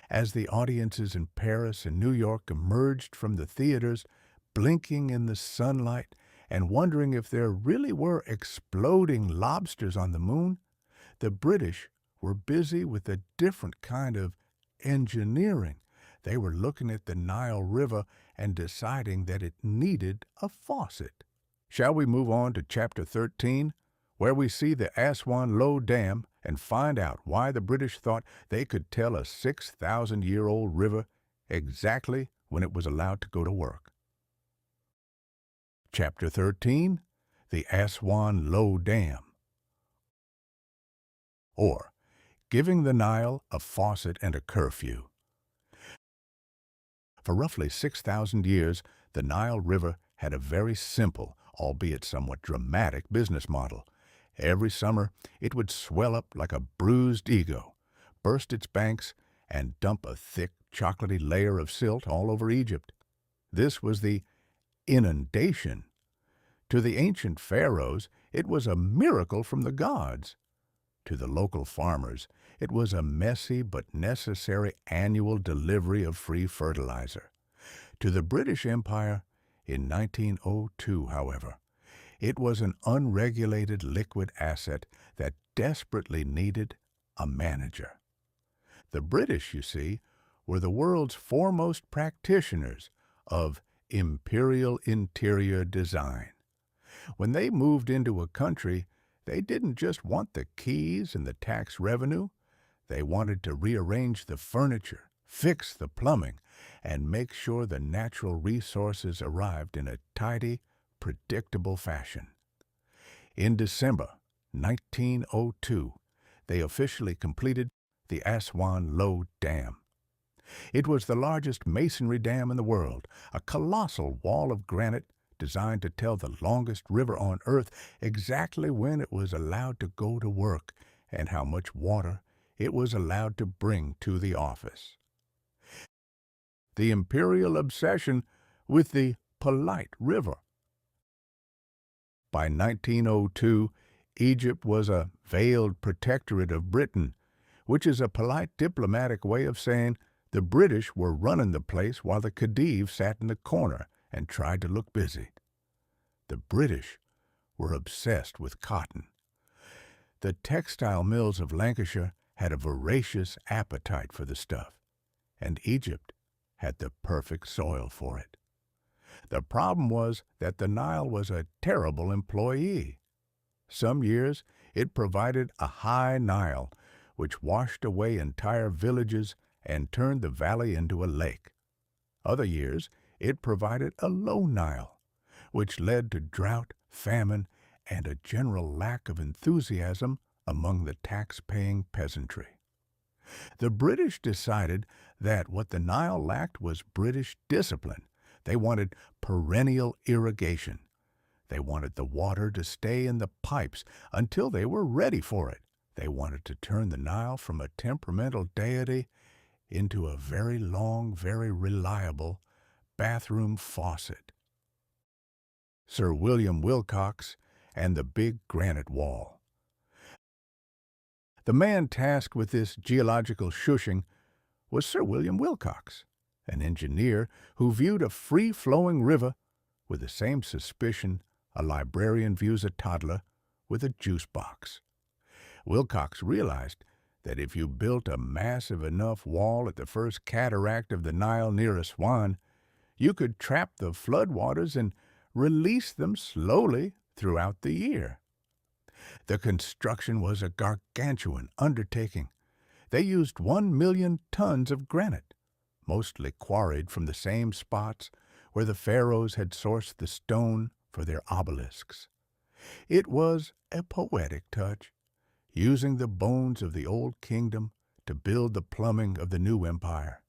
As the audiences in Paris and New York emerged from the theaters, blinking in the sunlight and wondering if there really were exploding lobsters on the moon, the British were busy with a different kind of engineering. They were looking at the Nile River and deciding that it needed a faucet. Shall we move on to Chapter 13, where we see the Aswan Low Dam and find out why the British thought they could tell a 6,000-year-old river exactly when it was allowed to go to work. Chapter 13, the Aswan Low Dam. Or, Giving the Nile a Faucet and a Curfew. For roughly 6,000 years, the Nile River had a very simple, albeit somewhat dramatic, business model. Every summer, it would swell up like a bruised ego, burst its banks, and dump a thick, chocolatey layer of silt all over Egypt. This was the inundation. To the ancient pharaohs, it was a miracle from the gods. To the local farmers, it was a messy but necessary annual delivery of free fertilizer. To the British Empire, in 1902, however, it was an unregulated liquid asset that desperately needed a manager. The British, you see, were the world's foremost practitioners of imperial interior design. When they moved into a country, they didn't just want the keys and the tax revenue. They wanted to rearrange the furniture, fix the plumbing, and make sure the natural resources arrived in a tidy, predictable fashion. In December 1902, they officially completed the Aswan Low Dam. It was the largest masonry dam in the world, a colossal wall of granite designed to tell the longest river on Earth exactly when it was allowed to go to work and how much water it was allowed to bring to the office. The imperial obsession with the polite river. By 1902, Egypt was a veiled protectorate of Britain, which is a polite diplomatic way of saying the British were running the place while the Khedive sat in the corner and tried to look busy. The British were obsessed with cotton. The textile mills of Lancashire had a voracious appetite for the stuff, and Egypt had the perfect soil for it. The problem was that the Nile was a terrible employee. Some years it provided a high Nile, which washed away entire villages and turned the valley into a lake. Other years it provided a low Nile, which led to drought, famine, and a general lack of enthusiasm among the tax-paying peasantry. The British decided that what the Nile lacked was British discipline. They wanted perennial irrigation. They wanted the water to stay in the pipes until they were ready for it. They wanted to turn the Nile from a temperamental deity into a very long, very reliable bathroom faucet. Sir William Wilcox and the Big Granite Wall. The man tasked with this geological shushing was Sir William Wilcox, an engineer who viewed a free-flowing river with the same suspicion a librarian views a toddler with a juice box. Wilcox realized that if you built a massive enough wall at the first cataract of the Nile near Aswan, you could trap the floodwaters and release them slowly throughout the year. The construction was a gargantuan undertaking. They used 1 million tons of granite, mostly quarried from the same spots where the pharaohs had sourced the stone for their obelisks. It was a poetic touch, using the bones of the old kingdom to build the plumbing of the new empire.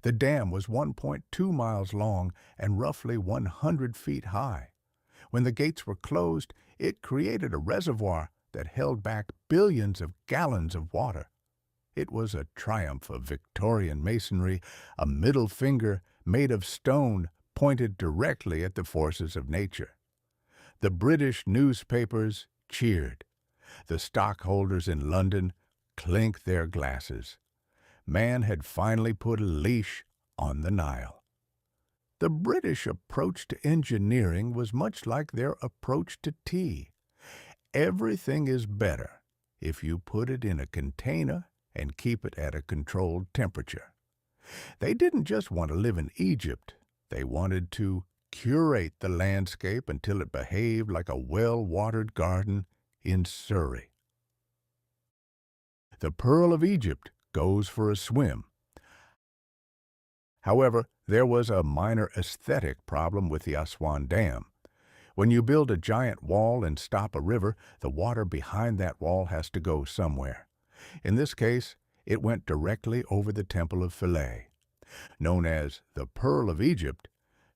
The dam was 1.2 miles long and roughly 100 feet high. When the gates were closed, it created a reservoir that held back billions of gallons of water. It was a triumph of Victorian masonry, a middle finger made of stone pointed directly at the forces of nature. The British newspapers cheered. The stockholders in London clinked their glasses. Man had finally put a leash on the Nile. The British approach to engineering was much like their approach to tea. Everything is better if you put it in a container and keep it at a controlled temperature. They didn't just want to live in Egypt. They wanted to curate the landscape until it behaved like a well-watered garden in Surrey. The Pearl of Egypt goes for a swim. However, there was a minor aesthetic problem with the Aswan Dam. When you build a giant wall and stop a river, the water behind that wall has to go somewhere. In this case, it went directly over the Temple of Pelée. Known as the Pearl of Egypt,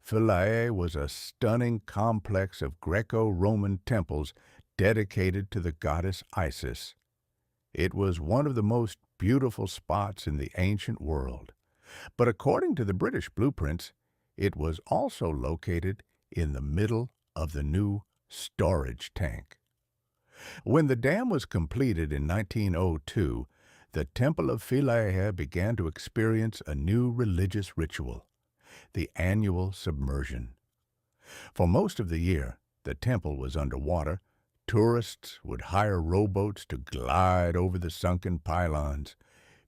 Pelée was a stunning complex of Greco-Roman temples dedicated to the goddess Isis. It was one of the most beautiful spots in the ancient world. But according to the British blueprints, it was also located in the middle of the new storage tank. When the dam was completed in 1902, the Temple of Philae began to experience a new religious ritual, the annual submersion. For most of the year, the temple was underwater. Tourists would hire rowboats to glide over the sunken pylons,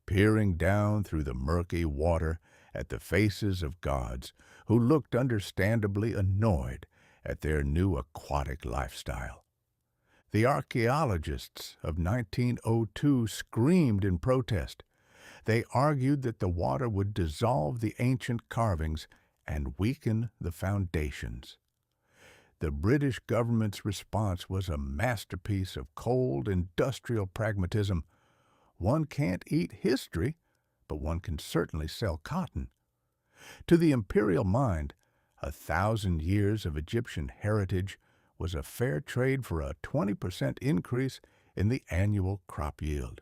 peering down through the murky water at the faces of gods who looked understandably annoyed at their new aquatic lifestyle. The archaeologists of 1902 screamed in protest. They argued that the water would dissolve the ancient carvings and weaken the foundations. The British government's response was a masterpiece of cold industrial pragmatism. One can't eat history, but one can certainly sell cotton. To the imperial mind, 1,000 years of Egyptian heritage was a fair trade for a 20% increase in the annual crop yield.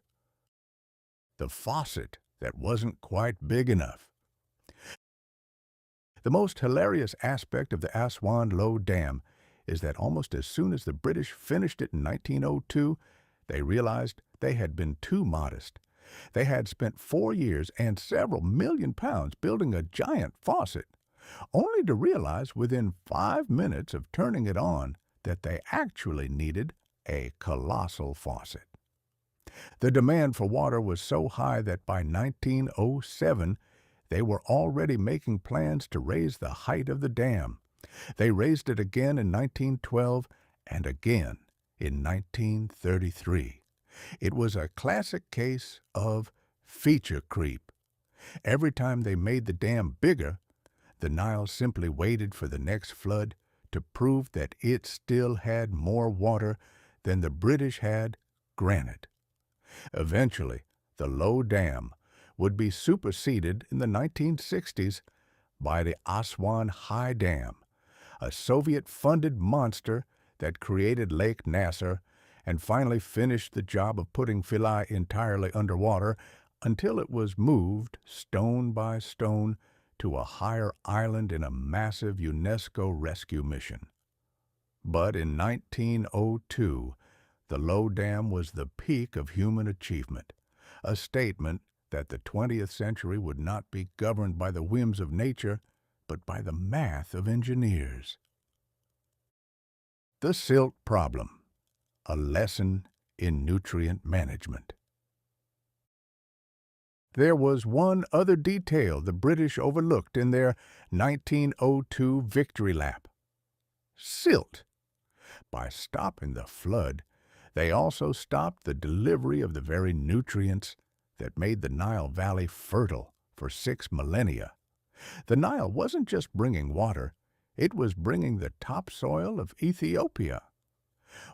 The faucet that wasn't quite big enough. The most hilarious aspect of the Aswan Low Dam is that almost as soon as the British finished it in 1902, they realized they had been too modest. They had spent 4 years and several million pounds building a giant faucet, only to realize within 5 minutes of turning it on that they actually needed a colossal faucet. The demand for water was so high that by 1907, they were already making plans to raise the height of the dam. They raised it again in 1912 and again in 1933. It was a classic case of feature creep. Every time they made the dam bigger, the Nile simply waited for the next flood to prove that it still had more water than the British had granite. Eventually, the Low Dam would be superseded in the 1960s by the Aswan High Dam, a Soviet-funded monster that created Lake Nasser and finally finished the job of putting Pelée entirely underwater until it was moved stone by stone to a higher island in a massive UNESCO rescue mission. But in 1902, the Low Dam was the peak of human achievement, a statement that the 20th century would not be governed by the whims of nature, but by the math of engineers. The silt problem, a lesson in nutrient management. There was one other detail the British overlooked in their 1902 victory lap: silt. By stopping the flood, they also stopped the delivery of the very nutrients that made the Nile Valley fertile for 6 millennia. The Nile wasn't just bringing water, it was bringing the topsoil of Ethiopia.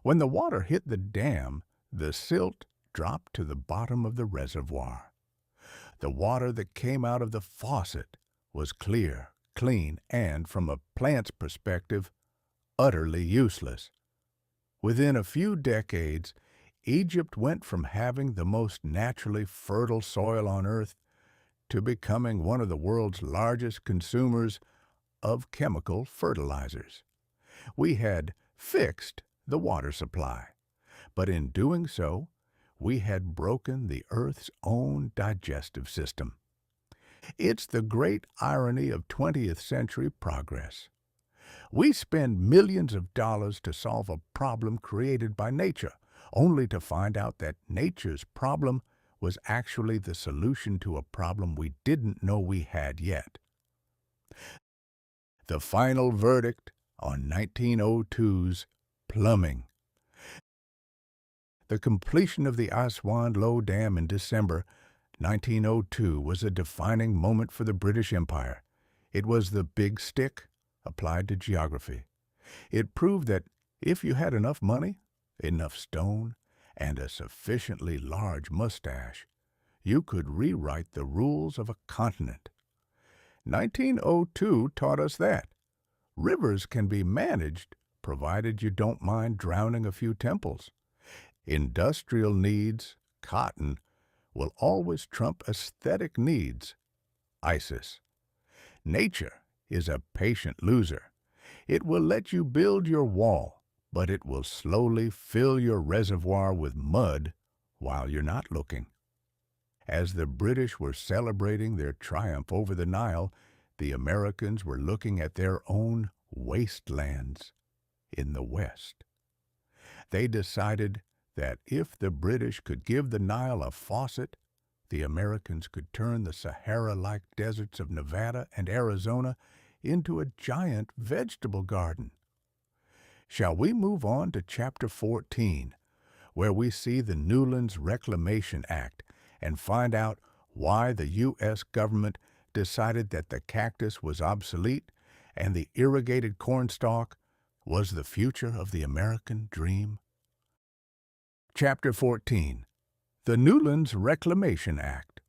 When the water hit the dam, the silt dropped to the bottom of the reservoir. The water that came out of the faucet was clear, clean, and, from a plant's perspective, utterly useless. Within a few decades, Egypt went from having the most naturally fertile soil on earth to becoming one of the world's largest consumers of chemical fertilizers. We had fixed the water supply, but in doing so, we had broken the Earth's own digestive system. It's the great irony of 20th century progress. We spend millions of dollars to solve a problem created by nature, only to find out that nature's problem was actually the solution to a problem we didn't know we had yet. The final verdict on 1902's plumbing. The completion of the Aswan Low Dam in December 1902 was a defining moment for the British Empire. It was the big stick applied to geography. It proved that if you had enough money, enough stone, and a sufficiently large mustache, you could rewrite the rules of a continent. 1902 taught us that rivers can be managed provided you don't mind drowning a few temples. Industrial needs, cotton, will always trump aesthetic needs, ISIS. Nature is a patient loser. It will let you build your wall, but it will slowly fill your reservoir with mud while you're not looking. As the British were celebrating their triumph over the Nile, the Americans were looking at their own wastelands in the West. They decided that if the British could give the Nile a faucet, the Americans could turn the Sahara-like deserts of Nevada and Arizona into a giant vegetable garden. Shall we move on to Chapter 14, where we see the Newlands Reclamation Act and find out why the U.S. government decided that the cactus was obsolete and the irrigated cornstalk was the future of the American dream? Chapter 14, the Newlands Reclamation Act,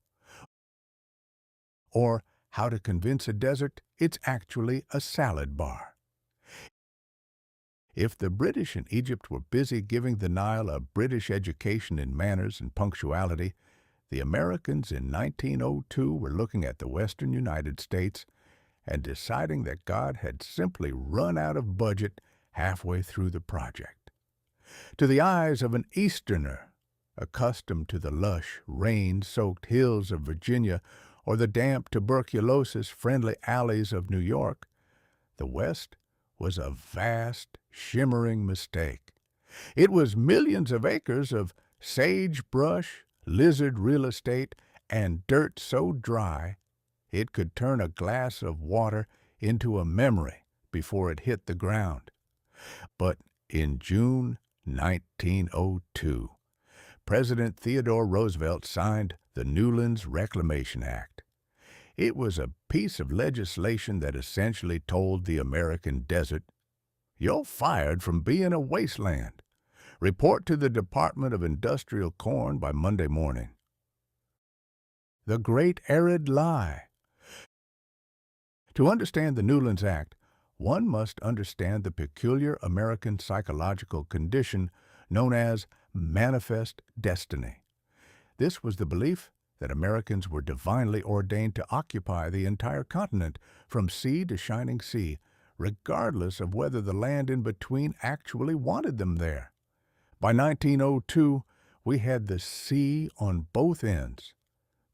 or How to Convince a Desert It's Actually a Salad Bar. If the British in Egypt were busy giving the Nile a British education in manners and punctuality, the Americans in 1902 were looking at the western United States and deciding that God had simply run out of budget halfway through the project. To the eyes of an Easterner, accustomed to the lush, rain-soaked hills of Virginia or the damp, tuberculosis-friendly alleys of New York, the West was a vast, shimmering mistake. It was millions of acres of sagebrush, lizard real estate, and dirt so dry it could turn a glass of water into a memory before it hit the ground. But in June 1902, President Theodore Roosevelt signed the Newlands Reclamation Act. It was a piece of legislation that essentially told the American desert, "You're fired from being a wasteland. Report to the Department of Industrial Corn by Monday morning." The Great Arid Lie. To understand the Newlands Act, one must understand the peculiar American psychological condition known as manifest destiny. This was the belief that Americans were divinely ordained to occupy the entire continent from sea to shining sea, regardless of whether the land in between actually wanted them there. By 1902, we had the sea on both ends,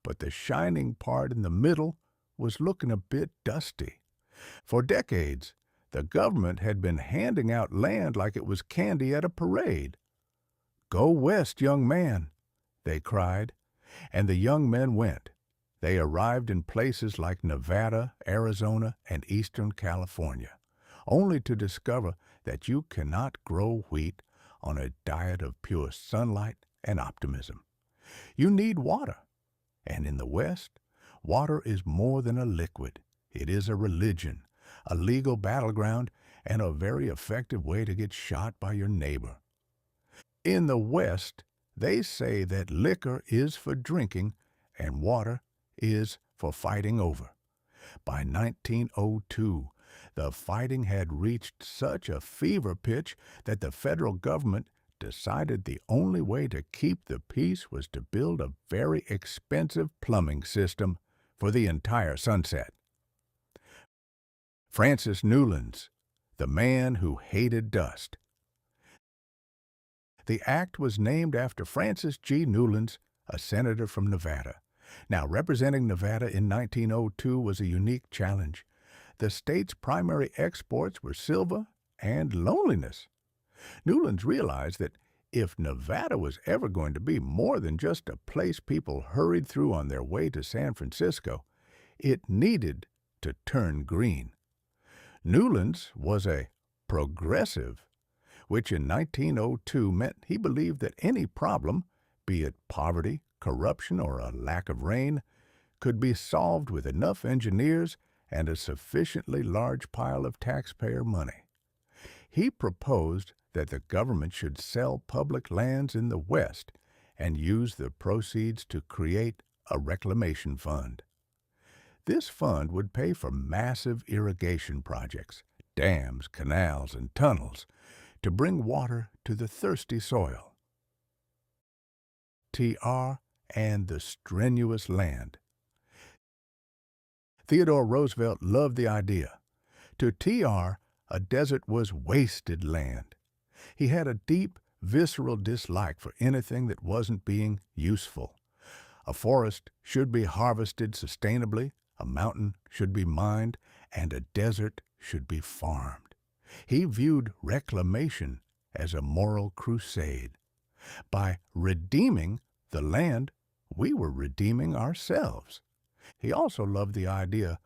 but the shining part in the middle was looking a bit dusty. For decades, the government had been handing out land like it was candy at a parade. "Go west, young man," they cried, and the young men went. They arrived in places like Nevada, Arizona, and Eastern California, only to discover that you cannot grow wheat on a diet of pure sunlight and optimism. You need water, and in the West, water is more than a liquid. It is a religion, a legal battleground, and a very effective way to get shot by your neighbor. In the West, they say that liquor is for drinking and water is for fighting over. By 1902, the fighting had reached such a fever pitch that the federal government decided the only way to keep the peace was to build a very expensive plumbing system for the entire Sunset. Francis Newlands, the man who hated dust. The act was named after Francis G. Newlands, a senator from Nevada. Now, representing Nevada in 1902 was a unique challenge. The state's primary exports were silver and loneliness. Newlands realized that if Nevada was ever going to be more than just a place people hurried through on their way to San Francisco, it needed to turn green. Newlands was a progressive, which in 1902 meant he believed that any problem, be it poverty, corruption, or a lack of rain, could be solved with enough engineers and a sufficiently large pile of taxpayer money. He proposed that the government should sell public lands in the West and use the proceeds to create a reclamation fund. This fund would pay for massive irrigation projects, dams, canals, and tunnels to bring water to the thirsty soil. TR and the strenuous land. Theodore Roosevelt loved the idea. To TR, a desert was wasted land. He had a deep, visceral dislike for anything that wasn't being useful. A forest should be harvested sustainably, a mountain should be mined, and a desert should be farmed. He viewed reclamation as a moral crusade. By redeeming the land, we were redeeming ourselves. He also loved the idea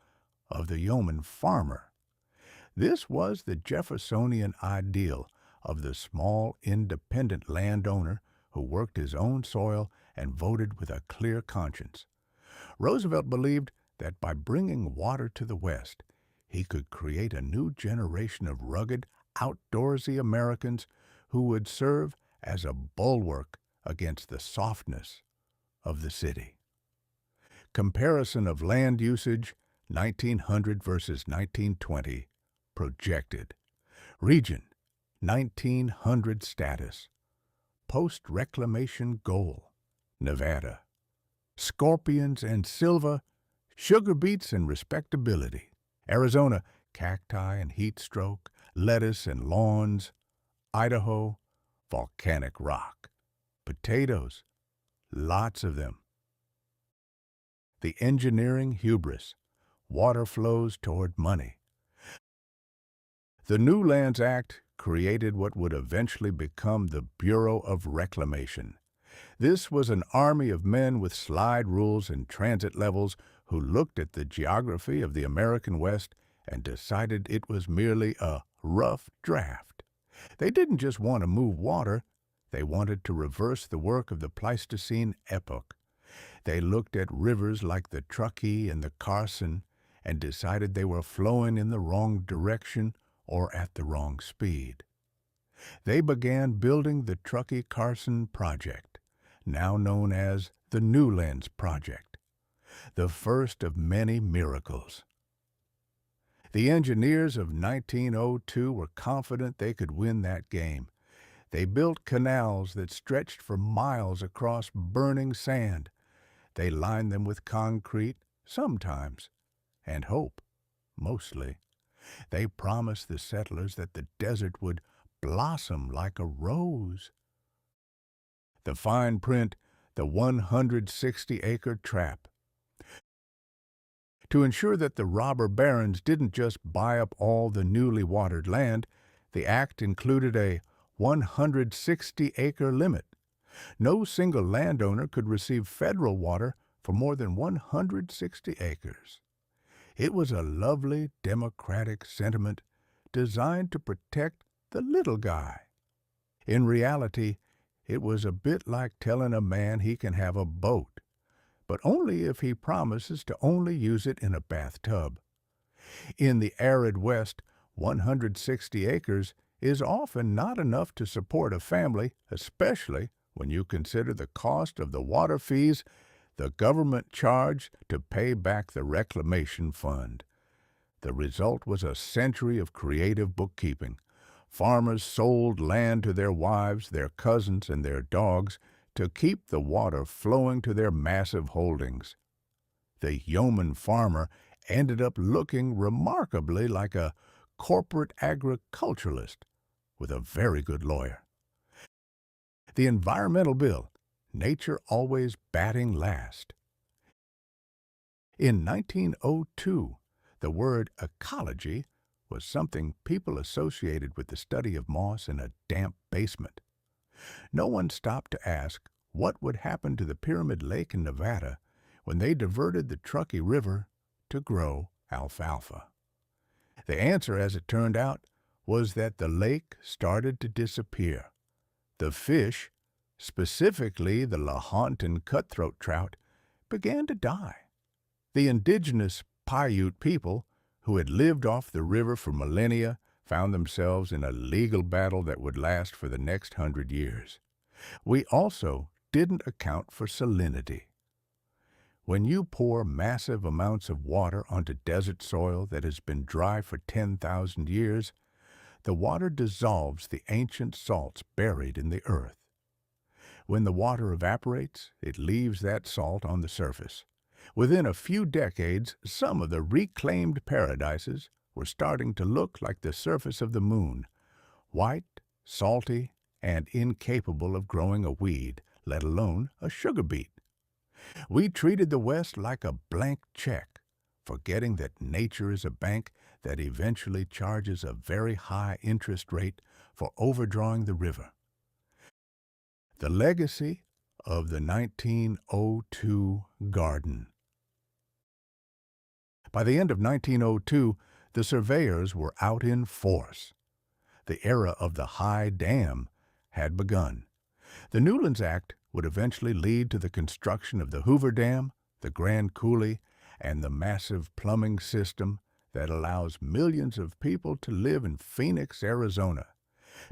of the yeoman farmer. This was the Jeffersonian ideal of the small, independent landowner who worked his own soil and voted with a clear conscience. Roosevelt believed that by bringing water to the West, he could create a new generation of rugged, outdoorsy Americans who would serve as a bulwark against the softness of the city. Comparison of land usage, 1900 versus 1920, projected. Region, 1900 status. Post-reclamation goal. Nevada. Scorpions and silver, sugar beets and respectability. Arizona, cacti and heat stroke, lettuce and lawns. Idaho, volcanic rock. Potatoes, lots of them. The engineering hubris. Water flows toward money. The New Lands Act created what would eventually become the Bureau of Reclamation. This was an army of men with slide rules and transit levels who looked at the geography of the American West and decided it was merely a rough draft. They didn't just want to move water, they wanted to reverse the work of the Pleistocene epoch. They looked at rivers like the Truckee and the Carson and decided they were flowing in the wrong direction or at the wrong speed. They began building the Truckee-Carson Project, now known as the New Lands Project, the first of many miracles. The engineers of 1902 were confident they could win that game. They built canals that stretched for miles across burning sand. They lined them with concrete, sometimes, and hope, mostly. They promised the settlers that the desert would blossom like a rose. The fine print, the 160-acre trap. To ensure that the robber barons didn't just buy up all the newly watered land, the act included a 160-acre limit. No single landowner could receive federal water for more than 160 acres. It was a lovely democratic sentiment designed to protect the little guy. In reality, it was a bit like telling a man he can have a boat, but only if he promises to only use it in a bathtub. In the arid West, 160 acres is often not enough to support a family, especially when you consider the cost of the water fees the government charged to pay back the reclamation fund. The result was a century of creative bookkeeping. Farmers sold land to their wives, their cousins, and their dogs to keep the water flowing to their massive holdings. The yeoman farmer ended up looking remarkably like a corporate agriculturalist with a very good lawyer. The environmental bill, nature always batting last. In 1902, the word ecology was something people associated with the study of moss in a damp basement. No one stopped to ask what would happen to the Pyramid Lake in Nevada when they diverted the Truckee River to grow alfalfa. The answer, as it turned out, was that the lake started to disappear. The fish, specifically the Lahontan cutthroat trout, began to die. The indigenous Paiute people, who had lived off the river for millennia, found themselves in a legal battle that would last for the next 100 years. We also didn't account for salinity. When you pour massive amounts of water onto desert soil that has been dry for 10,000 years, the water dissolves the ancient salts buried in the earth. When the water evaporates, it leaves that salt on the surface. Within a few decades, some of the reclaimed paradises were starting to look like the surface of the moon, white, salty, and incapable of growing a weed, let alone a sugar beet. We treated the West like a blank check, forgetting that nature is a bank that eventually charges a very high interest rate for overdrawing the river. The legacy of the 1902 garden. By the end of 1902, the surveyors were out in force. The era of the high dam had begun. The Newlands Act would eventually lead to the construction of the Hoover Dam, the Grand Coulee, and the massive plumbing system that allows millions of people to live in Phoenix, Arizona,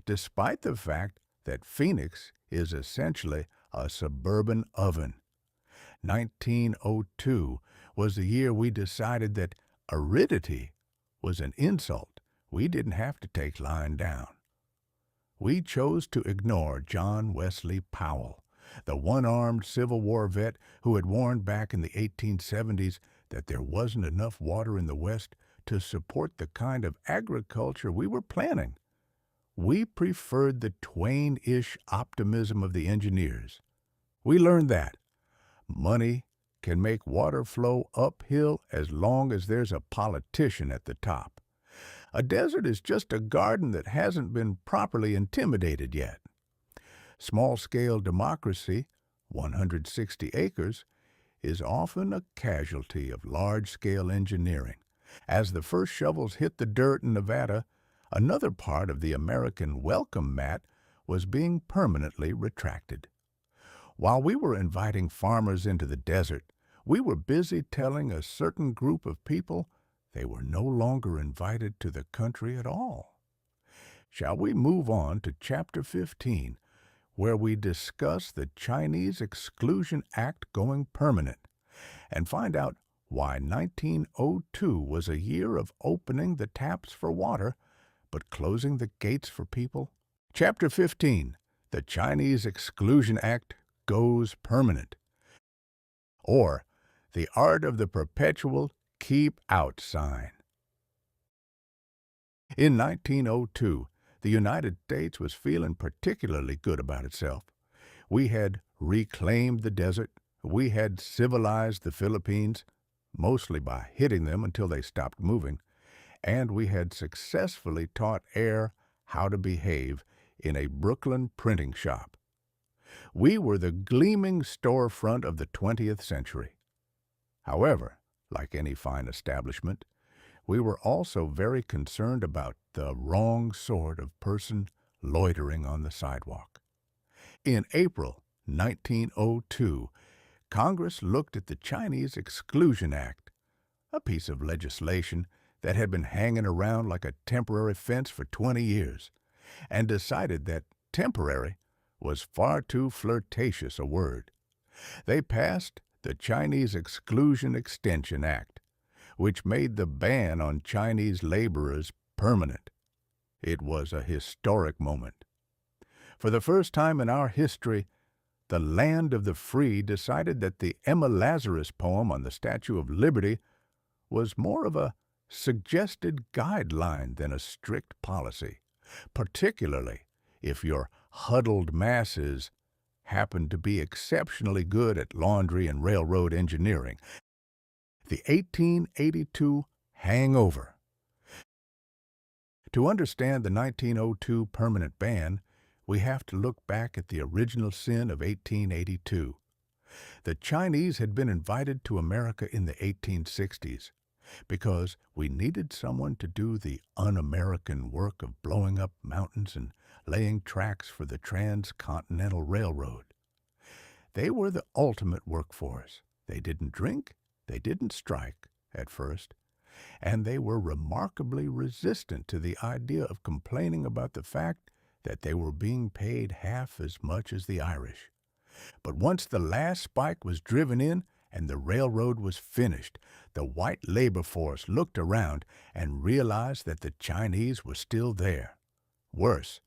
despite the fact that Phoenix is essentially a suburban oven. 1902 was the year we decided that aridity was an insult we didn't have to take lying down. we chose to ignore John Wesley Powell, the one-armed Civil War vet who had warned back in the 1870s that there wasn't enough water in the West to support the kind of agriculture we were planning. We preferred the Twain-ish optimism of the engineers. We learned that money can make water flow uphill as long as there's a politician at the top. A desert is just a garden that hasn't been properly intimidated yet. Small-scale democracy, 160 acres, is often a casualty of large-scale engineering. As the first shovels hit the dirt in Nevada, another part of the American welcome mat was being permanently retracted. While we were inviting farmers into the desert, we were busy telling a certain group of people they were no longer invited to the country at all. Shall we move on to Chapter 15, where we discuss the Chinese Exclusion Act going permanent, and find out why 1902 was a year of opening the taps for water, but closing the gates for people? Chapter 15, The Chinese Exclusion Act Goes Permanent, or The Art of the Perpetual Keep Out sign. In 1902, the United States was feeling particularly good about itself. We had reclaimed the desert, we had civilized the Philippines, mostly by hitting them until they stopped moving, and we had successfully taught air how to behave in a Brooklyn printing shop. We were the gleaming storefront of the 20th century. However, like any fine establishment, we were also very concerned about the wrong sort of person loitering on the sidewalk. In April 1902, Congress looked at the Chinese Exclusion Act, a piece of legislation that had been hanging around like a temporary fence for 20 years, and decided that temporary was far too flirtatious a word. They passed the Chinese Exclusion Extension Act, which made the ban on Chinese laborers permanent. It was a historic moment. For the first time in our history, the land of the free decided that the Emma Lazarus poem on the Statue of Liberty was more of a suggested guideline than a strict policy, particularly if your huddled masses happened to be exceptionally good at laundry and railroad engineering. The 1882 hangover. To understand the 1902 permanent ban, we have to look back at the original sin of 1882. The Chinese had been invited to America in the 1860s because we needed someone to do the un-American work of blowing up mountains and laying tracks for the transcontinental railroad. They were the ultimate workforce. They didn't drink, they didn't strike at first, and they were remarkably resistant to the idea of complaining about the fact that they were being paid half as much as the Irish. But once the last spike was driven in and the railroad was finished, the white labor force looked around and realized that the Chinese were still there. Worse,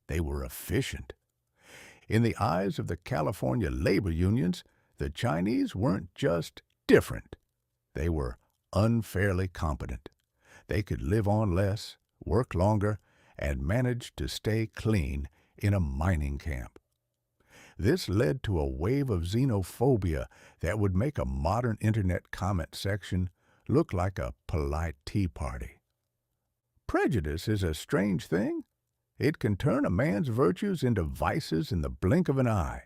they were efficient. In the eyes of the California labor unions, the Chinese weren't just different. They were unfairly competent. They could live on less, work longer, and manage to stay clean in a mining camp. This led to a wave of xenophobia that would make a modern internet comment section look like a polite tea party. Prejudice is a strange thing. It can turn a man's virtues into vices in the blink of an eye.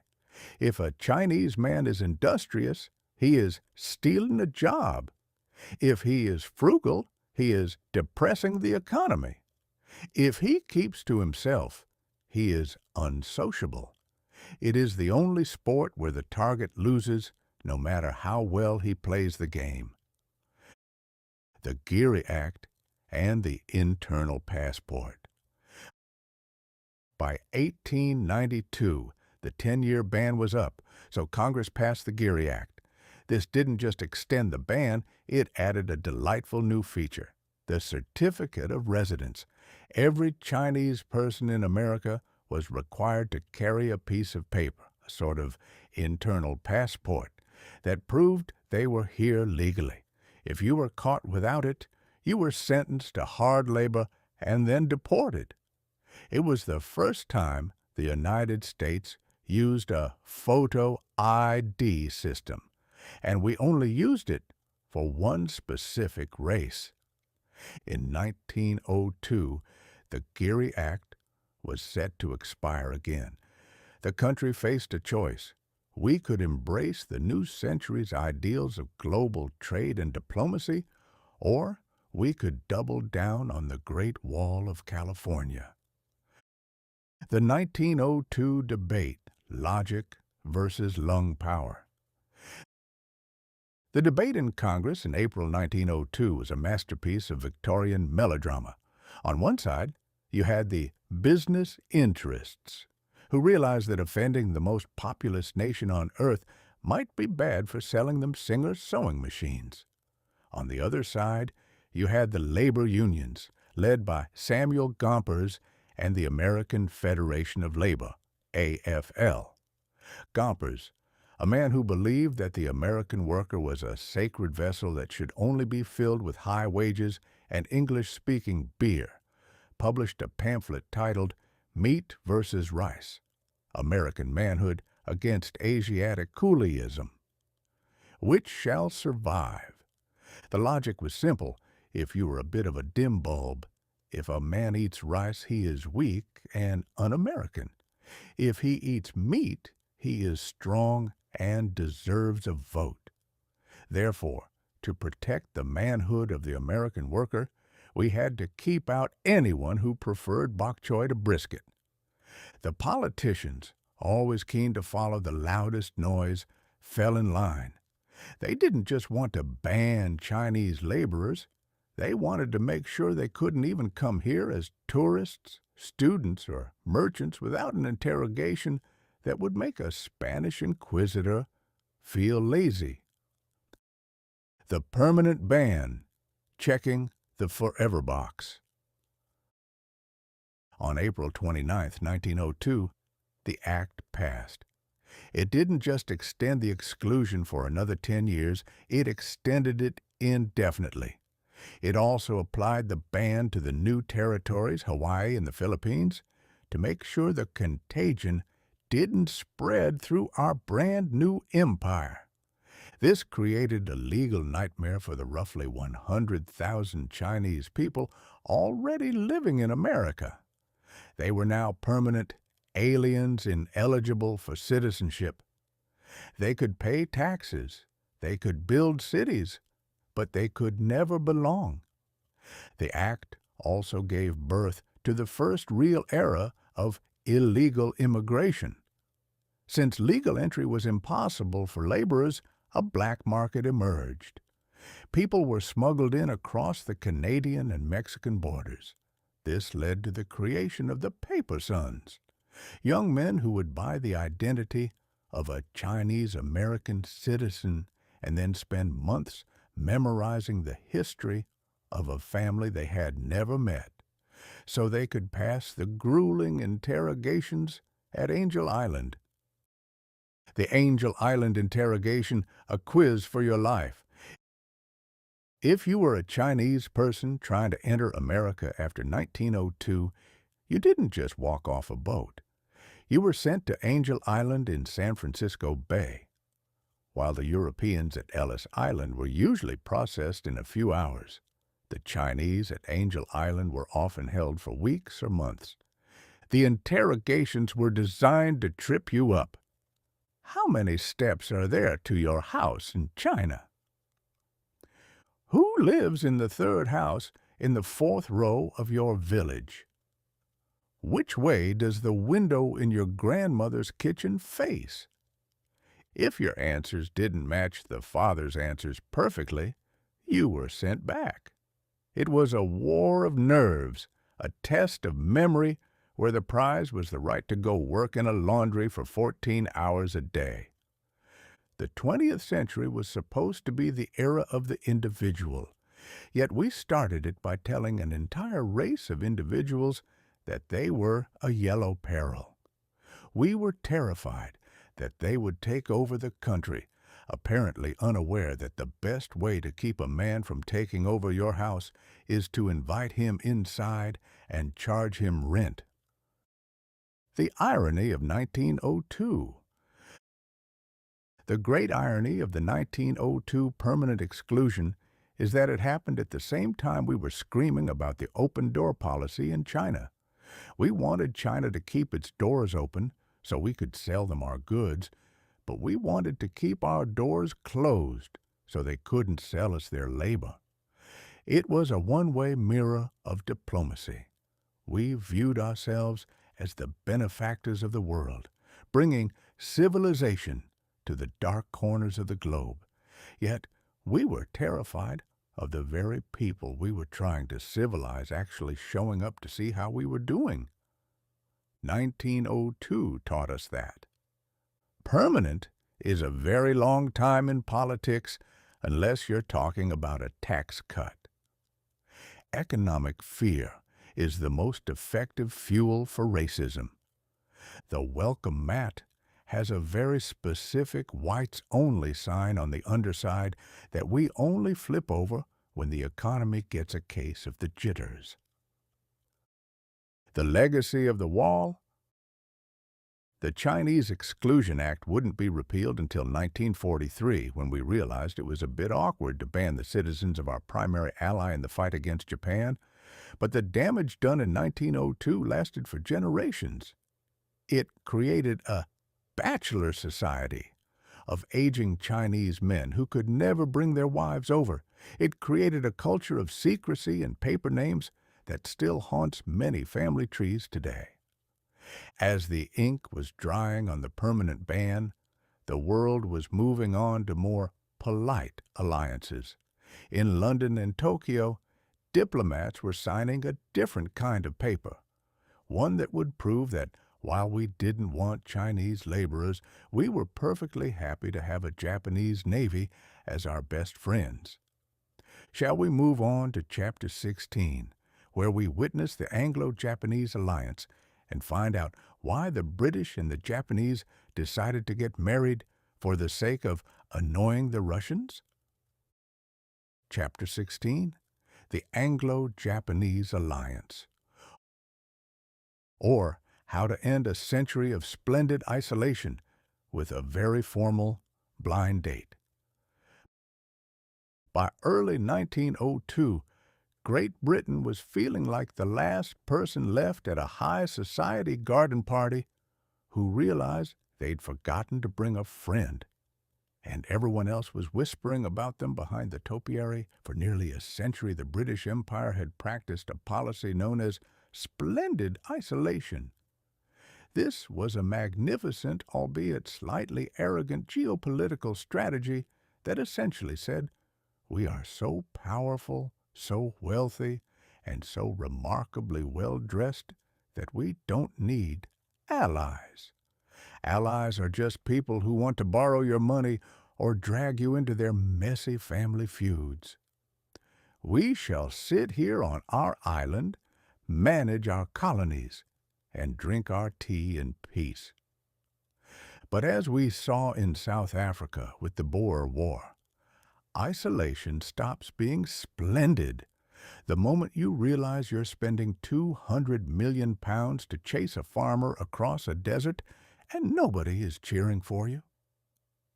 If a Chinese man is industrious, he is stealing a job. If he is frugal, he is depressing the economy. If he keeps to himself, he is unsociable. It is the only sport where the target loses, no matter how well he plays the game. The Geary Act and the internal passport. By 1892, the 10-year ban was up, so Congress passed the Geary Act. This didn't just extend the ban, it added a delightful new feature, the Certificate of Residence. Every Chinese person in America was required to carry a piece of paper, a sort of internal passport, that proved they were here legally. If you were caught without it, you were sentenced to hard labor and then deported. It was the first time the United States used a photo ID system, and we only used it for one specific race. In 1902, the Geary Act was set to expire again. The country faced a choice. We could embrace the new century's ideals of global trade and diplomacy, or we could double down on the Great Wall of California. The 1902 debate, logic versus lung power. The debate in Congress in April 1902 was a masterpiece of Victorian melodrama. On one side, you had the business interests, who realized that offending the most populous nation on earth might be bad for selling them Singer sewing machines. On the other side, you had the labor unions, led by Samuel Gompers and the American Federation of Labor, AFL. Gompers, a man who believed that the American worker was a sacred vessel that should only be filled with high wages and English-speaking beer, published a pamphlet titled Meat versus Rice, American Manhood Against Asiatic Coolieism. Which shall survive? The logic was simple if you were a bit of a dim bulb. If a man eats rice, he is weak and un-American. If he eats meat, he is strong and deserves a vote. Therefore, to protect the manhood of the American worker, we had to keep out anyone who preferred bok choy to brisket. The politicians, always keen to follow the loudest noise, fell in line. They didn't just want to ban Chinese laborers. They wanted to make sure they couldn't even come here as tourists, students, or merchants without an interrogation that would make a Spanish inquisitor feel lazy. The permanent ban, checking the forever box. On April 29, 1902, the act passed. It didn't just extend the exclusion for another 10 years, it extended it indefinitely. It also applied the ban to the new territories, Hawaii and the Philippines, to make sure the contagion didn't spread through our brand new empire. This created a legal nightmare for the roughly 100,000 Chinese people already living in America. They were now permanent aliens ineligible for citizenship. They could pay taxes, they could build cities, but they could never belong. The act also gave birth to the first real era of illegal immigration. Since legal entry was impossible for laborers, a black market emerged. People were smuggled in across the Canadian and Mexican borders. This led to the creation of the paper sons, young men who would buy the identity of a Chinese-American citizen and then spend months memorizing the history of a family they had never met, so they could pass the grueling interrogations at Angel Island. The Angel Island interrogation, a quiz for your life. If you were a Chinese person trying to enter America after 1902, you didn't just walk off a boat. You were sent to Angel Island in San Francisco Bay, while the Europeans at Ellis Island were usually processed in a few hours. The Chinese at Angel Island were often held for weeks or months. The interrogations were designed to trip you up. How many steps are there to your house in China? Who lives in the third house in the fourth row of your village? Which way does the window in your grandmother's kitchen face? If your answers didn't match the father's answers perfectly, you were sent back. It was a war of nerves, a test of memory where the prize was the right to go work in a laundry for 14 hours a day. The 20th century was supposed to be the era of the individual, yet we started it by telling an entire race of individuals that they were a yellow peril. We were terrified that they would take over the country, apparently unaware that the best way to keep a man from taking over your house is to invite him inside and charge him rent. The irony of 1902. The great irony of the 1902 permanent exclusion is that it happened at the same time we were screaming about the open-door policy in China. We wanted China to keep its doors open so we could sell them our goods, but we wanted to keep our doors closed so they couldn't sell us their labor. It was a one-way mirror of diplomacy. We viewed ourselves as the benefactors of the world, bringing civilization to the dark corners of the globe. Yet we were terrified of the very people we were trying to civilize actually showing up to see how we were doing. 1902 taught us that. Permanent is a very long time in politics unless you're talking about a tax cut. Economic fear is the most effective fuel for racism. The welcome mat has a very specific whites-only sign on the underside that we only flip over when the economy gets a case of the jitters. The legacy of the wall? The Chinese Exclusion Act wouldn't be repealed until 1943, when we realized it was a bit awkward to ban the citizens of our primary ally in the fight against Japan, but the damage done in 1902 lasted for generations. It created a bachelor society of aging Chinese men who could never bring their wives over. It created a culture of secrecy and paper names that still haunts many family trees today. As the ink was drying on the permanent ban, the world was moving on to more polite alliances. In London and Tokyo, diplomats were signing a different kind of paper, one that would prove that while we didn't want Chinese laborers, we were perfectly happy to have a Japanese Navy as our best friends. Shall we move on to Chapter 16, where we witness the Anglo-Japanese alliance and find out why the British and the Japanese decided to get married for the sake of annoying the Russians? Chapter 16, the Anglo-Japanese Alliance, or how to end a century of splendid isolation with a very formal blind date. By early 1902, Great Britain was feeling like the last person left at a high society garden party who realized they'd forgotten to bring a friend, and everyone else was whispering about them behind the topiary. For nearly a century, the British Empire had practiced a policy known as splendid isolation. This was a magnificent, albeit slightly arrogant geopolitical strategy that essentially said, "We are so powerful, so wealthy, and so remarkably well-dressed that we don't need allies. Allies are just people who want to borrow your money or drag you into their messy family feuds. We shall sit here on our island, manage our colonies, and drink our tea in peace." But as we saw in South Africa with the Boer War, isolation stops being splendid the moment you realize you're spending £200 million to chase a farmer across a desert and nobody is cheering for you.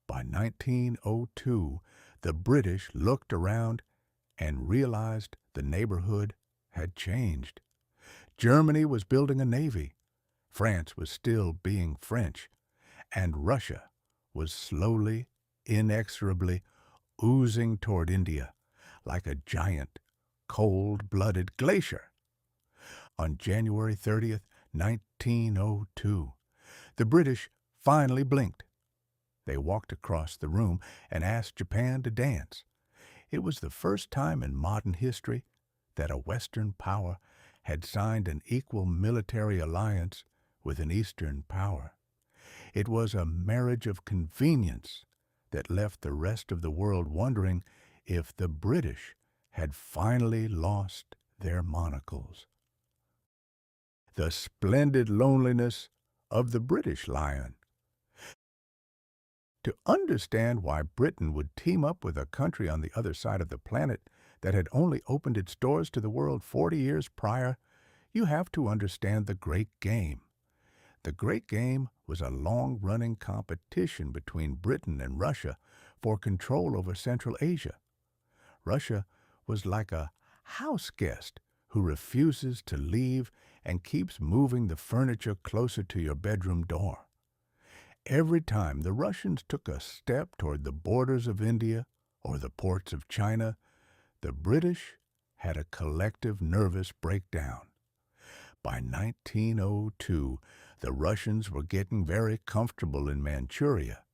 By 1902, the British looked around and realized the neighborhood had changed. Germany was building a navy, France was still being French, and Russia was slowly, inexorably oozing toward India like a giant, cold-blooded glacier. On January 30th, 1902, the British finally blinked. They walked across the room and asked Japan to dance. It was the first time in modern history that a Western power had signed an equal military alliance with an Eastern power. It was a marriage of convenience that left the rest of the world wondering if the British had finally lost their monocles. the splendid loneliness of the British lion. To understand why Britain would team up with a country on the other side of the planet that had only opened its doors to the world 40 years prior, you have to understand the Great Game. The Great Game was a long-running competition between Britain and Russia for control over Central Asia. Russia was like a house guest who refuses to leave and keeps moving the furniture closer to your bedroom door. Every time the Russians took a step toward the borders of India or the ports of China, the British had a collective nervous breakdown. By 1902, the Russians were getting very comfortable in Manchuria.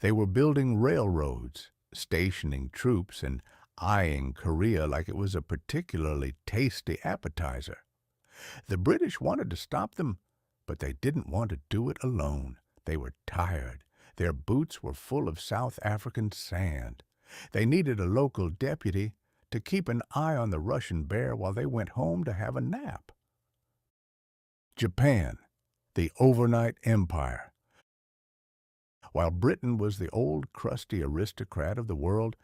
They were building railroads, stationing troops, and eyeing Korea like it was a particularly tasty appetizer. The British wanted to stop them, but they didn't want to do it alone. They were tired. Their boots were full of South African sand. They needed a local deputy to keep an eye on the Russian bear while they went home to have a nap. Japan, the overnight empire. While Britain was the old crusty aristocrat of the world,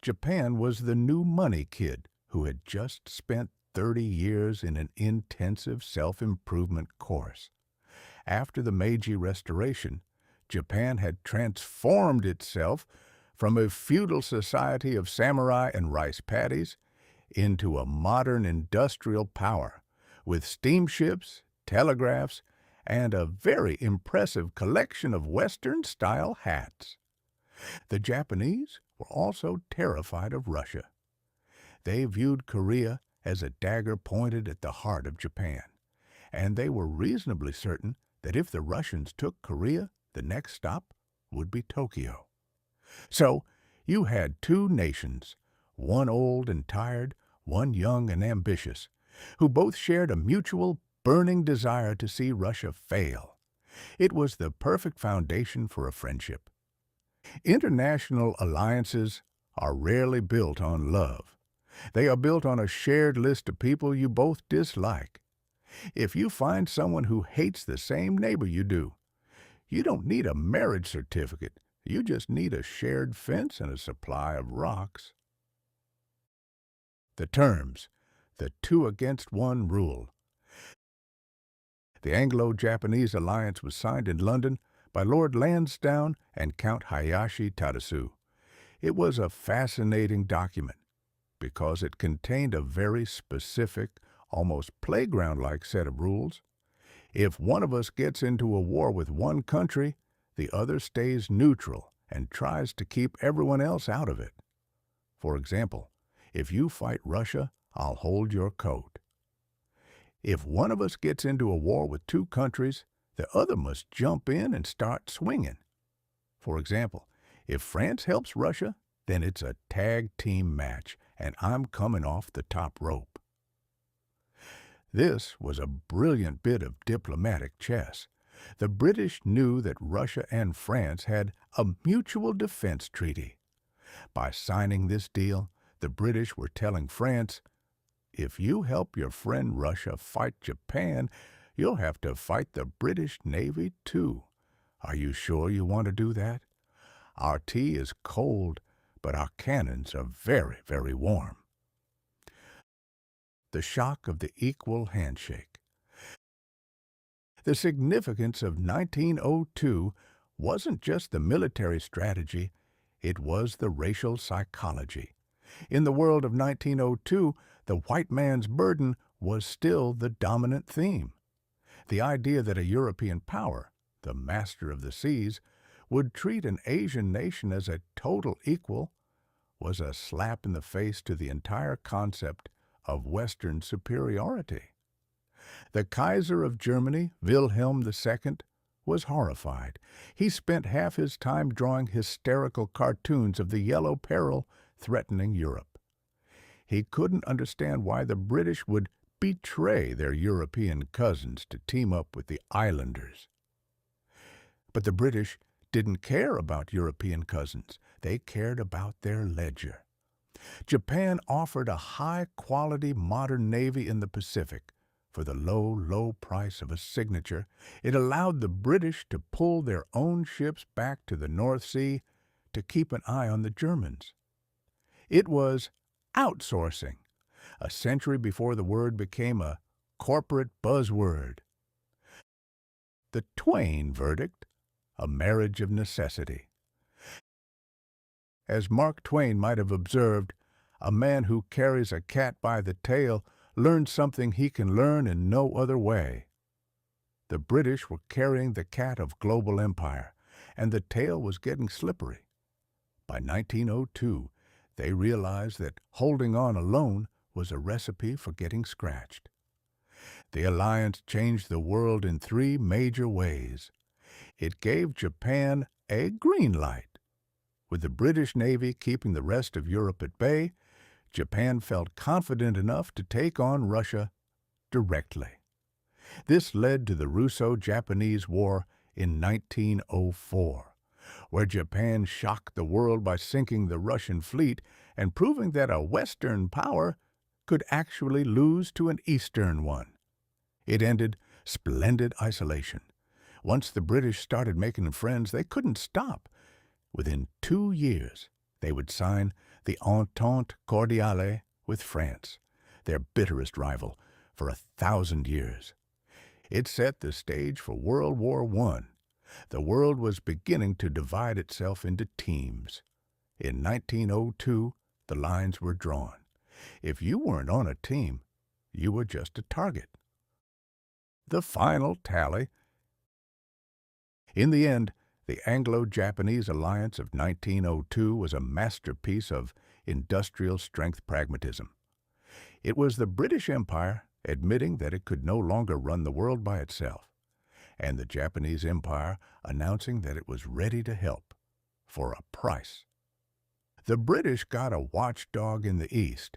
Japan was the new money kid who had just spent 30 years in an intensive self-improvement course. After the Meiji Restoration, Japan had transformed itself from a feudal society of samurai and rice paddies into a modern industrial power with steamships, telegraphs, and a very impressive collection of Western-style hats. The Japanese were also terrified of Russia. They viewed Korea as a dagger pointed at the heart of Japan, and they were reasonably certain that if the Russians took Korea, the next stop would be Tokyo. So you had two nations, one old and tired, one young and ambitious, who both shared a mutual burning desire to see Russia fail. It was the perfect foundation for a friendship. International alliances are rarely built on love. They are built on a shared list of people you both dislike. If you find someone who hates the same neighbor you do, you don't need a marriage certificate. You just need a shared fence and a supply of rocks. The terms, the 2-against-1 rule. The Anglo-Japanese alliance was signed in London by Lord Lansdowne and Count Hayashi Tadasue. It was a fascinating document because it contained a very specific, almost playground-like set of rules. If one of us gets into a war with one country, the other stays neutral and tries to keep everyone else out of it. For example, if you fight Russia, I'll hold your coat. If one of us gets into a war with two countries, the other must jump in and start swinging. For example, if France helps Russia, then it's a tag team match, and I'm coming off the top rope. This was a brilliant bit of diplomatic chess. The British knew that Russia and France had a mutual defense treaty. By signing this deal, the British were telling France, if you help your friend Russia fight Japan, you'll have to fight the British Navy too. Are you sure you want to do that? Our tea is cold, but our cannons are very, very warm. The shock of the equal handshake. The significance of 1902 wasn't just the military strategy, it was the racial psychology. In the world of 1902, the white man's burden was still the dominant theme. The idea that a European power, the master of the seas, would treat an Asian nation as a total equal was a slap in the face to the entire concept of Western superiority. The Kaiser of Germany, Wilhelm II, was horrified. He spent half his time drawing hysterical cartoons of the Yellow Peril threatening Europe. He couldn't understand why the British would betray their European cousins to team up with the islanders. But the British didn't care about European cousins. They cared about their ledger. Japan offered a high-quality modern navy in the Pacific, For the low, low price of a signature, it allowed the British to pull their own ships back to the North Sea to keep an eye on the Germans. It was outsourcing, a century before the word became a corporate buzzword. The Twain verdict, a marriage of necessity. As Mark Twain might have observed, a man who carries a cat by the tail learns something he can learn in no other way. The British were carrying the cat of global empire, and the tail was getting slippery. By 1902, they realized that holding on alone was a recipe for getting scratched. The alliance changed the world in three major ways. It gave Japan a green light. With the British Navy keeping the rest of Europe at bay, Japan felt confident enough to take on Russia directly. This led to the Russo-Japanese War in 1904, where Japan shocked the world by sinking the Russian fleet and proving that a Western power could actually lose to an Eastern one. It ended splendid isolation. Once the British started making friends, they couldn't stop. Within 2 years, they would sign the Entente Cordiale with France, their bitterest rival, for 1,000 years. It set the stage for World War I. The world was beginning to divide itself into teams. In 1902, the lines were drawn. If you weren't on a team, you were just a target. The final tally. In the end, the Anglo-Japanese alliance of 1902 was a masterpiece of industrial strength pragmatism. It was the British Empire admitting that it could no longer run the world by itself, and the Japanese Empire announcing that it was ready to help, for a price. The British got a watchdog in the East.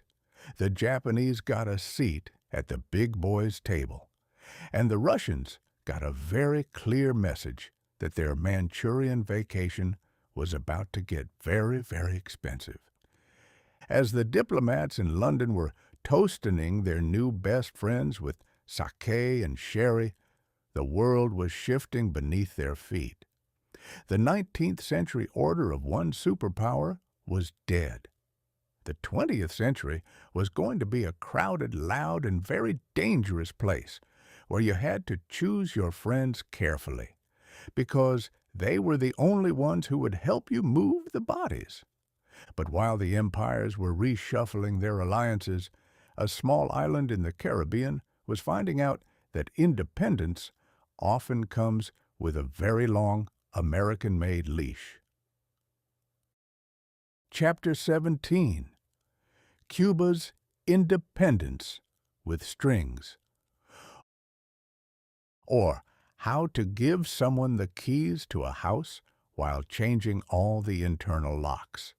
The Japanese got a seat at the big boys' table. And the Russians got a very clear message that their Manchurian vacation was about to get very, very expensive. As the diplomats in London were toasting their new best friends with sake and sherry, the world was shifting beneath their feet. The 19th century order of one superpower was dead. The 20th century was going to be a crowded, loud, and very dangerous place, where you had to choose your friends carefully, because they were the only ones who would help you move the bodies. But while the empires were reshuffling their alliances, a small island in the Caribbean was finding out that independence often comes with a very long American-made leash. Chapter 17. Cuba's Independence with Strings. Or how to give someone the keys to a house while changing all the internal locks.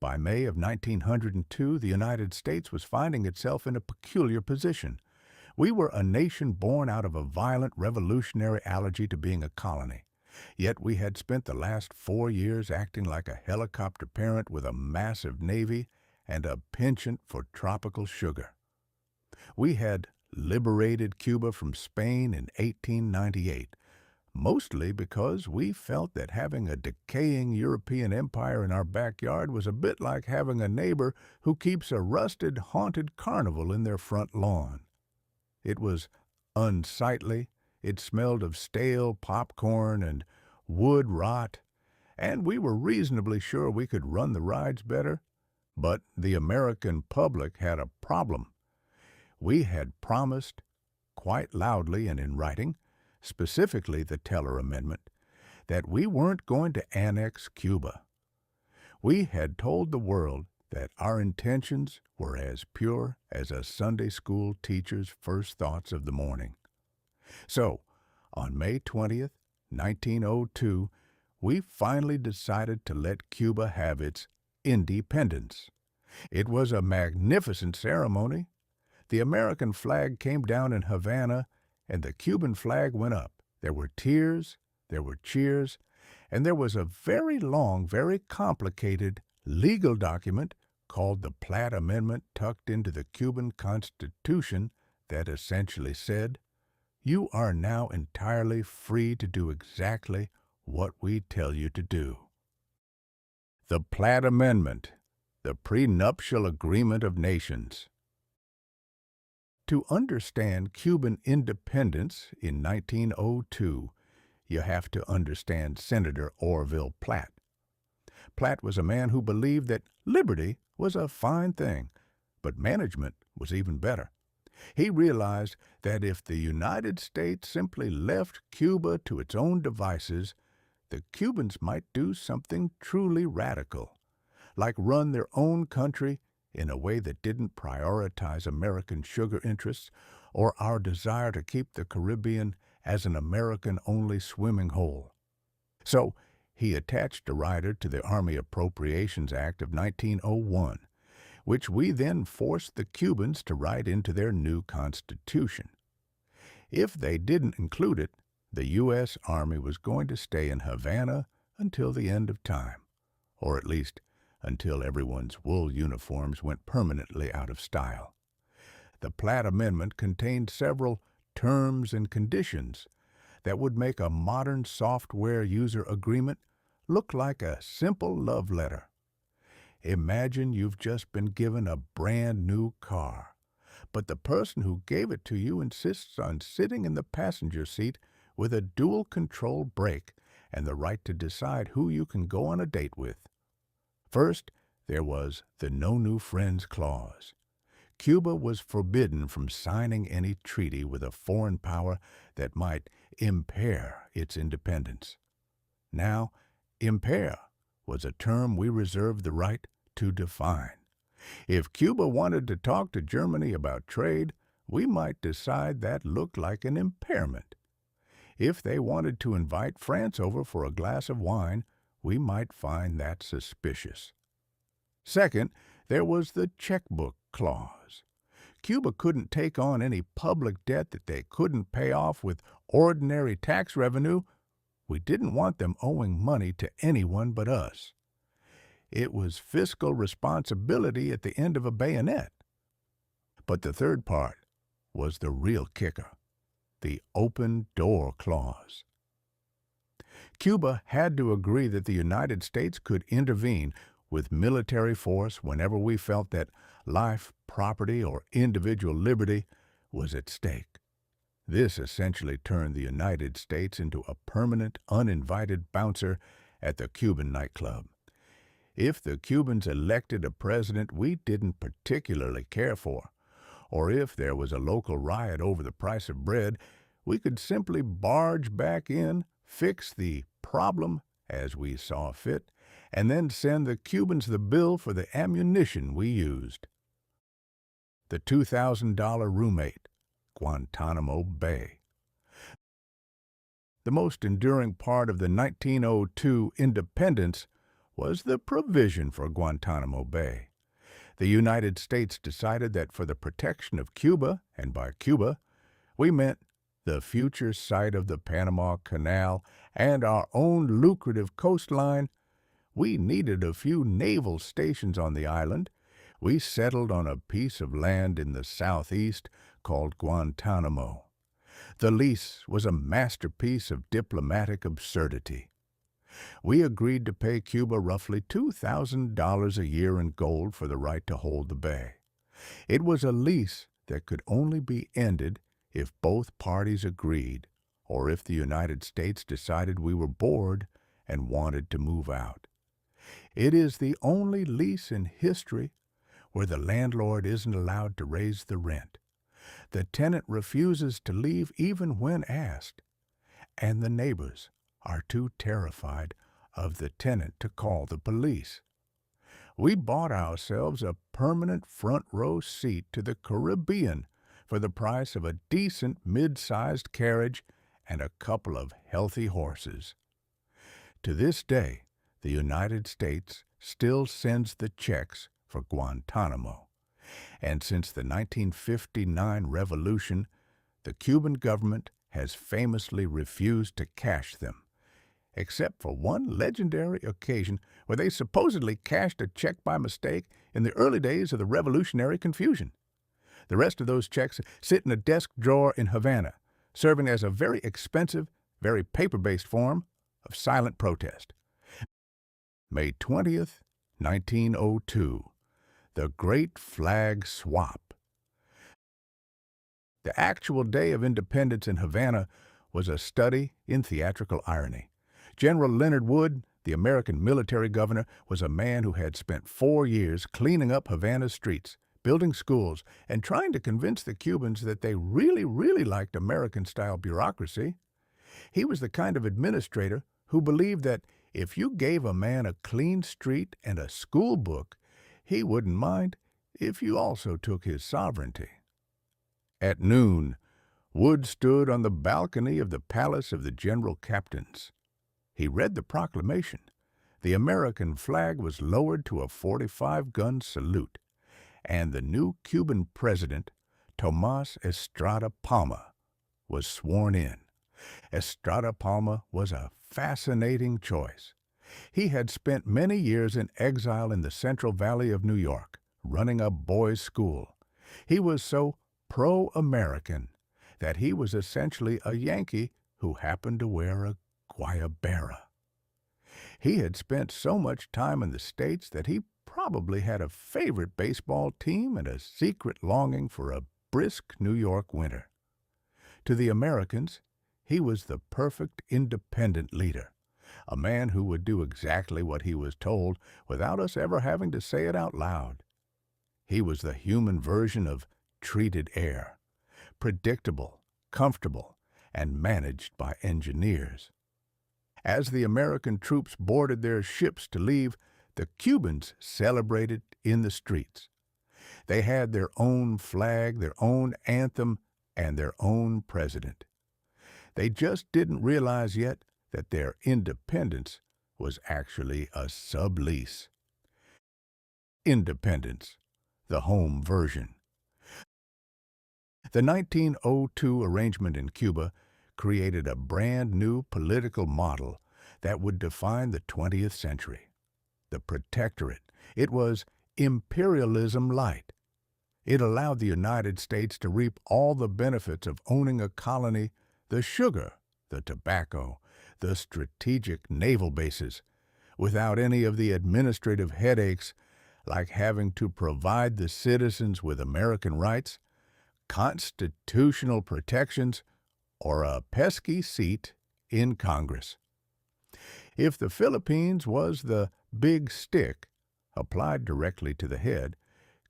By May of 1902, the United States was finding itself in a peculiar position. We were a nation born out of a violent revolutionary allergy to being a colony. Yet we had spent the last 4 years acting like a helicopter parent with a massive navy and a penchant for tropical sugar. We had liberated Cuba from Spain in 1898, mostly because we felt that having a decaying European empire in our backyard was a bit like having a neighbor who keeps a rusted, haunted carnival in their front lawn. It was unsightly, it smelled of stale popcorn and wood rot, and we were reasonably sure we could run the rides better. But the American public had a problem. We had promised, quite loudly and in writing, specifically the Teller Amendment, that we weren't going to annex Cuba. We had told the world that our intentions were as pure as a Sunday school teacher's first thoughts of the morning. So, on May 20th, 1902, we finally decided to let Cuba have its independence. It was a magnificent ceremony. The American flag came down in Havana, and the Cuban flag went up. There were tears, there were cheers, and there was a very long, very complicated legal document called the Platt Amendment tucked into the Cuban Constitution that essentially said, "You are now entirely free to do exactly what we tell you to do." The Platt Amendment, the prenuptial agreement of nations. To understand Cuban independence in 1902, you have to understand Senator Orville Platt. Platt was a man who believed that liberty was a fine thing, but management was even better. He realized that if the United States simply left Cuba to its own devices, the Cubans might do something truly radical, like run their own country in a way that didn't prioritize American sugar interests or our desire to keep the Caribbean as an American-only swimming hole. So he attached a rider to the Army Appropriations Act of 1901, which we then forced the Cubans to write into their new Constitution. If they didn't include it, the U.S. Army was going to stay in Havana until the end of time, or at least until everyone's wool uniforms went permanently out of style. The Platt Amendment contained several terms and conditions that would make a modern software user agreement look like a simple love letter. Imagine you've just been given a brand new car, but the person who gave it to you insists on sitting in the passenger seat with a dual control brake and the right to decide who you can go on a date with. First, there was the No New Friends Clause. Cuba was forbidden from signing any treaty with a foreign power that might impair its independence. Now, impair was a term we reserved the right to define. If Cuba wanted to talk to Germany about trade, we might decide that looked like an impairment. If they wanted to invite France over for a glass of wine, we might find that suspicious. Second, there was the checkbook clause. Cuba couldn't take on any public debt that they couldn't pay off with ordinary tax revenue. We didn't want them owing money to anyone but us. It was fiscal responsibility at the end of a bayonet. But the third part was the real kicker, the open door clause. Cuba had to agree that the United States could intervene with military force whenever we felt that life, property, or individual liberty was at stake. This essentially turned the United States into a permanent, uninvited bouncer at the Cuban nightclub. If the Cubans elected a president we didn't particularly care for, or if there was a local riot over the price of bread, we could simply barge back in, fix the problem as we saw fit, and then send the Cubans the bill for the ammunition we used. The $2,000 roommate, Guantanamo Bay. The most enduring part of the 1902 independence was the provision for Guantanamo Bay. The United States decided that for the protection of Cuba, and by Cuba, we meant the future site of the Panama Canal and our own lucrative coastline, we needed a few naval stations on the island. We settled on a piece of land in the southeast called Guantanamo. The lease was a masterpiece of diplomatic absurdity. We agreed to pay Cuba roughly $2,000 a year in gold for the right to hold the bay. It was a lease that could only be ended if both parties agreed, or if the United States decided we were bored and wanted to move out. It is the only lease in history where the landlord isn't allowed to raise the rent. The tenant refuses to leave even when asked, and the neighbors are too terrified of the tenant to call the police. We bought ourselves a permanent front row seat to the Caribbean for the price of a decent mid-sized carriage and a couple of healthy horses. To this day, the United States still sends the checks for Guantanamo, and since the 1959 revolution, the Cuban government has famously refused to cash them, except for one legendary occasion where they supposedly cashed a check by mistake in the early days of the revolutionary confusion. The rest of those checks sit in a desk drawer in Havana, serving as a very expensive, very paper-based form of silent protest. May 20th, 1902. The Great Flag Swap. The actual day of independence in Havana was a study in theatrical irony. General Leonard Wood, the American military governor, was a man who had spent 4 years cleaning up Havana's streets, building schools, and trying to convince the Cubans that they really, really liked American-style bureaucracy. He was the kind of administrator who believed that if you gave a man a clean street and a school book, he wouldn't mind if you also took his sovereignty. At noon, Wood stood on the balcony of the Palace of the General Captains. He read the proclamation. The American flag was lowered to a 45-gun salute, and the new Cuban president, Tomás Estrada Palma, was sworn in. Estrada Palma was a fascinating choice. He had spent many years in exile in the Central Valley of New York, running a boys' school. He was so pro-American that he was essentially a Yankee who happened to wear a guayabera. He had spent so much time in the States that he probably had a favorite baseball team and a secret longing for a brisk New York winter. To the Americans, he was the perfect independent leader, a man who would do exactly what he was told without us ever having to say it out loud. He was the human version of treated air, predictable, comfortable, and managed by engineers. As the American troops boarded their ships to leave, the Cubans celebrated in the streets. They had their own flag, their own anthem, and their own president. They just didn't realize yet that their independence was actually a sublease. Independence, the home version. The 1902 arrangement in Cuba created a brand new political model that would define the 20th century. The protectorate. It was imperialism light. It allowed the United States to reap all the benefits of owning a colony, the sugar, the tobacco, the strategic naval bases, without any of the administrative headaches like having to provide the citizens with American rights, constitutional protections, or a pesky seat in Congress. If the Philippines was the big stick applied directly to the head,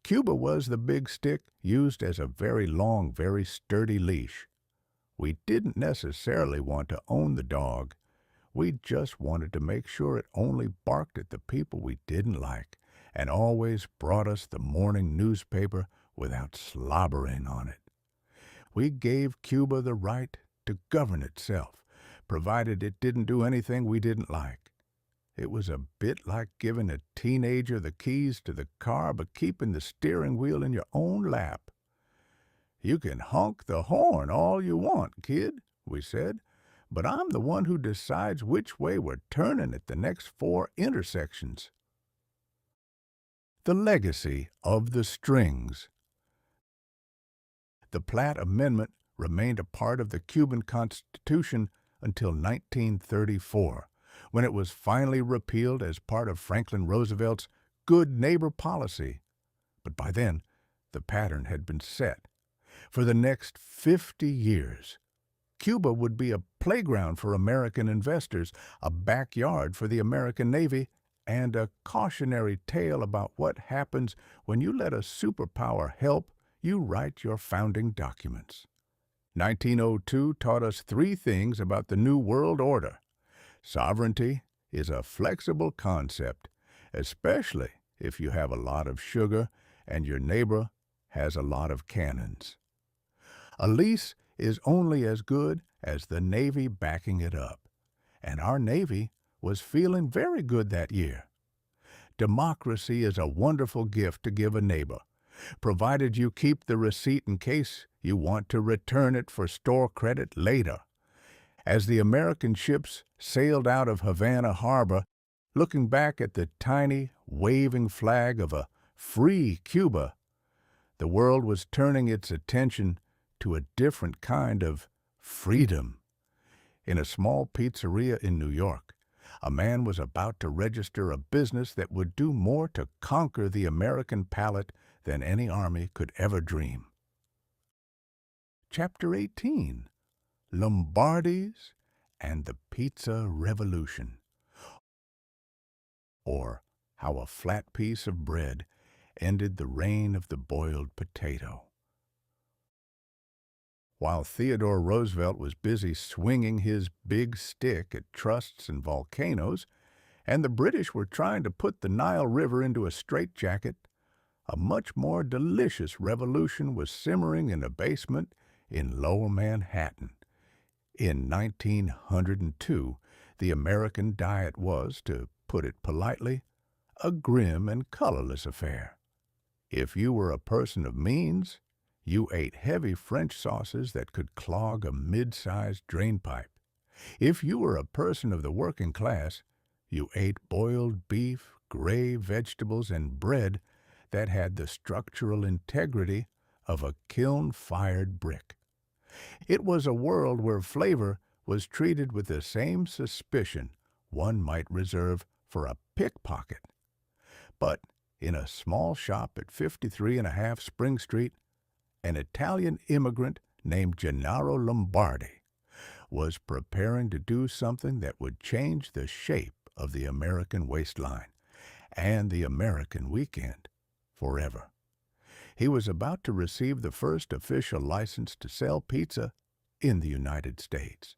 Cuba was the big stick used as a very long, very sturdy leash. We didn't necessarily want to own the dog. We just wanted to make sure it only barked at the people we didn't like and always brought us the morning newspaper without slobbering on it. We gave Cuba the right to govern itself, provided it didn't do anything we didn't like. It was a bit like giving a teenager the keys to the car but keeping the steering wheel in your own lap. "You can honk the horn all you want, kid," we said, "but I'm the one who decides which way we're turning at the next 4 intersections." The legacy of the strings. The Platt Amendment remained a part of the Cuban Constitution until 1934, when it was finally repealed as part of Franklin Roosevelt's good neighbor policy. But by then, the pattern had been set. For the next 50 years, Cuba would be a playground for American investors, a backyard for the American Navy, and a cautionary tale about what happens when you let a superpower help you write your founding documents. 1902 taught us 3 things about the New World Order. Sovereignty is a flexible concept, especially if you have a lot of sugar and your neighbor has a lot of cannons. A lease is only as good as the Navy backing it up, and our Navy was feeling very good that year. Democracy is a wonderful gift to give a neighbor, provided you keep the receipt in case you want to return it for store credit later. As the American ships sailed out of Havana Harbor, looking back at the tiny, waving flag of a free Cuba, the world was turning its attention to a different kind of freedom. In a small pizzeria in New York, a man was about to register a business that would do more to conquer the American palate than any army could ever dream. Chapter 18: Lombardies and the Pizza Revolution, or How a Flat Piece of Bread Ended the Reign of the Boiled Potato. While Theodore Roosevelt was busy swinging his big stick at trusts and volcanoes, and the British were trying to put the Nile River into a straitjacket, a much more delicious revolution was simmering in a basement in Lower Manhattan. In 1902, the American diet was, to put it politely, a grim and colorless affair. If you were a person of means, you ate heavy French sauces that could clog a mid-sized drainpipe. If you were a person of the working class, you ate boiled beef, gray vegetables, and bread that had the structural integrity of a kiln-fired brick. It was a world where flavor was treated with the same suspicion one might reserve for a pickpocket. But in a small shop at 53½ Spring Street, an Italian immigrant named Gennaro Lombardi was preparing to do something that would change the shape of the American waistline and the American weekend forever. He was about to receive the first official license to sell pizza in the United States.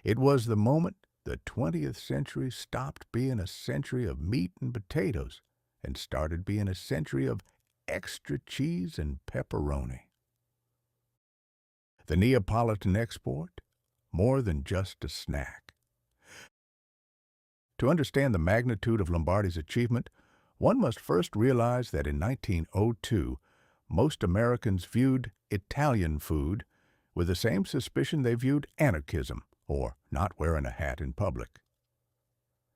It was the moment the 20th century stopped being a century of meat and potatoes and started being a century of extra cheese and pepperoni. The Neapolitan export, more than just a snack. To understand the magnitude of Lombardi's achievement, one must first realize that in 1902, most Americans viewed Italian food with the same suspicion they viewed anarchism, or not wearing a hat in public.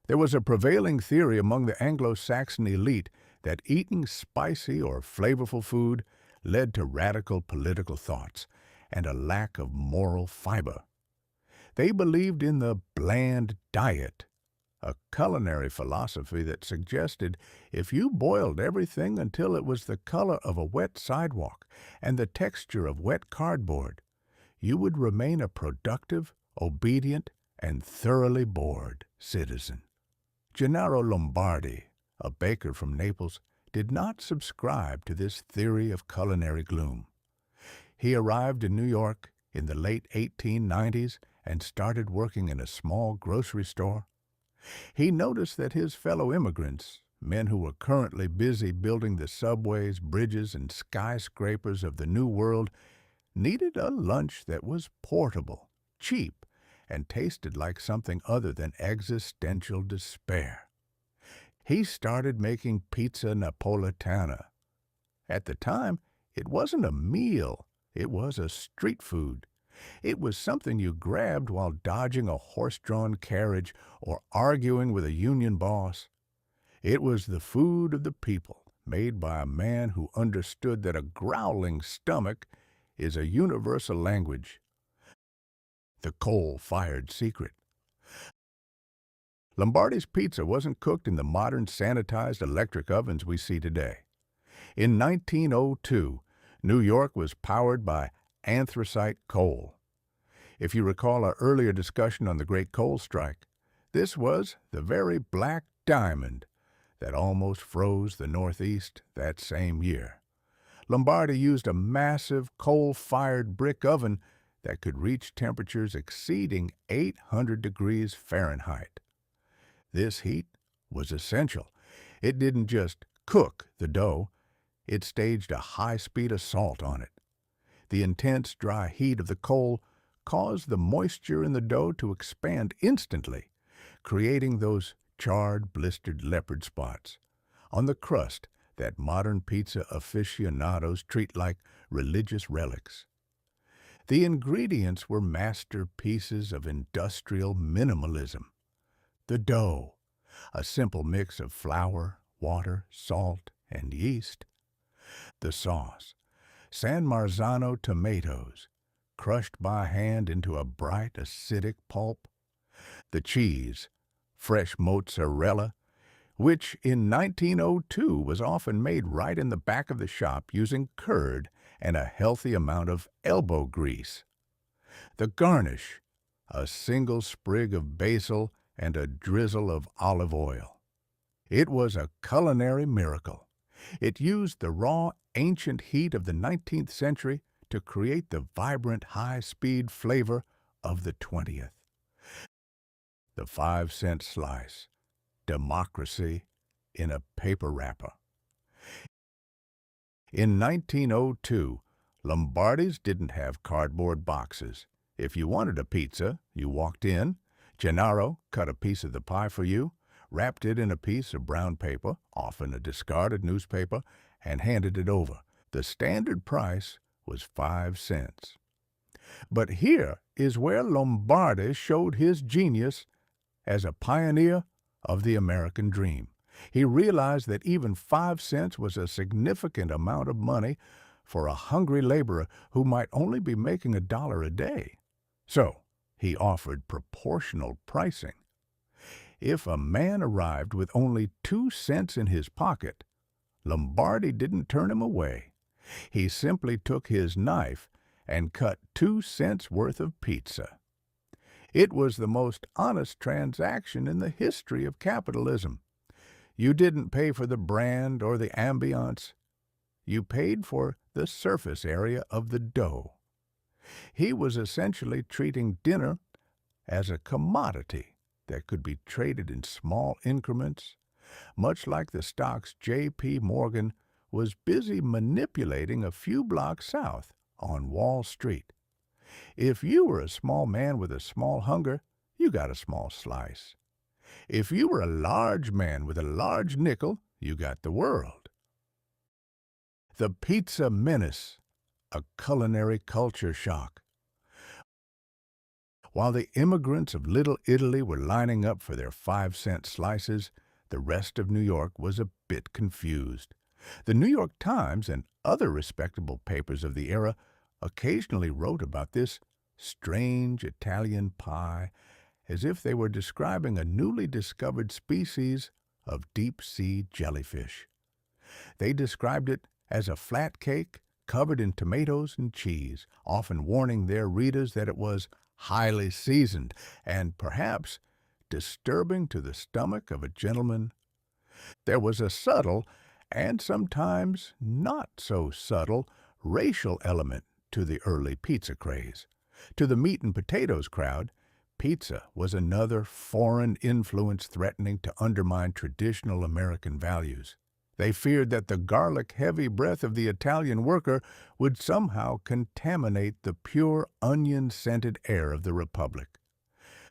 There was a prevailing theory among the Anglo-Saxon elite that eating spicy or flavorful food led to radical political thoughts and a lack of moral fiber. They believed in the bland diet, a culinary philosophy that suggested if you boiled everything until it was the color of a wet sidewalk and the texture of wet cardboard, you would remain a productive, obedient, and thoroughly bored citizen. Gennaro Lombardi, a baker from Naples, did not subscribe to this theory of culinary gloom. He arrived in New York in the late 1890s and started working in a small grocery store. He noticed that his fellow immigrants, men who were currently busy building the subways, bridges, and skyscrapers of the New World, needed a lunch that was portable, cheap, and tasted like something other than existential despair. He started making pizza napolitana. At the time, it wasn't a meal, it was a street food. It was something you grabbed while dodging a horse-drawn carriage or arguing with a union boss. It was the food of the people, made by a man who understood that a growling stomach is a universal language. The coal-fired secret. Lombardi's pizza wasn't cooked in the modern sanitized electric ovens we see today. In 1902, New York was powered by anthracite coal. If you recall our earlier discussion on the Great Coal Strike, this was the very black diamond that almost froze the Northeast that same year. Lombardi used a massive coal-fired brick oven that could reach temperatures exceeding 800 degrees Fahrenheit. This heat was essential. It didn't just cook the dough, it staged a high-speed assault on it. The intense, dry heat of the coal caused the moisture in the dough to expand instantly, creating those charred, blistered leopard spots on the crust that modern pizza aficionados treat like religious relics. The ingredients were masterpieces of industrial minimalism. The dough, a simple mix of flour, water, salt, and yeast. The sauce, San Marzano tomatoes, crushed by hand into a bright, acidic pulp. The cheese, fresh mozzarella, which in 1902 was often made right in the back of the shop using curd and a healthy amount of elbow grease. The garnish, a single sprig of basil and a drizzle of olive oil. It was a culinary miracle. It used the raw, ancient heat of the 19th century to create the vibrant, high-speed flavor of the 20th. The 5-cent slice, democracy in a paper wrapper. In 1902, Lombardi's didn't have cardboard boxes. If you wanted a pizza, you walked in, Gennaro cut a piece of the pie for you, wrapped it in a piece of brown paper, often a discarded newspaper, and handed it over. The standard price was 5 cents. But here is where Lombardi showed his genius as a pioneer of the American dream. He realized that even 5 cents was a significant amount of money for a hungry laborer who might only be making $1 a day. So he offered proportional pricing. If a man arrived with only 2 cents in his pocket, Lombardi didn't turn him away. He simply took his knife and cut 2 cents worth of pizza. It was the most honest transaction in the history of capitalism. You didn't pay for the brand or the ambiance. You paid for the surface area of the dough. He was essentially treating dinner as a commodity that could be traded in small increments, much like the stocks J.P. Morgan was busy manipulating a few blocks south on Wall Street. If you were a small man with a small hunger, you got a small slice. If you were a large man with a large nickel, you got the world. The pizza menace, a culinary culture shock. While the immigrants of Little Italy were lining up for their 5-cent slices, the rest of New York was a bit confused. The New York Times and other respectable papers of the era occasionally wrote about this strange Italian pie as if they were describing a newly discovered species of deep-sea jellyfish. They described it as a flat cake covered in tomatoes and cheese, often warning their readers that it was highly seasoned and perhaps disturbing to the stomach of a gentleman. There was a subtle, and sometimes not so subtle, racial element to the early pizza craze. To the meat and potatoes crowd, pizza was another foreign influence threatening to undermine traditional American values. They feared that the garlic-heavy breath of the Italian worker would somehow contaminate the pure onion-scented air of the Republic.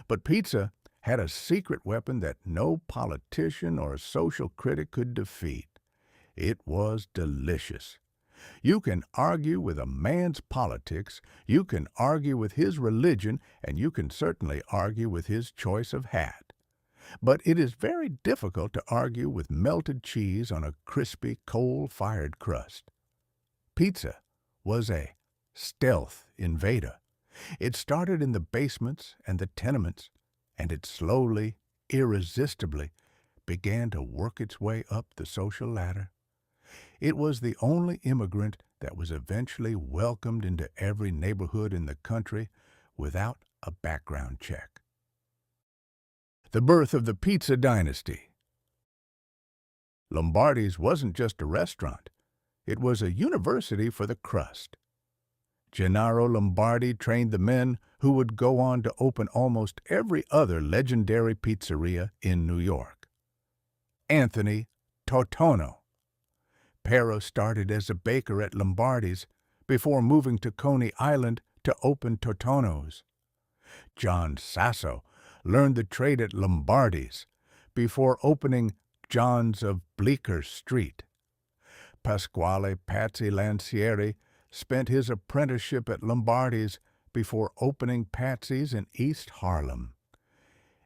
But pizza had a secret weapon that no politician or social critic could defeat. It was delicious. You can argue with a man's politics, you can argue with his religion, and you can certainly argue with his choice of hat. But it is very difficult to argue with melted cheese on a crispy, coal-fired crust. Pizza was a stealth invader. It started in the basements and the tenements, and it slowly, irresistibly, began to work its way up the social ladder. It was the only immigrant that was eventually welcomed into every neighborhood in the country without a background check. The birth of the pizza dynasty. Lombardi's wasn't just a restaurant. It was a university for the crust. Gennaro Lombardi trained the men who would go on to open almost every other legendary pizzeria in New York. Anthony Tortono. Pero started as a baker at Lombardi's before moving to Coney Island to open Tortono's. John Sasso learned the trade at Lombardi's before opening John's of Bleecker Street. Pasquale Patsy Lancieri spent his apprenticeship at Lombardi's before opening Patsy's in East Harlem.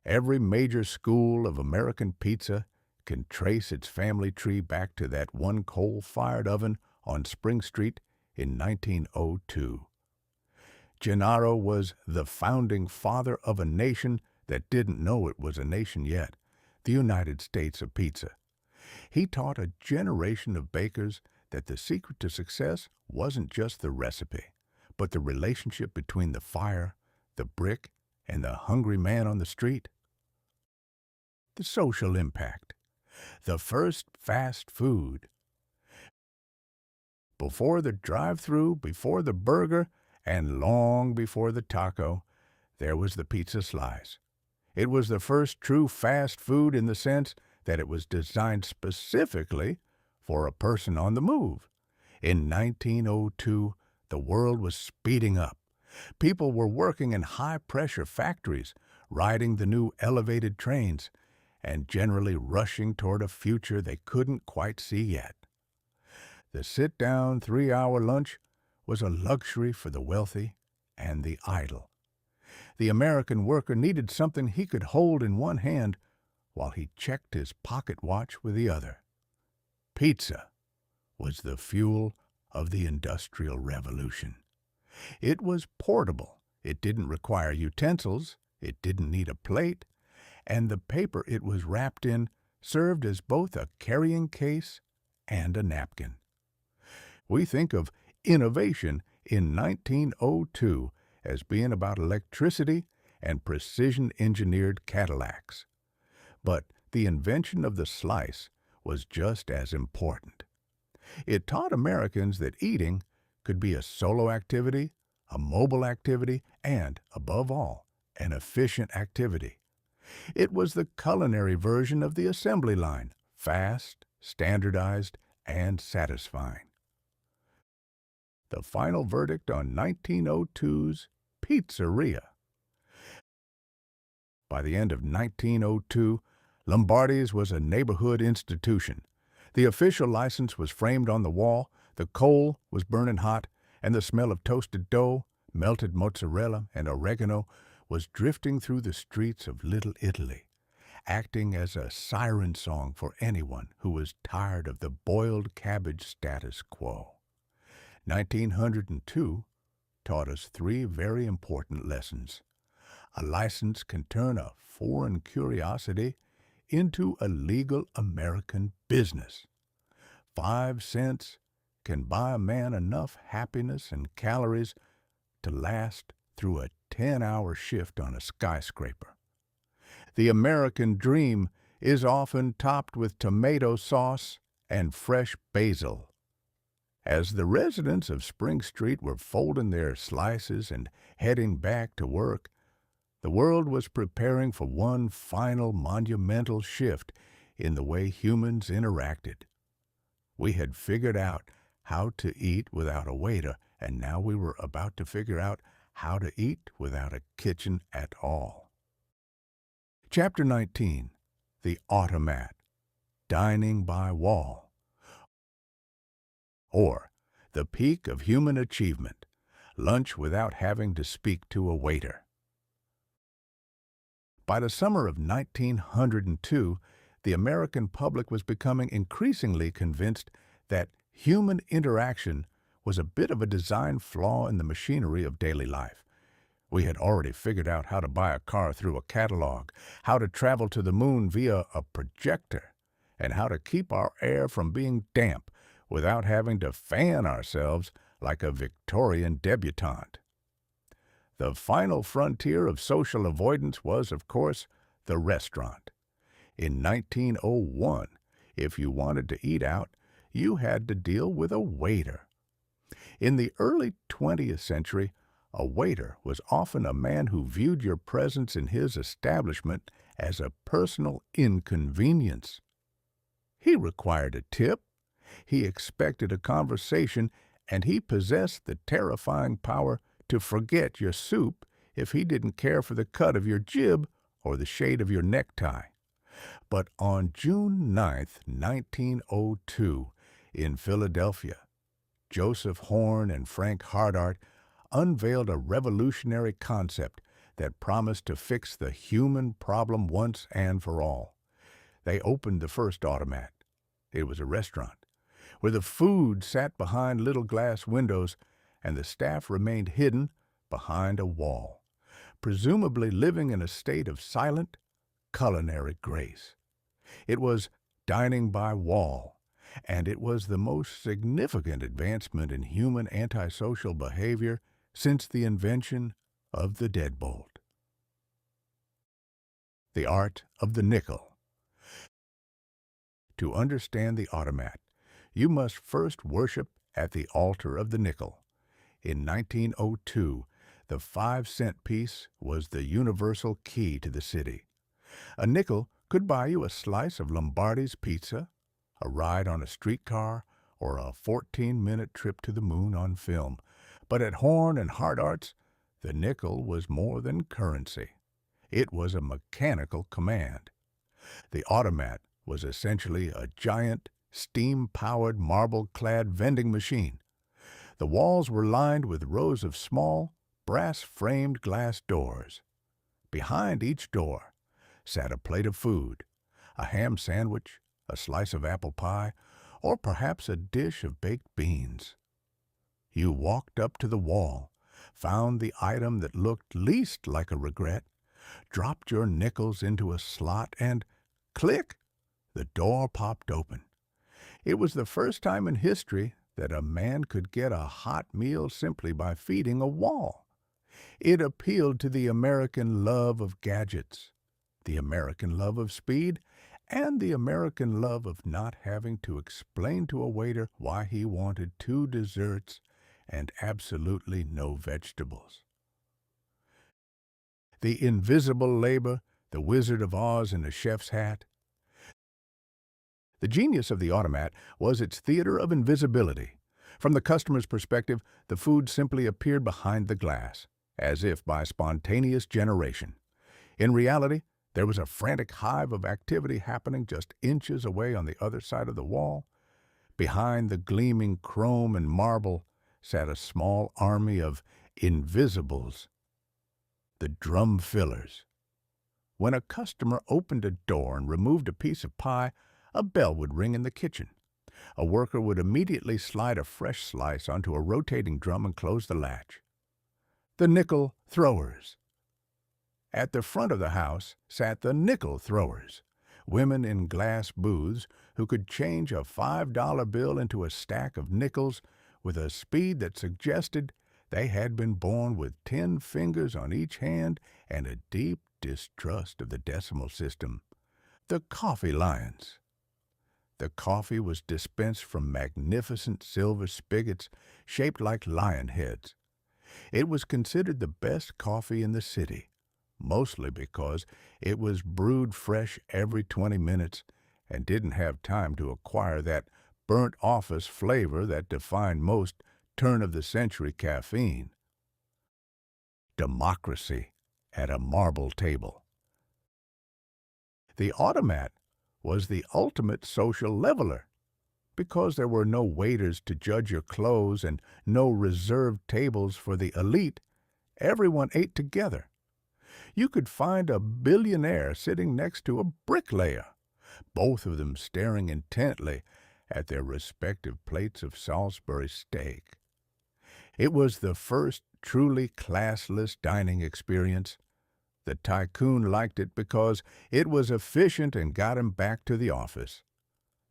Every major school of American pizza can trace its family tree back to that one coal-fired oven on Spring Street in 1902. Gennaro was the founding father of a nation that didn't know it was a nation yet, the United States of Pizza. He taught a generation of bakers that the secret to success wasn't just the recipe, but the relationship between the fire, the brick, and the hungry man on the street. The social impact. The first fast food. Before the drive-thru, before the burger, and long before the taco, there was the pizza slice. It was the first true fast food in the sense that it was designed specifically for a person on the move. In 1902, the world was speeding up. People were working in high-pressure factories, riding the new elevated trains, and generally rushing toward a future they couldn't quite see yet. The sit-down 3-hour lunch was a luxury for the wealthy and the idle. The American worker needed something he could hold in one hand while he checked his pocket watch with the other. Pizza was the fuel of the Industrial Revolution. It was portable. It didn't require utensils. It didn't need a plate. And the paper it was wrapped in served as both a carrying case and a napkin. We think of innovation in 1902 as being about electricity and precision-engineered Cadillacs. But the invention of the slice was just as important. It taught Americans that eating could be a solo activity, a mobile activity, and, above all, an efficient activity. It was the culinary version of the assembly line, fast, standardized, and satisfying. The final verdict on 1902's pizzeria. By the end of 1902, Lombardi's was a neighborhood institution. The official license was framed on the wall, the coal was burning hot, and the smell of toasted dough, melted mozzarella, and oregano was drifting through the streets of Little Italy, acting as a siren song for anyone who was tired of the boiled cabbage status quo. 1902 taught us 3 very important lessons. A license can turn a foreign curiosity into a legal American business. 5 cents can buy a man enough happiness and calories to last through a 10-hour shift on a skyscraper. The American dream is often topped with tomato sauce and fresh basil. As the residents of Spring Street were folding their slices and heading back to work, the world was preparing for one final monumental shift in the way humans interacted. We had figured out how to eat without a waiter, and now we were about to figure out how to eat without a kitchen at all. Chapter 19. The Automat. Dining by Wall. Or, the peak of human achievement. Lunch without having to speak to a waiter. By the summer of 1902, the American public was becoming increasingly convinced that human interaction was a bit of a design flaw in the machinery of daily life. We had already figured out how to buy a car through a catalog, how to travel to the moon via a projector, and how to keep our air from being damp without having to fan ourselves like a Victorian debutante. The final frontier of social avoidance was, of course, the restaurant. In 1901, if you wanted to eat out, you had to deal with a waiter. In the early 20th century, a waiter was often a man who viewed your presence in his establishment as a personal inconvenience. He required a tip, he expected a conversation, and he possessed the terrifying power to forget your soup if he didn't care for the cut of your jib or the shade of your necktie. But on June 9, 1902, in Philadelphia, Joseph Horn and Frank Hardart unveiled a revolutionary concept that promised to fix the human problem once and for all. They opened the first automat. It was a restaurant, where the food sat behind little glass windows and the staff remained hidden behind a wall, presumably living in a state of silent culinary grace. It was dining by wall, and it was the most significant advancement in human antisocial behavior since the invention of the deadbolt. The art of the nickel. To understand the automat, you must first worship at the altar of the nickel. In 1902, the 5-cent piece was the universal key to the city. A nickel could buy you a slice of Lombardi's pizza, a ride on a streetcar, or a 14-minute trip to the moon on film. But at Horn and Hardart's, the nickel was more than currency. It was a mechanical command. The automat was essentially a giant, steam-powered, marble-clad vending machine. The walls were lined with rows of small, brass-framed glass doors. Behind each door sat a plate of food, a ham sandwich, a slice of apple pie, or perhaps a dish of baked beans. You walked up to the wall, found the item that looked least like a regret, dropped your nickels into a slot, and click! The door popped open. It was the first time in history that a man could get a hot meal simply by feeding a wall. It appealed to the American love of gadgets, the American love of speed, and the American love of not having to explain to a waiter why he wanted 2 desserts and absolutely no vegetables. The invisible labor, the Wizard of Oz in a chef's hat. The genius of the automat was its theater of invisibility. From the customer's perspective, the food simply appeared behind the glass, as if by spontaneous generation. In reality, there was a frantic hive of activity happening just inches away on the other side of the wall. Behind the gleaming chrome and marble sat a small army of invisibles, the drum fillers. When a customer opened a door and removed a piece of pie, a bell would ring in the kitchen. A worker would immediately slide a fresh slice onto a rotating drum and close the latch. The nickel throwers. At the front of the house sat the nickel throwers, women in glass booths who could change a $5 bill into a stack of nickels with a speed that suggested they had been born with 10 fingers on each hand and a deep distrust of the decimal system. The coffee lions. The coffee was dispensed from magnificent silver spigots shaped like lion heads. It was considered the best coffee in the city, mostly because it was brewed fresh every 20 minutes and didn't have time to acquire that burnt office flavor that defined most turn-of-the-century caffeine. Democracy at a marble table. The automat was the ultimate social leveler. Because there were no waiters to judge your clothes and no reserved tables for the elite, everyone ate together. You could find a billionaire sitting next to a bricklayer, both of them staring intently at their respective plates of Salisbury steak. It was the first truly classless dining experience. The tycoon liked it because it was efficient and got him back to the office.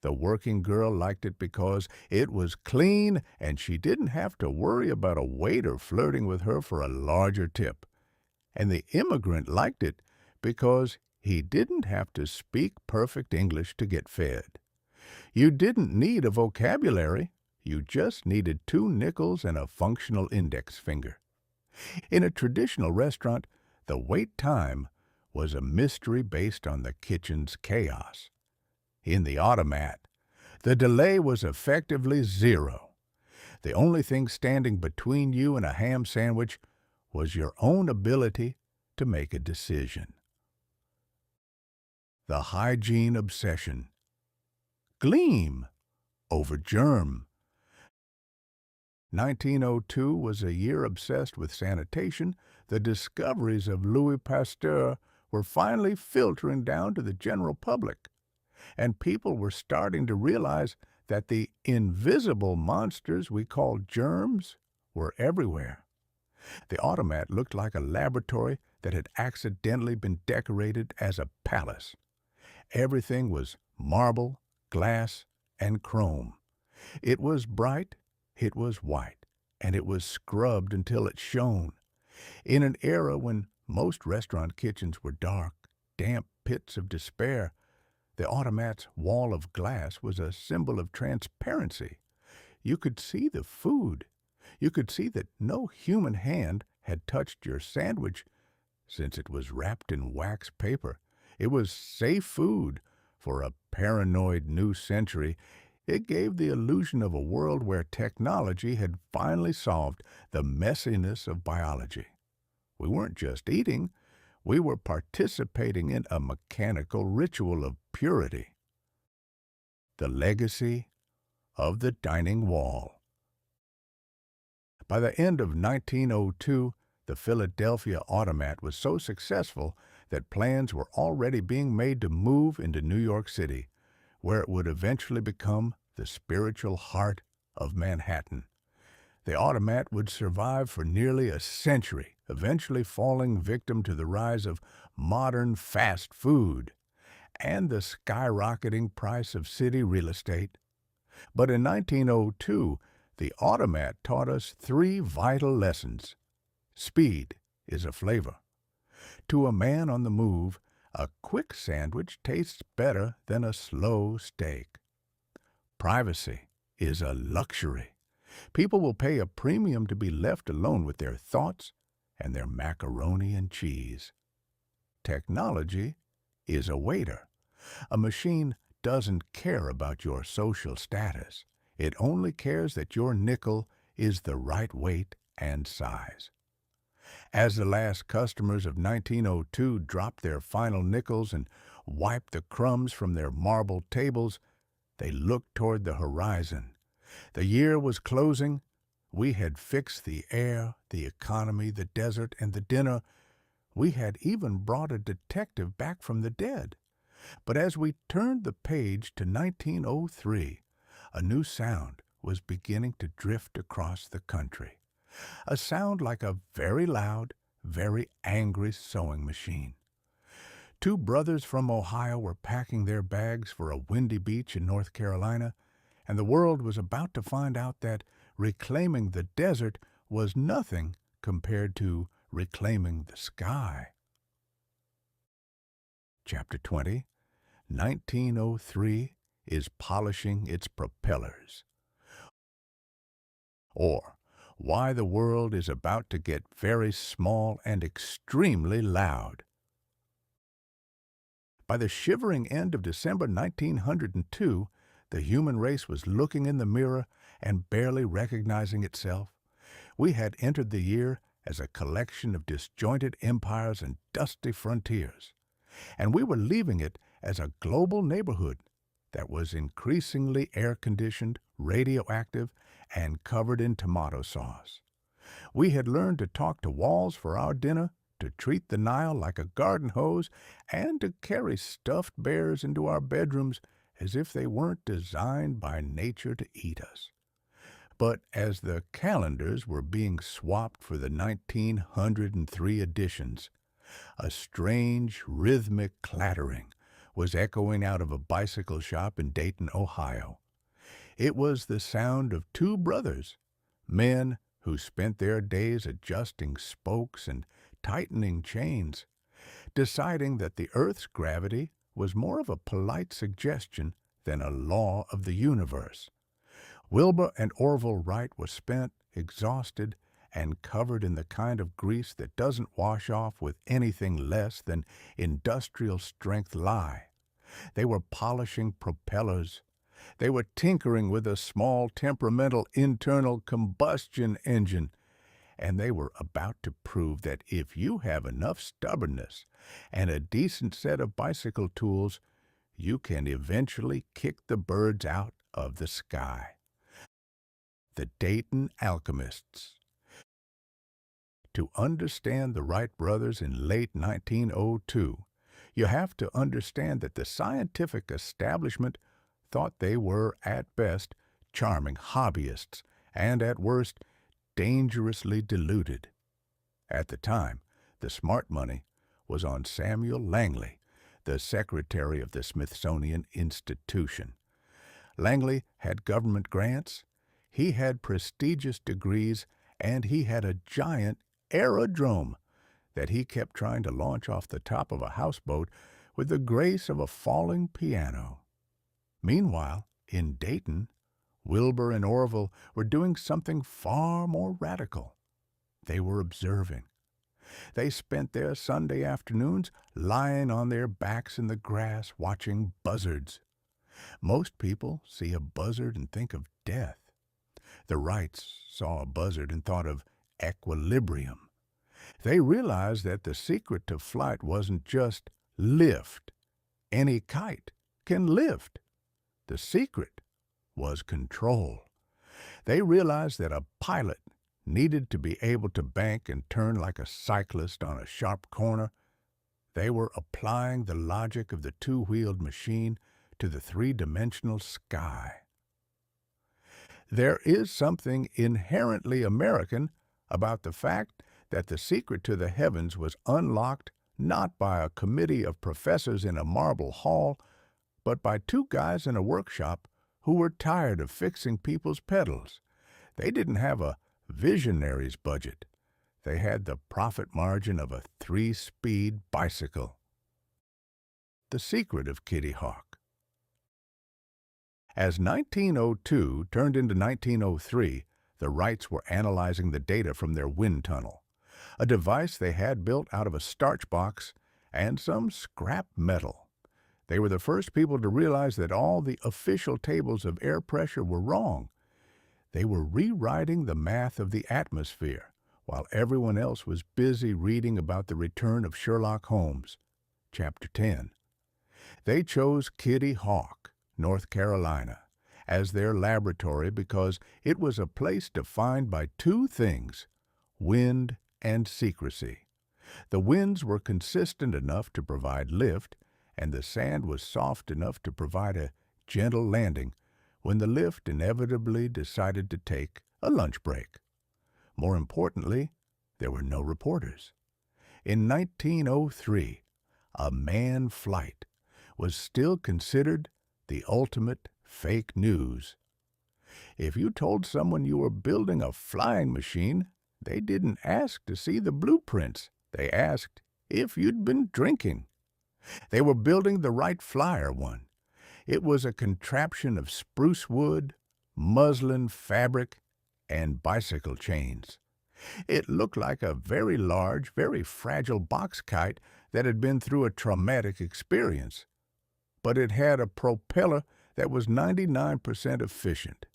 The working girl liked it because it was clean and she didn't have to worry about a waiter flirting with her for a larger tip. And the immigrant liked it because he didn't have to speak perfect English to get fed. You didn't need a vocabulary. You just needed 2 nickels and a functional index finger. In a traditional restaurant, the wait time was a mystery based on the kitchen's chaos. In the automat, the delay was effectively 0. The only thing standing between you and a ham sandwich was your own ability to make a decision. The hygiene obsession. Gleam over germ. 1902 was a year obsessed with sanitation. The discoveries of Louis Pasteur were finally filtering down to the general public, and people were starting to realize that the invisible monsters we call germs were everywhere. The automat looked like a laboratory that had accidentally been decorated as a palace. Everything was marble, glass, and chrome. It was bright, it was white, and it was scrubbed until it shone. In an era when most restaurant kitchens were dark, damp pits of despair, the automat's wall of glass was a symbol of transparency. You could see the food. You could see that no human hand had touched your sandwich since it was wrapped in wax paper. It was safe food for a paranoid new century. It gave the illusion of a world where technology had finally solved the messiness of biology. We weren't just eating, we were participating in a mechanical ritual of purity. The legacy of the dining wall. By the end of 1902, the Philadelphia automat was so successful that plans were already being made to move into New York City, where it would eventually become the spiritual heart of Manhattan. The automat would survive for nearly a century, eventually falling victim to the rise of modern fast food and the skyrocketing price of city real estate. But in 1902, the automat taught us three vital lessons. Speed is a flavor. To a man on the move, a quick sandwich tastes better than a slow steak. Privacy is a luxury. People will pay a premium to be left alone with their thoughts and their macaroni and cheese. Technology is a waiter. A machine doesn't care about your social status. It only cares that your nickel is the right weight and size. As the last customers of 1902 dropped their final nickels and wiped the crumbs from their marble tables, they looked toward the horizon. The year was closing. We had fixed the air, the economy, the desert, and the dinner. We had even brought a detective back from the dead. But as we turned the page to 1903, a new sound was beginning to drift across the country. A sound like a very loud, very angry sewing machine. Two brothers from Ohio were packing their bags for a windy beach in North Carolina, and the world was about to find out that reclaiming the desert was nothing compared to reclaiming the sky. Chapter 20, 1903 is polishing its propellers. Or, why the world is about to get very small and extremely loud. By the shivering end of December 1902, the human race was looking in the mirror and barely recognizing itself. We had entered the year as a collection of disjointed empires and dusty frontiers, and we were leaving it as a global neighborhood that was increasingly air-conditioned, radioactive, and covered in tomato sauce. We had learned to talk to walls for our dinner, to treat the Nile like a garden hose, and to carry stuffed bears into our bedrooms as if they weren't designed by nature to eat us. But as the calendars were being swapped for the 1903 editions, a strange rhythmic clattering was echoing out of a bicycle shop in Dayton, Ohio. It was the sound of two brothers, men who spent their days adjusting spokes and tightening chains, deciding that the Earth's gravity was more of a polite suggestion than a law of the universe. Wilbur and Orville Wright were spent, exhausted, and covered in the kind of grease that doesn't wash off with anything less than industrial-strength lye. They were polishing propellers. They were tinkering with a small temperamental internal combustion engine, and they were about to prove that if you have enough stubbornness and a decent set of bicycle tools, you can eventually kick the birds out of the sky. the Dayton alchemists. To understand the Wright brothers in late 1902, you have to understand that the scientific establishment thought they were, at best, charming hobbyists and, at worst, dangerously deluded. At the time, the smart money was on Samuel Langley, the secretary of the Smithsonian Institution. Langley had government grants, he had prestigious degrees, and he had a giant aerodrome that he kept trying to launch off the top of a houseboat with the grace of a falling piano. Meanwhile, in Dayton, Wilbur and Orville were doing something far more radical. They were observing. They spent their Sunday afternoons lying on their backs in the grass watching buzzards. Most people see a buzzard and think of death. The Wrights saw a buzzard and thought of equilibrium. They realized that the secret to flight wasn't just lift. Any kite can lift. The secret was control. They realized that a pilot needed to be able to bank and turn like a cyclist on a sharp corner. They were applying the logic of the two-wheeled machine to the three-dimensional sky. There is something inherently American about the fact that the secret to the heavens was unlocked not by a committee of professors in a marble hall, but by two guys in a workshop who were tired of fixing people's pedals. They didn't have a visionary's budget. They had the profit margin of a 3-speed bicycle. The secret of Kitty Hawk. As 1902 turned into 1903, the Wrights were analyzing the data from their wind tunnel, a device they had built out of a starch box and some scrap metal. They were the first people to realize that all the official tables of air pressure were wrong. They were rewriting the math of the atmosphere, while everyone else was busy reading about the return of Sherlock Holmes. Chapter 10. They chose Kitty Hawk, North Carolina, as their laboratory because it was a place defined by two things: wind and secrecy. The winds were consistent enough to provide lift, and the sand was soft enough to provide a gentle landing when the lift inevitably decided to take a lunch break. More importantly, there were no reporters. In 1903, a manned flight was still considered the ultimate fake news. If you told someone you were building a flying machine, they didn't ask to see the blueprints. They asked if you'd been drinking. They were building the Wright Flyer one. It was a contraption of spruce wood, muslin fabric, and bicycle chains. It looked like a very large, very fragile box kite that had been through a traumatic experience. But it had a propeller that was 99% efficient,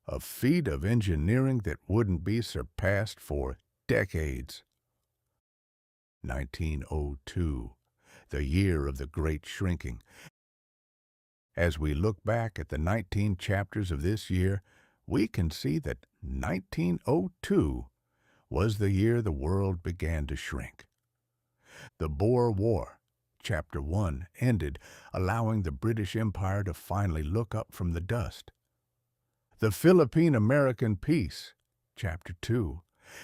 a feat of engineering that wouldn't be surpassed for decades. 1902, the year of the Great Shrinking. As we look back at the 19 chapters of this year, we can see that 1902 was the year the world began to shrink. The Boer War, Chapter 1, ended, allowing the British Empire to finally look up from the dust. The Philippine-American Peace, Chapter 2,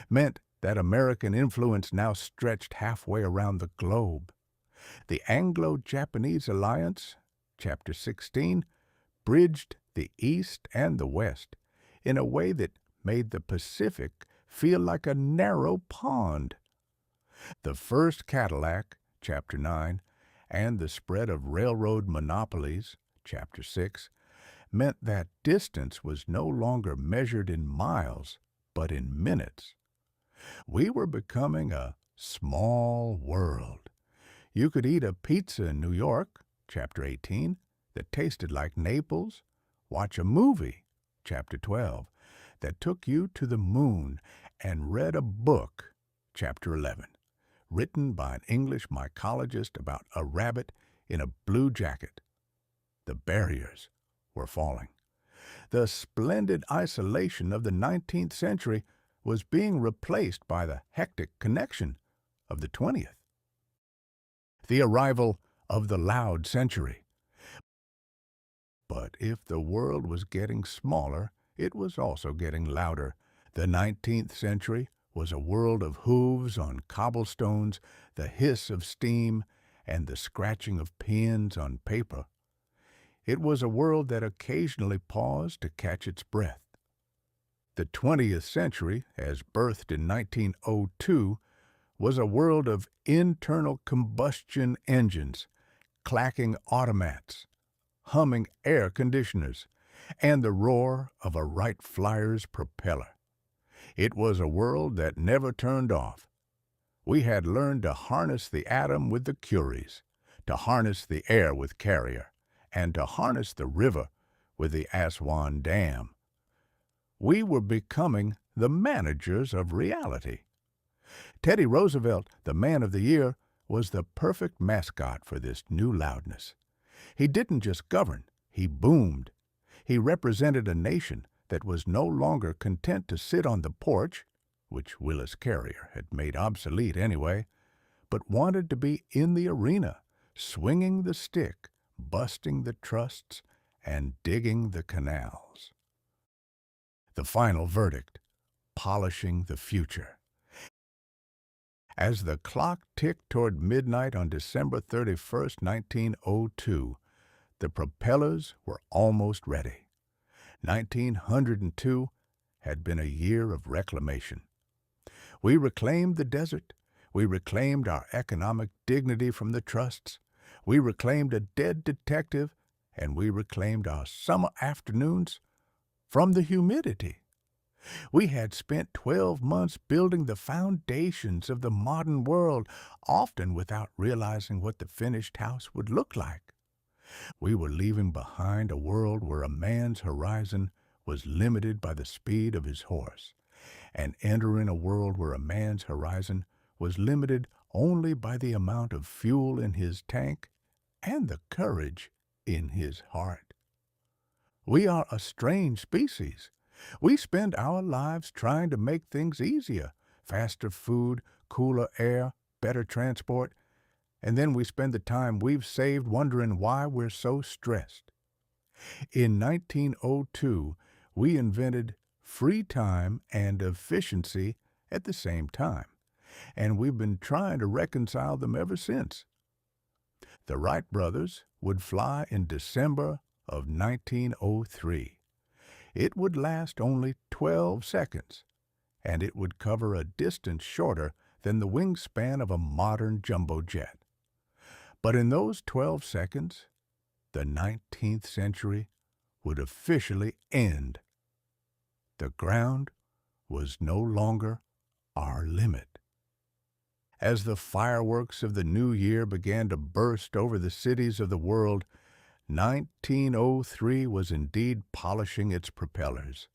meant that American influence now stretched halfway around the globe. The Anglo-Japanese Alliance, Chapter 16, bridged the East and the West in a way that made the Pacific feel like a narrow pond. The First Cadillac, Chapter 9, and the spread of railroad monopolies, Chapter 6, meant that distance was no longer measured in miles, but in minutes. We were becoming a small world. You could eat a pizza in New York, Chapter 18, that tasted like Naples, watch a movie, Chapter 12, that took you to the moon, and read a book, Chapter 11, written by an English mycologist about a rabbit in a blue jacket. The barriers were falling. The splendid isolation of the 19th century was being replaced by the hectic connection of the 20th. The arrival of the loud century. But if the world was getting smaller, it was also getting louder. The 19th century was a world of hooves on cobblestones, the hiss of steam, and the scratching of pens on paper. It was a world that occasionally paused to catch its breath. The 20th century, as birthed in 1902, was a world of internal combustion engines, clacking automats, humming air conditioners, and the roar of a Wright Flyer's propeller. It was a world that never turned off. We had learned to harness the atom with the Curies, to harness the air with Carrier, and to harness the river with the Aswan Dam. We were becoming the managers of reality. Teddy Roosevelt, the Man of the Year, was the perfect mascot for this new loudness. He didn't just govern, he boomed. He represented a nation that was no longer content to sit on the porch, which Willis Carrier had made obsolete anyway, but wanted to be in the arena, swinging the stick, busting the trusts, and digging the canals. The final verdict, polishing the future. As the clock ticked toward midnight on December 31st, 1902, the propellers were almost ready. 1902 had been a year of reclamation. We reclaimed the desert. We reclaimed our economic dignity from the trusts. We reclaimed a dead detective, and we reclaimed our summer afternoons from the humidity. We had spent 12 months building the foundations of the modern world, often without realizing what the finished house would look like. We were leaving behind a world where a man's horizon was limited by the speed of his horse, and entering a world where a man's horizon was limited only by the amount of fuel in his tank and the courage in his heart. We are a strange species. We spend our lives trying to make things easier, faster food, cooler air, better transport, and then we spend the time we've saved wondering why we're so stressed. In 1902, we invented free time and efficiency at the same time, and we've been trying to reconcile them ever since. The Wright brothers would fly in December of 1903. It would last only 12 seconds, and it would cover a distance shorter than the wingspan of a modern jumbo jet. But in those 12 seconds, the 19th century would officially end. The ground was no longer our limit. As the fireworks of the new year began to burst over the cities of the world, 1903 was indeed polishing its propellers.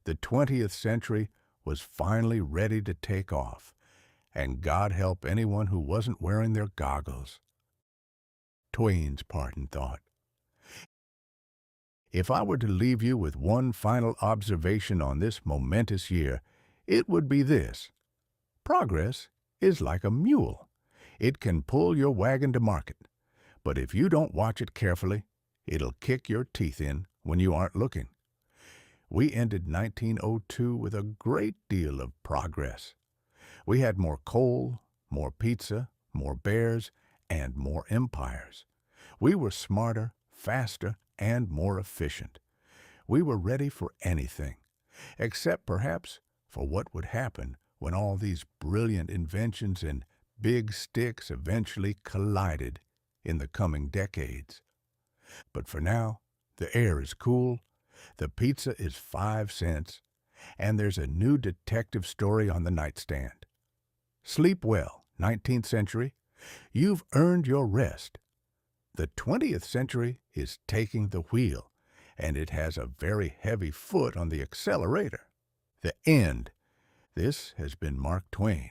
The 20th century was finally ready to take off, and God help anyone who wasn't wearing their goggles. Twain's parting thought. If I were to leave you with one final observation on this momentous year, it would be this. Progress is like a mule. It can pull your wagon to market, but if you don't watch it carefully, it'll kick your teeth in when you aren't looking. We ended 1902 with a great deal of progress. We had more coal, more pizza, more bears, and more empires. We were smarter, faster, and more efficient. We were ready for anything, except perhaps for what would happen when all these brilliant inventions and big sticks eventually collided in the coming decades. But for now, the air is cool, the pizza is 5 cents, and there's a new detective story on the nightstand. Sleep well, 19th century. You've earned your rest. The 20th century is taking the wheel, and it has a very heavy foot on the accelerator. The end. This has been Mark Twain.